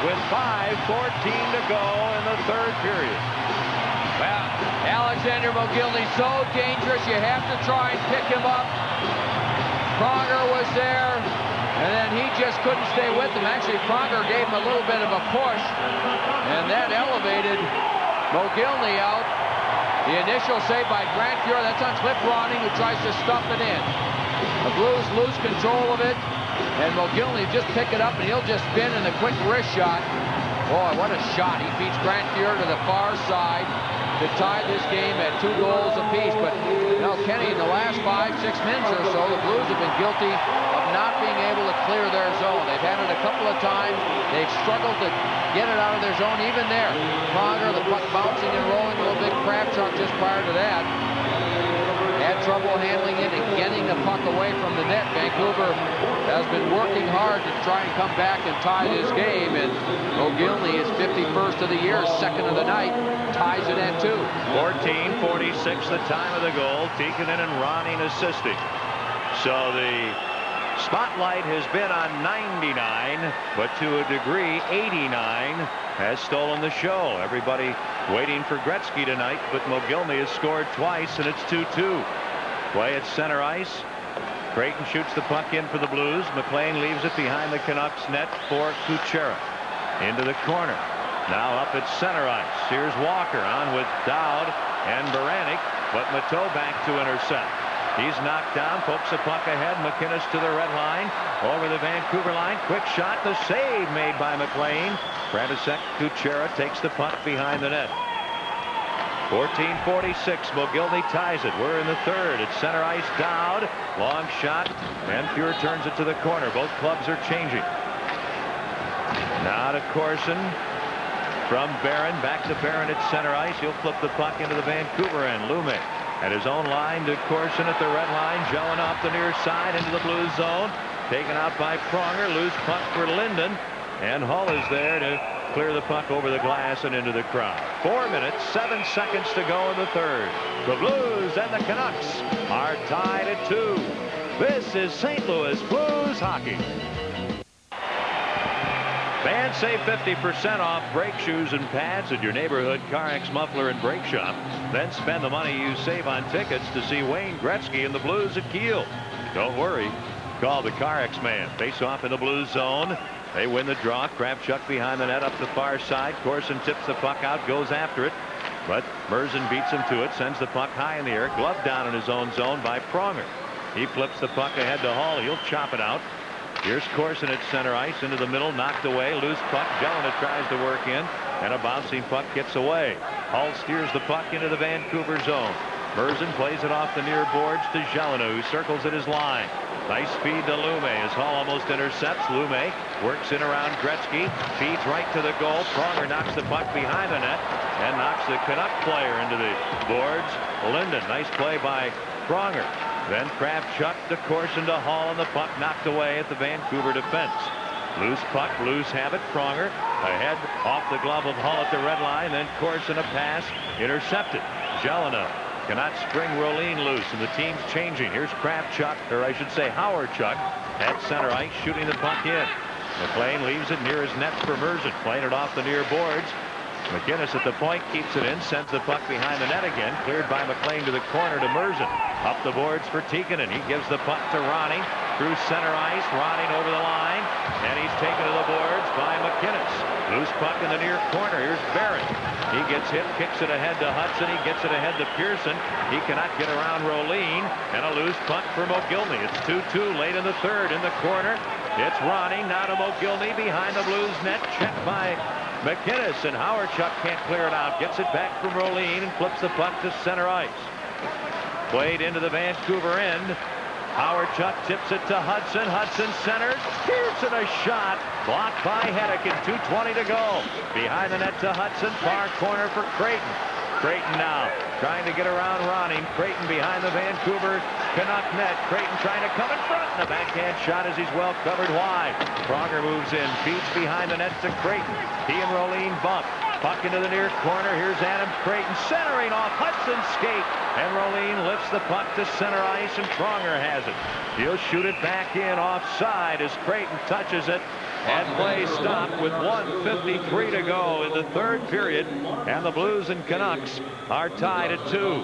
with 5:14 to go in the third period. Well, Alexander Mogilny so dangerous, you have to try and pick him up. Pronger was there, and then he just couldn't stay with him. Actually, Pronger gave him a little bit of a push, and that elevated Mogilny out. The initial save by Grant Fuhr, that's on Cliff Ronning, who tries to stuff it in. The Blues lose control of it, and Mogilny just pick it up, and he'll just spin in the quick wrist shot. Boy, what a shot. He beats Grant Fuhr to the far side to tie this game at 2 goals apiece. But, you know, Kenny, in the last 5-6 minutes or so, the Blues have been guilty of not being able to clear their zone. They've had it a couple of times. They've struggled to get it out of their zone. Even there, Pronger, the puck bouncing and rolling a little bit. Kravchuk just prior to that had trouble handling it and getting the puck away from the net. Vancouver has been working hard to try and come back and tie this game, and Mogilny is 51st of the year, second of the night, ties it at 2. 14:46 the time of the goal. Tikkanen and Ronning assisting. So the spotlight has been on 99, but to a degree 89 has stolen the show. Everybody waiting for Gretzky tonight, but Mogilny has scored twice, and it's 2-2. Play at center ice. Creighton shoots the puck in for the Blues. McLean leaves it behind the Canucks net for Kuchera. Into the corner. Now up at center ice. Here's Walker on with Dowd and Baranik, but Mateau back to intercept. He's knocked down, pokes the puck ahead. MacInnis to the red line, over the Vancouver line. Quick shot, the save made by McLean. Frantisek Kuchera takes the puck behind the net. 14:46, Mogilny ties it. We're in the third. It's center ice, Dowd. Long shot, and Fuhr turns it to the corner. Both clubs are changing. Now to Corson. From Barron, back to Barron at center ice. He'll flip the puck into the Vancouver end. Lumme at his own line to Corson at the red line. Jelena off the near side into the Blues zone. Taken out by Pronger. Loose puck for Linden. And Hull is there to clear the puck over the glass and into the crowd. 4 minutes, 7 seconds to go in the third. The Blues and the Canucks are tied at 2. This is St. Louis Blues hockey. Fans save 50% off brake shoes and pads at your neighborhood CarX Muffler and Brake Shop. Then spend the money you save on tickets to see Wayne Gretzky and the Blues at Kiel. Don't worry. Call the CarX man. Face off in the Blues zone. They win the draw. Kravchuk behind the net up the far side. Corson tips the puck out, goes after it. But Merzen beats him to it, sends the puck high in the air. Glove down in his own zone by Pronger. He flips the puck ahead to Hall. He'll chop it out. Here's Corson at center ice, into the middle, knocked away, loose puck. Jelena tries to work in, and a bouncing puck gets away. Hall steers the puck into the Vancouver zone. Merzen plays it off the near boards to Jelena, who circles at his line. Nice feed to Lume as Hall almost intercepts. Lume works in around Gretzky. Feeds right to the goal. Pronger knocks the puck behind the net and knocks the Canuck player into the boards. Linden, nice play by Pronger. Then Kravchuk to Corson to Hall, and the puck knocked away at the Vancouver defense. Loose puck, loose habit. Pronger ahead off the glove of Hall at the red line. Then Corson a pass intercepted. Jelena cannot spring Rolene loose, and the team's changing. Here's Kravchuk, or I should say Howardchuk, at center ice, shooting the puck in. McLean leaves it near his net for Merzen, playing it off the near boards. MacInnis at the point, keeps it in, sends the puck behind the net again, cleared by McLean to the corner to Merzen. Up the boards for Tikkanen. He gives the puck to Ronning through center ice. Ronning over the line, and he's taken to the boards by MacInnis. Loose puck in the near corner. Here's Barrett. He gets hit, kicks it ahead to Hudson. He gets it ahead to Pearson. He cannot get around Rolene, and a loose puck for Mogilny. It's 2-2 late in the third. In the corner, it's Ronning, now to Mogilny behind the Blues net. Checked by MacInnis, and Howardchuk can't clear it out. Gets it back from Rolene and flips the puck to center ice. Played into the Vancouver end. Howardchuk tips it to Hudson. Hudson centers. Pearson a shot. Blocked by Hedeken. 2:20 to go. Behind the net to Hudson. Far corner for Creighton. Creighton now trying to get around Ronning. Creighton behind the Vancouver Canuck net. Creighton trying to come in front. And a backhand shot as he's well covered wide. Pronger moves in. Feeds behind the net to Creighton. He and Rolene bump. Puck into the near corner. Here's Adam Creighton centering off Hudson's skate. And Rolene lifts the puck to center ice, and Pronger has it. He'll shoot it back in offside as Creighton touches it. And play stopped with 1:53 to go in the third period. And the Blues and Canucks are tied at 2.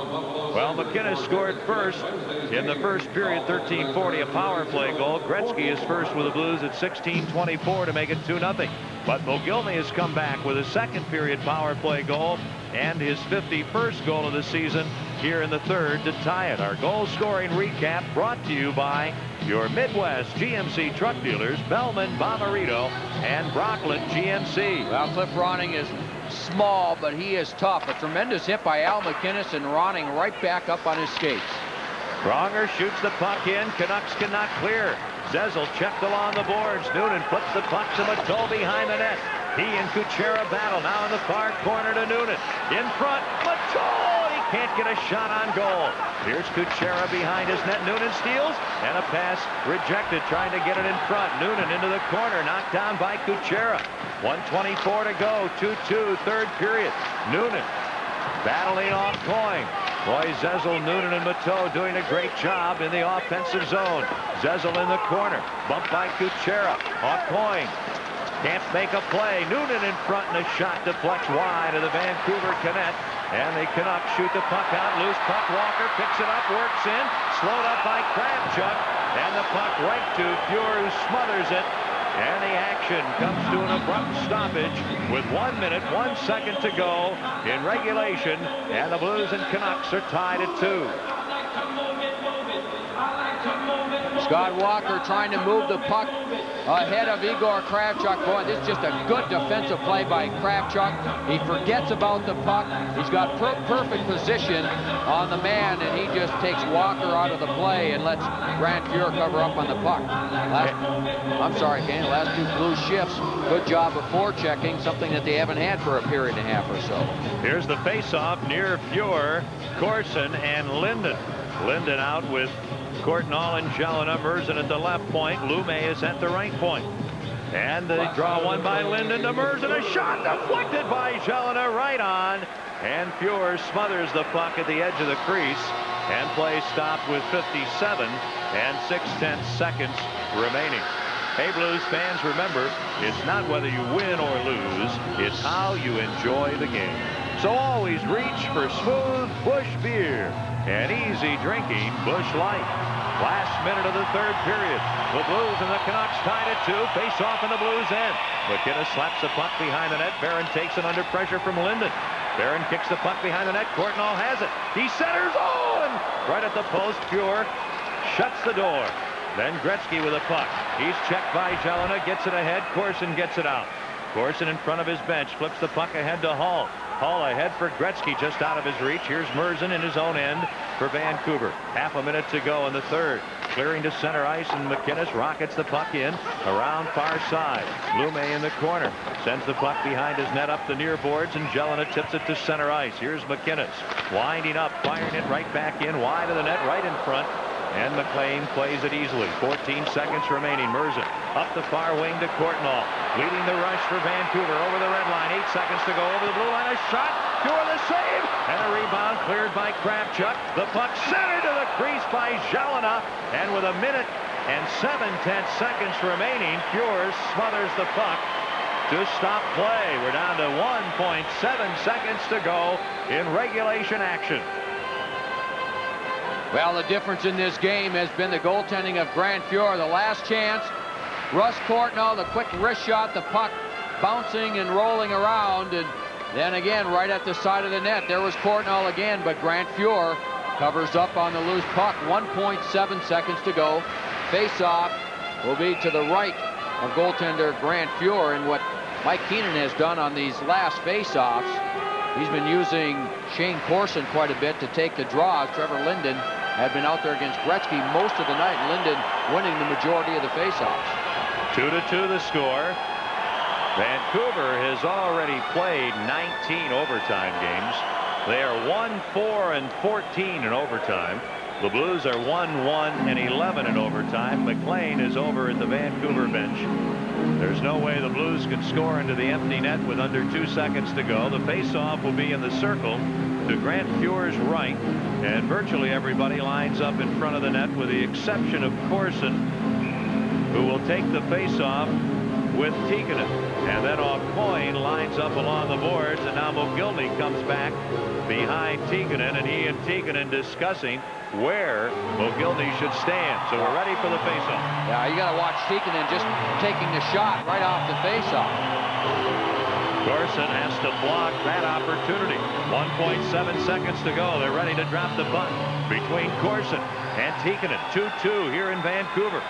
Well, MacInnis scored first in the first period, 13:40, a power play goal. Gretzky is first with the Blues at 16:24 to make it 2-0. But Mogilny has come back with a second period power play goal and his 51st goal of the season here in the third to tie it. Our goal scoring recap brought to you by your Midwest GMC truck dealers, Bellman, Bomarito, and Brockland GMC. Well, Cliff Ronning is small, but he is tough. A tremendous hit by Al MacInnis, and Ronning right back up on his skates. Pronger shoots the puck in. Canucks cannot clear. Zezel checked along the boards. Noonan flips the puck to Matteau behind the net. He and Kuchera battle now in the far corner to Noonan. In front, Matteau! He can't get a shot on goal. Here's Kuchera behind his net. Noonan steals, and a pass rejected, trying to get it in front. Noonan into the corner, knocked down by Kuchera. 1:24 to go, 2-2, third period. Noonan battling off Coyne. Roy Zezel, Noonan, and Matteau doing a great job in the offensive zone. Zezel in the corner, bumped by Kuchera. Off Coyne. Can't make a play. Noonan in front, and a shot deflects wide of the Vancouver Canucks. And the Canucks shoot the puck out. Loose puck. Walker picks it up, works in. Slowed up by Kravchuk. And the puck right to Fuhr, who smothers it. And the action comes to an abrupt stoppage with 1 minute, 1 second to go in regulation. And the Blues and Canucks are tied at 2. Scott Walker trying to move the puck ahead of Igor Kravchuk. Boy, this is just a good defensive play by Kravchuk. He forgets about the puck. He's got perfect position on the man, and he just takes Walker out of the play and lets Grant Fuhr cover up on the puck. I'm sorry, Kane, last two Blue shifts. Good job of forechecking, something that they haven't had for a period and a half or so. Here's the face-off near Fuhr, Corson, and Linden. Linden out with Courtnall and Jelena. Merzen at the left point. Lume is at the right point. And they draw one by Linden to Merzen. A shot deflected by Jelena right on. And Fuhr smothers the puck at the edge of the crease. And play stopped with 57 and 6/10 seconds remaining. Hey, Blues fans, remember, it's not whether you win or lose, it's how you enjoy the game. So always reach for smooth Busch beer and easy drinking Busch Light. Last minute of the third period. The Blues and the Canucks tied at 2. Face off in the Blues end. MacInnis slaps the puck behind the net. Barron takes it under pressure from Linden. Barron kicks the puck behind the net. Courtnall has it. He centers. Oh, and right at the post, Fuhr shuts the door. Then Gretzky with a puck. He's checked by Jelena. Gets it ahead. Corson gets it out. Corson in front of his bench. Flips the puck ahead to Hall. Hall ahead for Gretzky, just out of his reach. Here's Merzen in his own end for Vancouver. Half a minute to go in the third. clearing to center ice, and MacInnis rockets the puck in around far side. Lume in the corner sends the puck behind his net up the near boards, and Jelena tips it to center ice. Here's MacInnis winding up, firing it right back in wide of the net, right in front. And McLean plays it easily. 14 seconds remaining. Merzen up the far wing to Courtnall. Leading the rush for Vancouver over the red line. 8 seconds to go over the blue line. A shot. Doing the save. And a rebound cleared by Kravchuk. The puck centered to the crease by Jelena. And with 1 minute and 7/10 seconds remaining, Fuhr smothers the puck to stop play. We're down to 1.7 seconds to go in regulation action. Well, the difference in this game has been the goaltending of Grant Fuhr. The last chance, Russ Courtnall, the quick wrist shot, the puck bouncing and rolling around, and then again right at the side of the net. There was Courtnall again, but Grant Fuhr covers up on the loose puck. 1.7 seconds to go. Face-off will be to the right of goaltender Grant Fuhr, and what Mike Keenan has done on these last face-offs, he's been using Shane Corson quite a bit to take the draws. Trevor Linden had been out there against Gretzky most of the night. Linden winning the majority of the faceoffs. 2-2 the score. Vancouver has already played 19 overtime games. They are 1-4-14 in overtime. The Blues are 1-1-11 in overtime. McLean is over at the Vancouver bench. There's no way the Blues can score into the empty net with under 2 seconds to go. The faceoff will be in the circle to Grant Fuhr's right, and virtually everybody lines up in front of the net with the exception of Corson, who will take the faceoff with Tikkanen. And then Aucoin lines up along the boards, and now Mogilny comes back behind Tikkanen, and he and Tikkanen discussing where Mogilny should stand. So we're ready for the faceoff. Yeah, you got to watch Tikkanen just taking the shot right off the faceoff. Corson has to block that opportunity. 1.7 seconds to go. They're ready to drop the puck between Corson and Tikkanen. 2-2 here in Vancouver.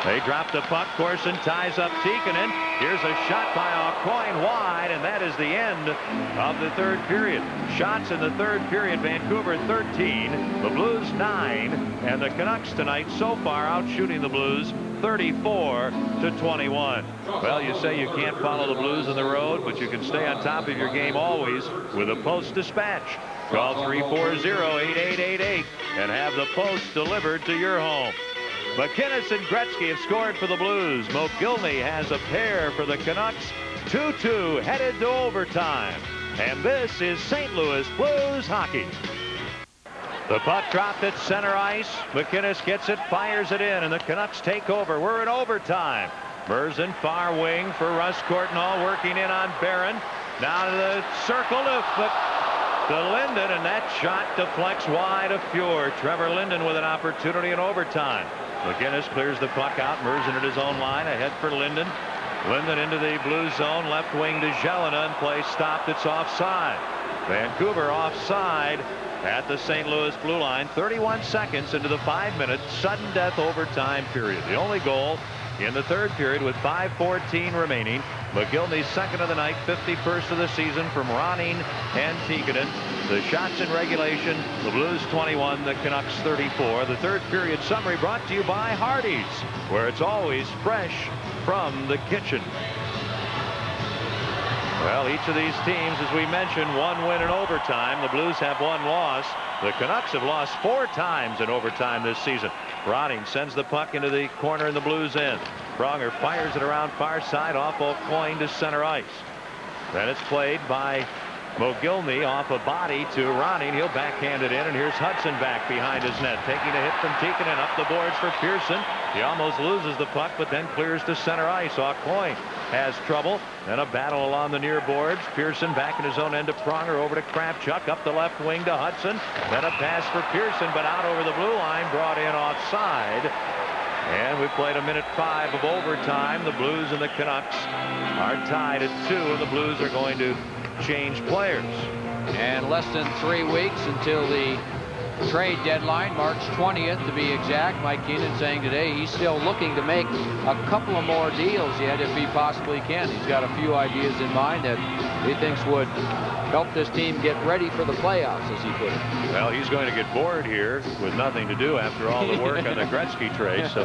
They drop the puck. Corson ties up Tikkanen. Here's a shot by Aucoin wide, and that is the end of the third period. Shots in the third period. Vancouver 13, the Blues 9, and the Canucks tonight so far out shooting the Blues 34-21. Well, you say you can't follow the Blues on the road, but you can stay on top of your game always with a Post Dispatch. Call 340-8888 and have the Post delivered to your home. MacInnis and Gretzky have scored for the Blues. Mogilny has a pair for the Canucks. 2-2 headed to overtime. And this is St. Louis Blues hockey. The puck dropped at center ice. MacInnis gets it, fires it in, and the Canucks take over. We're in overtime. Merzen far wing for Russ Courtnall, working in on Barron. Now to the circle to Linden, and that shot deflects wide of Fuhr. Trevor Linden with an opportunity in overtime. MacInnis clears the puck out. Merzen at his own line, ahead for Linden. Linden into the blue zone, left wing to Jelena, and play stopped. It's offside. Vancouver offside at the St. Louis blue line. 31 seconds into the 5-minute sudden death overtime period. The only goal in the third period with 5:14 remaining. Mogilny's second of the night, 51st of the season from Ronning and Tikkanen. The shots in regulation, the Blues 21, the Canucks 34. The third period summary brought to you by Hardee's, where it's always fresh from the kitchen. Well, each of these teams, as we mentioned, one win in overtime. The Blues have one loss. The Canucks have lost 4 times in overtime this season. Ronning sends the puck into the corner in the Blues end. Pronger fires it around far side off Aucoin to center ice. Then it's played by Mogilny off a body to Ronning. He'll backhand it in, and here's Hudson back behind his net, taking a hit from Tikkanen up the boards for Pearson. He almost loses the puck, but then clears to center ice. Aucoin has trouble. Then a battle along the near boards. Pearson back in his own end to Pronger, over to Kravchuk, up the left wing to Hudson. Then a pass for Pearson, but out over the blue line, brought in offside. And we played 1:05 of overtime. The Blues and the Canucks are tied at 2, and the Blues are going to change players. And less than 3 weeks until the trade deadline, March 20th to be exact. Mike Keenan saying today he's still looking to make a couple of more deals yet if he possibly can. He's got a few ideas in mind that he thinks would help this team get ready for the playoffs, as he put it. Well, he's going to get bored here with nothing to do after all the work on the Gretzky trade, so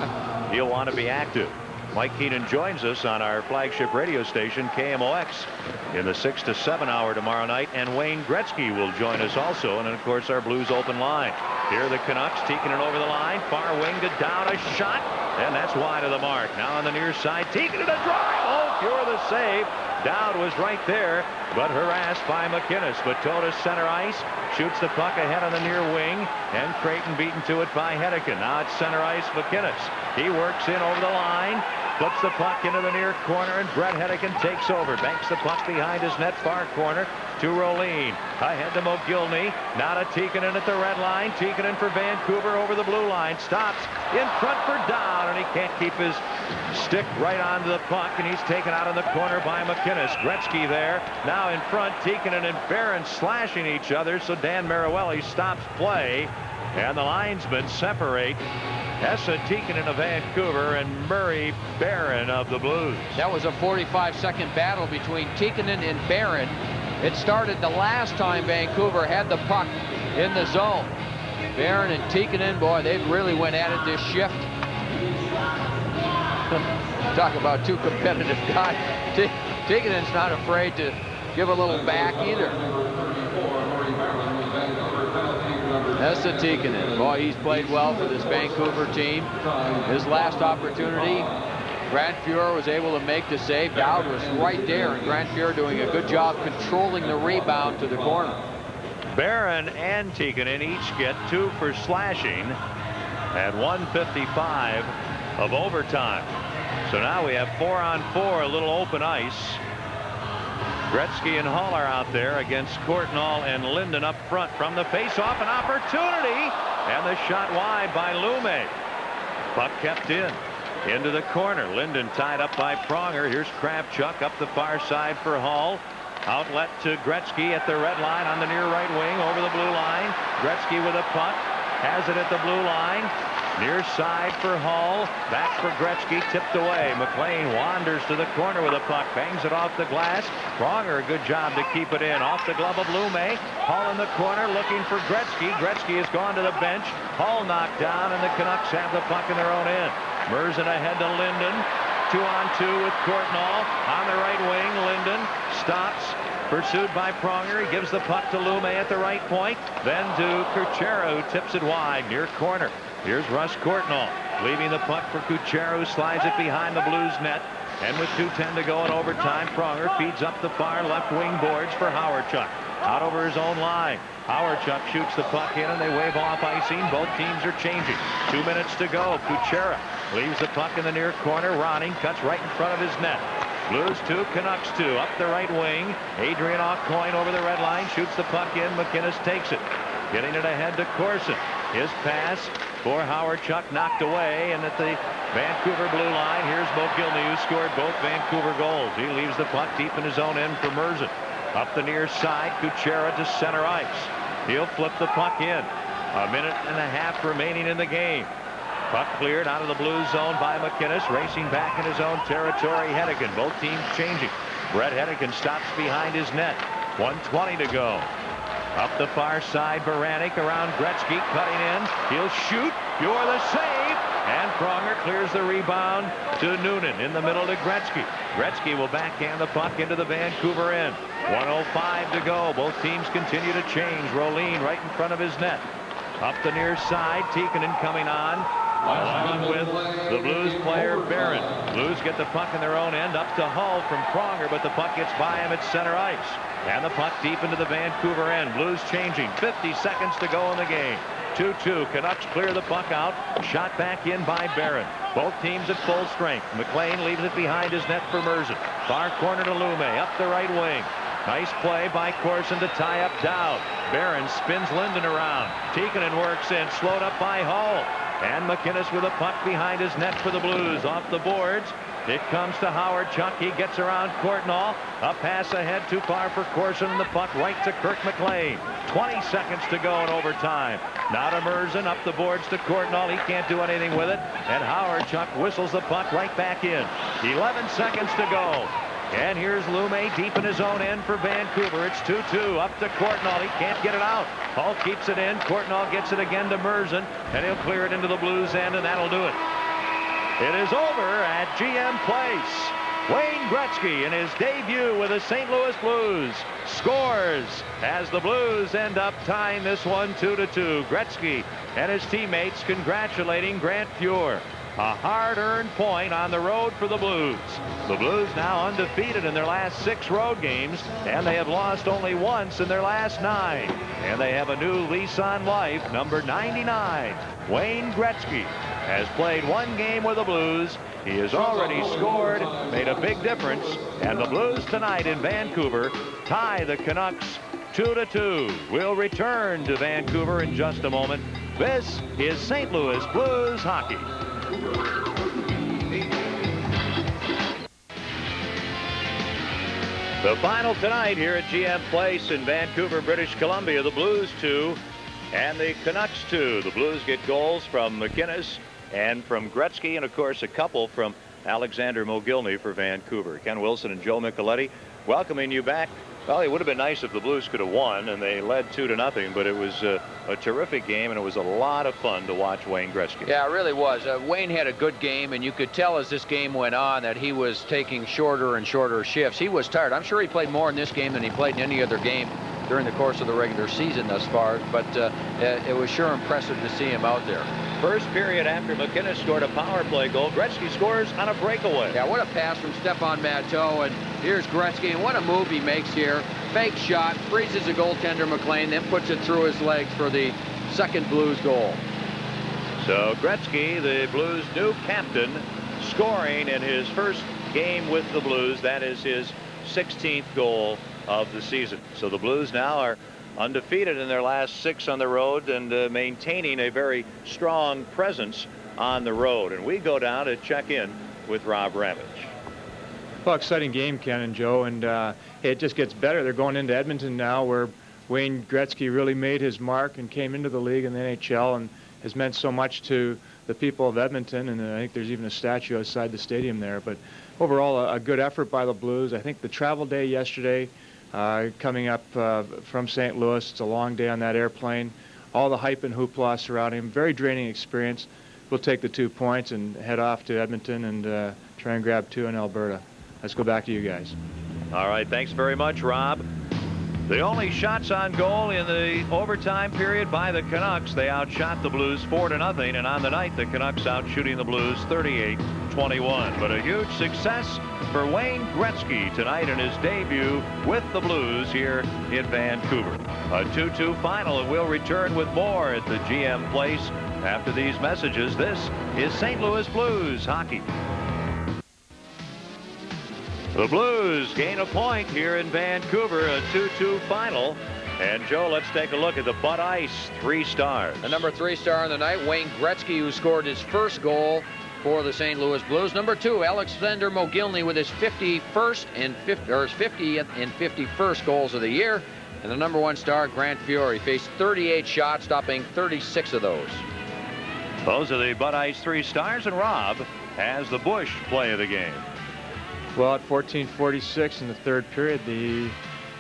he'll want to be active. Mike Keenan joins us on our flagship radio station, KMOX, in the 6 to 7 hour tomorrow night, and Wayne Gretzky will join us also, and of course our Blues open line. Here are the Canucks taking it over the line, far wing to down, a shot, and that's wide of the mark. Now on the near side, taking it a drive. Oh, Fuhr the save. Dowd was right there, but harassed by MacInnis. Bateau to center ice, shoots the puck ahead on the near wing, and Creighton beaten to it by Hedican. Now it's center ice, MacInnis. He works in over the line, puts the puck into the near corner, and Brett Hedican takes over. Banks the puck behind his net, far corner to Rolene. Ahead to Mogilny. Now to Tikkanen at the red line. Tikkanen for Vancouver over the blue line. Stops in front for Dowd, and he can't keep his stick right onto the puck, and he's taken out in the corner by MacInnis. Gretzky there. Now in front, Tikkanen and Barron slashing each other, so Dan Mariueli stops play, and the linesmen separate. Esa Tikkanen of Vancouver and Murray Barron of the Blues. That was a 45-second battle between Tikkanen and Barron. It started the last time Vancouver had the puck in the zone. Barron and Tikkanen, boy, they really went at it this shift. Talk about two competitive guys. Tikkanen's not afraid to give a little back either. Esa Tikkanen, boy, he's played well for this Vancouver team. His last opportunity, Grant Fuhr was able to make the save. Dowd was right there, and Grant Fuhr doing a good job controlling the rebound to the corner. Barron and Tikkanen each get 2 for slashing and 1:55 of overtime. So now we have 4-on-4, a little open ice. Gretzky and Hull are out there against Courtnall and Linden up front. From the face-off, an opportunity, and the shot wide by Lume. Puck kept into the corner. Linden tied up by Pronger. Here's Kravchuk up the far side for Hull. Outlet to Gretzky at the red line on the near right wing over the blue line. Gretzky with a puck, has it at the blue line. Near side for Hull. Back for Gretzky, tipped away. McLean wanders to the corner with a puck, bangs it off the glass. Pronger, a good job to keep it in. Off the glove of Lume. Hull in the corner looking for Gretzky. Gretzky has gone to the bench. Hull knocked down, and the Canucks have the puck in their own end. Merzen ahead to Linden. 2-on-2 with Courtnall. On the right wing, Linden stops. Pursued by Pronger. He gives the puck to Lume at the right point. Then to Kuchera, who tips it wide near corner. Here's Russ Courtnall leaving the puck for Kuchera, who slides it behind the Blues net. And with 2:10 to go in overtime, Pronger feeds up the far left wing boards for Howardchuk. Out over his own line. Howardchuk shoots the puck in, and they wave off icing. Both teams are changing. 2 minutes to go. Kuchera leaves the puck in the near corner. Ronning cuts right in front of his net. Blues 2, Canucks 2. Up the right wing. Adrian Aucoin over the red line. Shoots the puck in. MacInnis takes it. Getting it ahead to Corson. His pass for Howardchuk knocked away, and at the Vancouver blue line, here's Mogilny, who scored both Vancouver goals. He leaves the puck deep in his own end for Merzen. Up the near side, Kuchera to center ice. He'll flip the puck in. 1.5 minutes remaining in the game. Puck cleared out of the blue zone by MacInnis, racing back in his own territory. Hedican, both teams changing. Brett Hedican stops behind his net. 1:20 to go. Up the far side, Baranik around Gretzky, cutting in. He'll shoot. You're the save. And Pronger clears the rebound to Noonan in the middle to Gretzky. Gretzky will backhand the puck into the Vancouver end. 1:05 to go. Both teams continue to change. Rolene right in front of his net. Up the near side, Tikkanen coming on, along with the Blues player Barron. Blues get the puck in their own end, up to Hull from Pronger, but the puck gets by him at center ice. And the puck deep into the Vancouver end. Blues changing. 50 seconds to go in the game. 2-2. Canucks clear the puck out. Shot back in by Barron. Both teams at full strength. McLean leaves it behind his net for Merzen. Far corner to Lume. Up the right wing. Nice play by Corson to tie up Dowd. Barron spins Linden around. Tikkanen works in. Slowed up by Hull. And MacInnis with a puck behind his net for the Blues. Off the boards. It comes to Howard Chuck. He gets around Courtnall. A pass ahead, too far for Corson, and the puck right to Kirk McLean. 20 seconds to go in overtime. Now to Merzen, up the boards to Courtnall. He can't do anything with it, and Howard Chuck whistles the puck right back in. 11 seconds to go. And here's Lume deep in his own end for Vancouver. It's 2-2 up to Courtnall. He can't get it out. Hall keeps it in. Courtnall gets it again to Merzen, and he'll clear it into the Blues end, and that'll do it. It is over at GM Place. Wayne Gretzky in his debut with the St. Louis Blues scores as the Blues end up tying this one 2-2. Gretzky and his teammates congratulating Grant Fuhr. A hard-earned point on the road for the Blues. The Blues now undefeated in their last 6 road games, and they have lost only once in their last 9. And they have a new lease on life, number 99. Wayne Gretzky has played 1 game with the Blues. He has already scored, made a big difference, and the Blues tonight in Vancouver tie the Canucks 2-2. We'll return to Vancouver in just a moment. This is St. Louis Blues hockey. The final tonight here at GM Place in Vancouver, British Columbia. The Blues 2 and the Canucks 2. The Blues get goals from MacInnis and from Gretzky, and of course a couple from Alexander Mogilny for Vancouver. Ken Wilson and Joe Micheletti welcoming you back. Well, it would have been nice if the Blues could have won, and they led 2-0, but it was a terrific game, and it was a lot of fun to watch Wayne Gretzky. Yeah, it really was. Wayne had a good game, and you could tell as this game went on that he was taking shorter and shorter shifts. He was tired. I'm sure he played more in this game than he played in any other game during the course of the regular season thus far, but it was sure impressive to see him out there. First period after MacInnis scored a power play goal, Gretzky scores on a breakaway. Yeah, what a pass from Stepan Matteau, and here's Gretzky, and what a move he makes here. Fake shot, freezes the goaltender McLean, then puts it through his legs for the second Blues goal. So Gretzky, the Blues' new captain, scoring in his first game with the Blues. That is his 16th goal of the season. So the Blues now are undefeated in their last 6 on the road and maintaining a very strong presence on the road. And we go down to check in with Rob Ramage. Well, exciting game, Ken and Joe, and it just gets better. They're going into Edmonton now, where Wayne Gretzky really made his mark and came into the league in the NHL and has meant so much to the people of Edmonton, and I think there's even a statue outside the stadium there. But overall, a good effort by the Blues. I think the travel day yesterday, coming up from St. Louis, it's a long day on that airplane. All the hype and hoopla surrounding him, very draining experience. We'll take the 2 points and head off to Edmonton and try and grab 2 in Alberta. Let's go back to you guys. All right, thanks very much, Rob. The only shots on goal in the overtime period by the Canucks. They outshot the Blues 4-0, and on the night the Canucks out shooting the Blues 38-21. But a huge success for Wayne Gretzky tonight in his debut with the Blues here in Vancouver. A 2-2 final, and we'll return with more at the GM Place after these messages. This is St. Louis Blues hockey. The Blues gain a point here in Vancouver, a 2-2 final. And, Joe, let's take a look at the Bud Ice 3 stars. The number 3 star on the night, Wayne Gretzky, who scored his first goal for the St. Louis Blues. Number 2, Alexander Mogilny with his 50th and 51st goals of the year. And the number 1 star, Grant Fuhr. He faced 38 shots, stopping 36 of those. Those are the Bud Ice 3 stars, and Rob has the Busch play of the game. Well, at 14:46 in the third period, the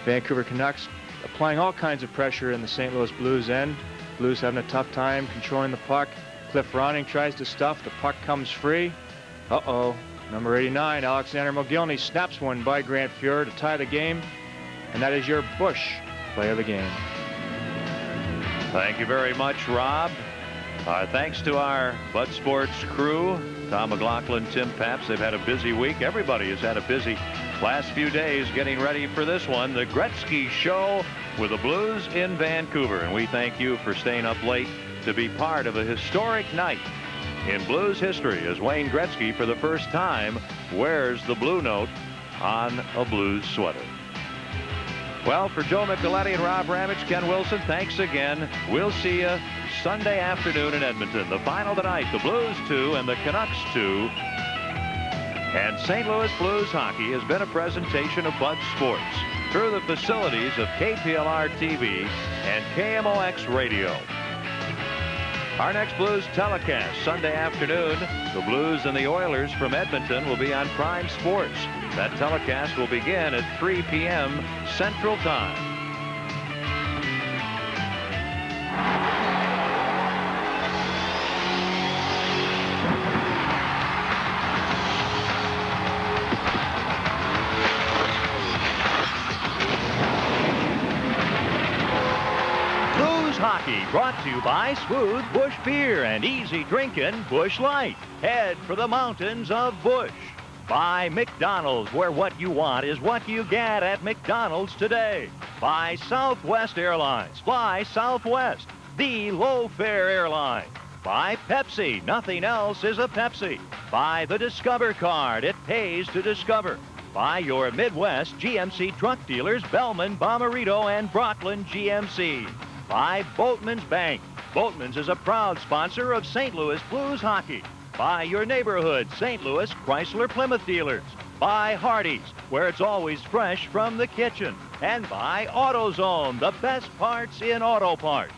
Vancouver Canucks applying all kinds of pressure in the St. Louis Blues end. Blues having a tough time controlling the puck. Cliff Ronning tries to stuff. The puck comes free. Uh-oh. Number 89, Alexander Mogilny, snaps one by Grant Fuhr to tie the game. And that is your Busch play of the game. Thank you very much, Rob. Thanks to our Bud Sports crew, Tom McLaughlin, Tim Paps. They've had a busy week. Everybody has had a busy last few days getting ready for this one, the Gretzky Show with the Blues in Vancouver. And we thank you for staying up late to be part of a historic night in Blues history as Wayne Gretzky, for the first time, wears the blue note on a Blues sweater. Well, for Joe Micheletti and Rob Ramage, Ken Wilson, thanks again. We'll see you Sunday afternoon in Edmonton. The final tonight, the Blues 2 and the Canucks 2. And St. Louis Blues hockey has been a presentation of Bud Sports through the facilities of KPLR TV and KMOX Radio. Our next Blues telecast Sunday afternoon, the Blues and the Oilers from Edmonton will be on Prime Sports. That telecast will begin at 3 p.m. Central Time. Hockey brought to you by Smooth Busch Beer and easy drinking Busch Light. Head for the mountains of Busch. By McDonald's, where what you want is what you get at McDonald's today. By Southwest Airlines. Fly Southwest, the low-fare airline. By Pepsi. Nothing else is a Pepsi. By the Discover card. It pays to discover. By your Midwest GMC truck dealers, Bellman, Bomarito, and Brooklyn GMC. By Boatman's Bank. Boatman's is a proud sponsor of St. Louis Blues hockey. By your neighborhood St. Louis Chrysler Plymouth dealers. By Hardee's, where it's always fresh from the kitchen. And by AutoZone, the best parts in auto parts.